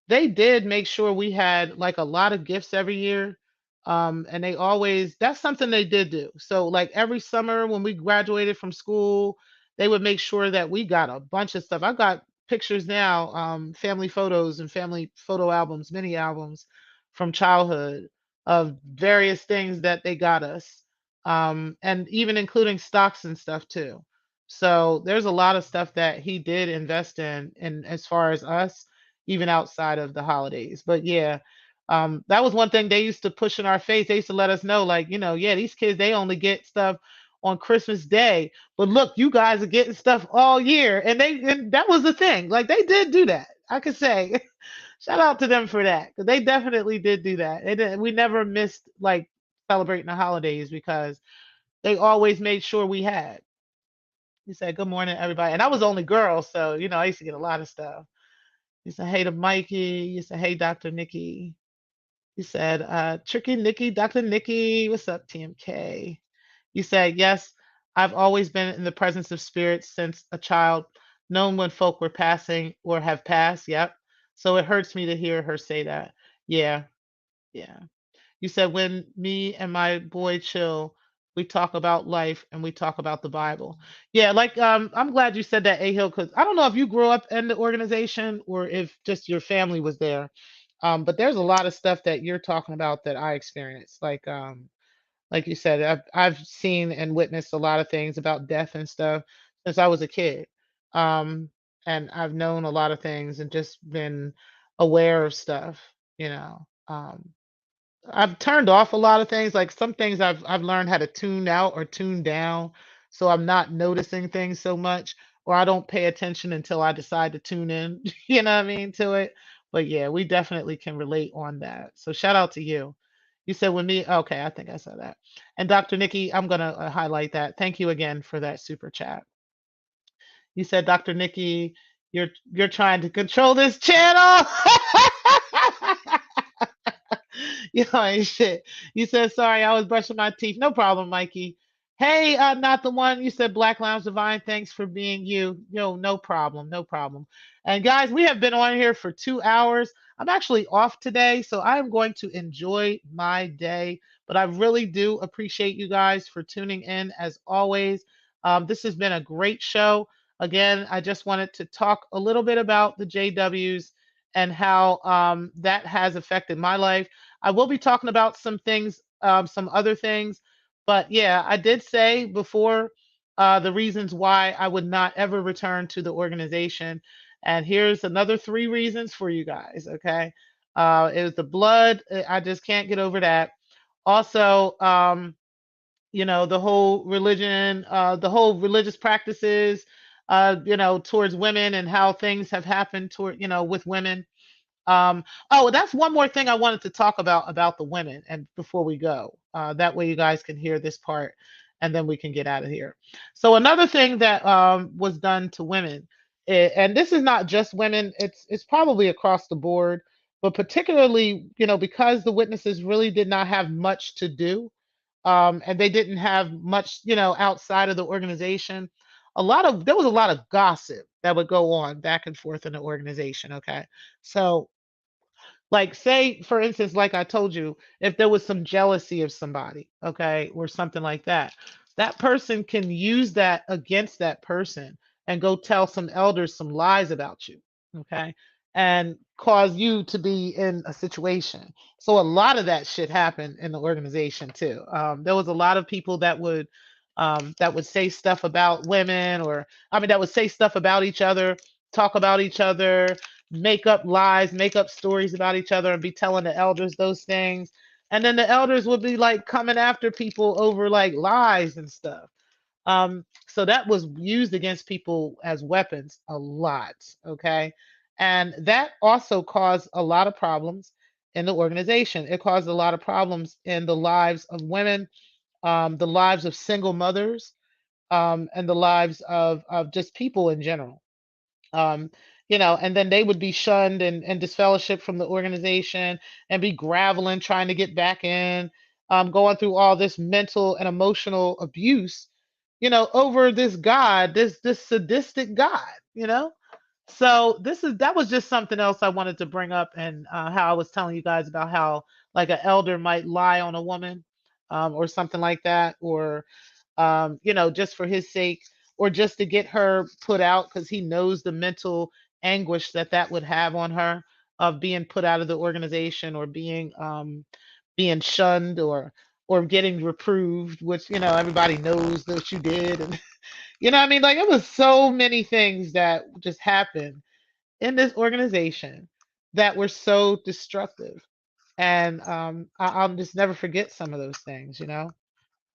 They did make sure we had like a lot of gifts every year. And they always, that's something they did do. So, like every summer when we graduated from school, they would make sure that we got a bunch of stuff. I've got pictures now, family photos and family photo albums, mini albums from childhood of various things that they got us, and even including stocks and stuff too. So, there's a lot of stuff that he did invest in, and as far as us, even outside of the holidays. But yeah, that was one thing they used to push in our face. They used to let us know, like, yeah, these kids, they only get stuff on Christmas Day. But look, you guys are getting stuff all year. And that was the thing. Like they did do that. I could say shout out to them for that. 'Cause they definitely did do that. We never missed like celebrating the holidays because they always made sure we had. He said, good morning, everybody. And I was the only girl, so I used to get a lot of stuff. You said, hey to Mikey. You said, hey, Dr. Nikki. You said, Tricky Nikki, Dr. Nikki. What's up, TMK? You said, yes, I've always been in the presence of spirits since a child, known when folk were passing or have passed. Yep. So it hurts me to hear her say that. Yeah, yeah. You said when me and my boy chill, we talk about life and we talk about the Bible. Yeah, like I'm glad you said that, A Hill, because I don't know if you grew up in the organization or if just your family was there. But there's a lot of stuff that you're talking about that I experienced. Like you said, I've seen and witnessed a lot of things about death and stuff since I was a kid. Um, and I've known a lot of things and just been aware of stuff, you know. I've turned off a lot of things. Like some things I've learned how to tune out or tune down, so I'm not noticing things so much, or I don't pay attention until I decide to tune in. You know what I mean to it. But yeah, we definitely can relate on that. So shout out to you. You said with me, okay, I think I said that. And Dr. Nikki, I'm gonna highlight that. Thank you again for that super chat. You said, Dr. Nikki, you're trying to control this channel. You know, ain't shit. You said, sorry, I was brushing my teeth. No problem, Mikey. Hey, not the one. You said Black Lounge Divine. Thanks for being you. Yo, no problem. No problem. And guys, we have been on here for 2 hours. I'm actually off today, so I am going to enjoy my day. But I really do appreciate you guys for tuning in as always. This has been a great show. Again, I just wanted to talk a little bit about the JWs and how that has affected my life. I will be talking about some things, some other things, but yeah, I did say before the reasons why I would not ever return to the organization. And here's another 3 reasons for you guys. Okay. It was the blood. I just can't get over that. Also, the whole religion, the whole religious practices, towards women and how things have happened toward, with women. Oh, that's one more thing I wanted to talk about the women, and before we go, that way you guys can hear this part, and then we can get out of here. So another thing that was done to women, and this is not just women; it's probably across the board, but particularly, because the witnesses really did not have much to do, and they didn't have much, outside of the organization. There was a lot of gossip that would go on back and forth in the organization. Okay, so like say for instance, like I told you, if there was some jealousy of somebody, okay, or something like that, that person can use that against that person and go tell some elders some lies about you, okay, and cause you to be in a situation. So a lot of that shit happened in the organization too. There was a lot of people that would say stuff about women, or I mean that would say stuff about each other, talk about each other, make up lies, make up stories about each other, and be telling the elders those things. And then the elders would be like coming after people over like lies and stuff. So that was used against people as weapons a lot. Okay. And that also caused a lot of problems in the organization. It caused a lot of problems in the lives of women, the lives of single mothers, and the lives of just people in general. um, and then they would be shunned and disfellowshipped from the organization and be graveling, trying to get back in, going through all this mental and emotional abuse, over this God, this sadistic God, you know. So that was just something else I wanted to bring up, and how I was telling you guys about how like an elder might lie on a woman, or something like that, or just for his sake, or just to get her put out because he knows the mental anguish that that would have on her of being put out of the organization, or being shunned, or getting reproved, which everybody knows that you did, and what I mean, like it was so many things that just happened in this organization that were so destructive, and I'll just never forget some of those things.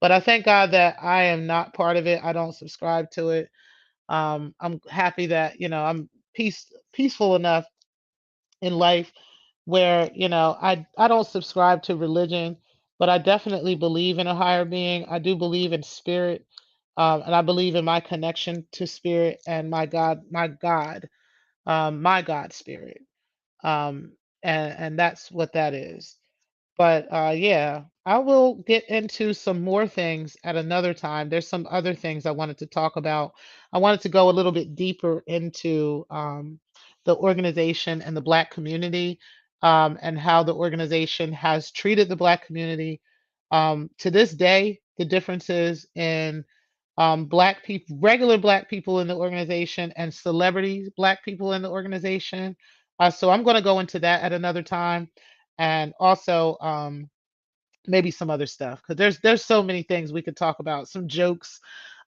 But I thank God that I am not part of it. I don't subscribe to it. I'm happy that I'm peaceful enough in life where I don't subscribe to religion, but I definitely believe in a higher being. I do believe in spirit, and I believe in my connection to spirit and my God spirit, um, and that's what that is. But yeah, I will get into some more things at another time. There's some other things I wanted to talk about. I wanted to go a little bit deeper into the organization and the Black community, and how the organization has treated the Black community. To this day, the differences in Black people, regular Black people in the organization, and celebrities, Black people in the organization. So I'm going to go into that at another time, and also maybe some other stuff, because there's so many things we could talk about. Some jokes,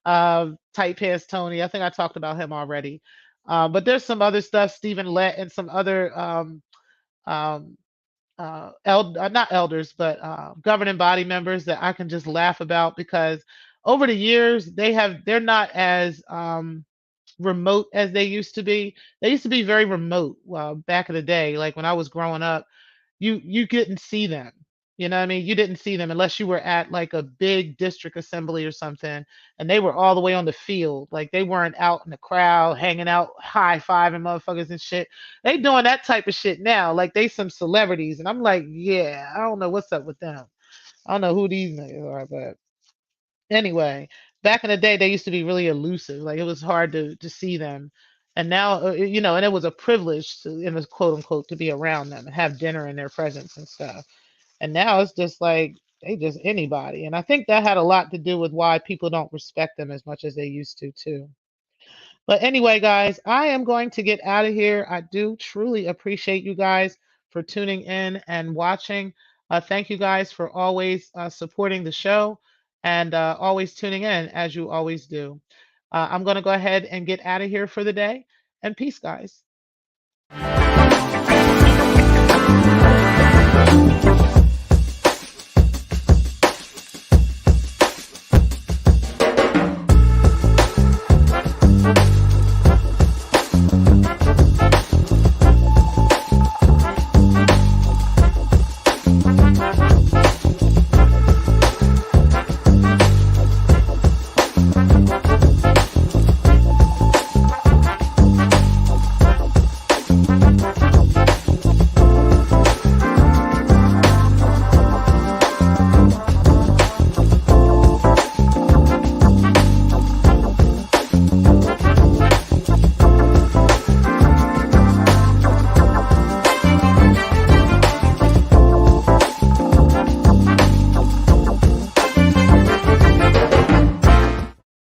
Tight Pants Tony. I think I talked about him already. But there's some other stuff, Stephen Lett, and some other um, not elders, but governing body members that I can just laugh about, because over the years they're not as remote as they used to be. They used to be very remote, back in the day, like when I was growing up. You didn't see them. You know what I mean? You didn't see them unless you were at like a big district assembly or something, and they were all the way on the field. Like they weren't out in the crowd hanging out, high fiving motherfuckers and shit. They doing that type of shit now. Like they some celebrities, and I'm like, yeah, I don't know what's up with them. I don't know who these niggas are, but anyway, back in the day, they used to be really elusive. Like it was hard to see them. And now, and it was a privilege to, in a quote unquote, to be around them and have dinner in their presence and stuff. And now it's just like they just anybody. And I think that had a lot to do with why people don't respect them as much as they used to too. But anyway, guys, I am going to get out of here. I do truly appreciate you guys for tuning in and watching. Thank you guys for always supporting the show, and always tuning in as you always do. I'm going to go ahead and get out of here for the day. And peace, guys.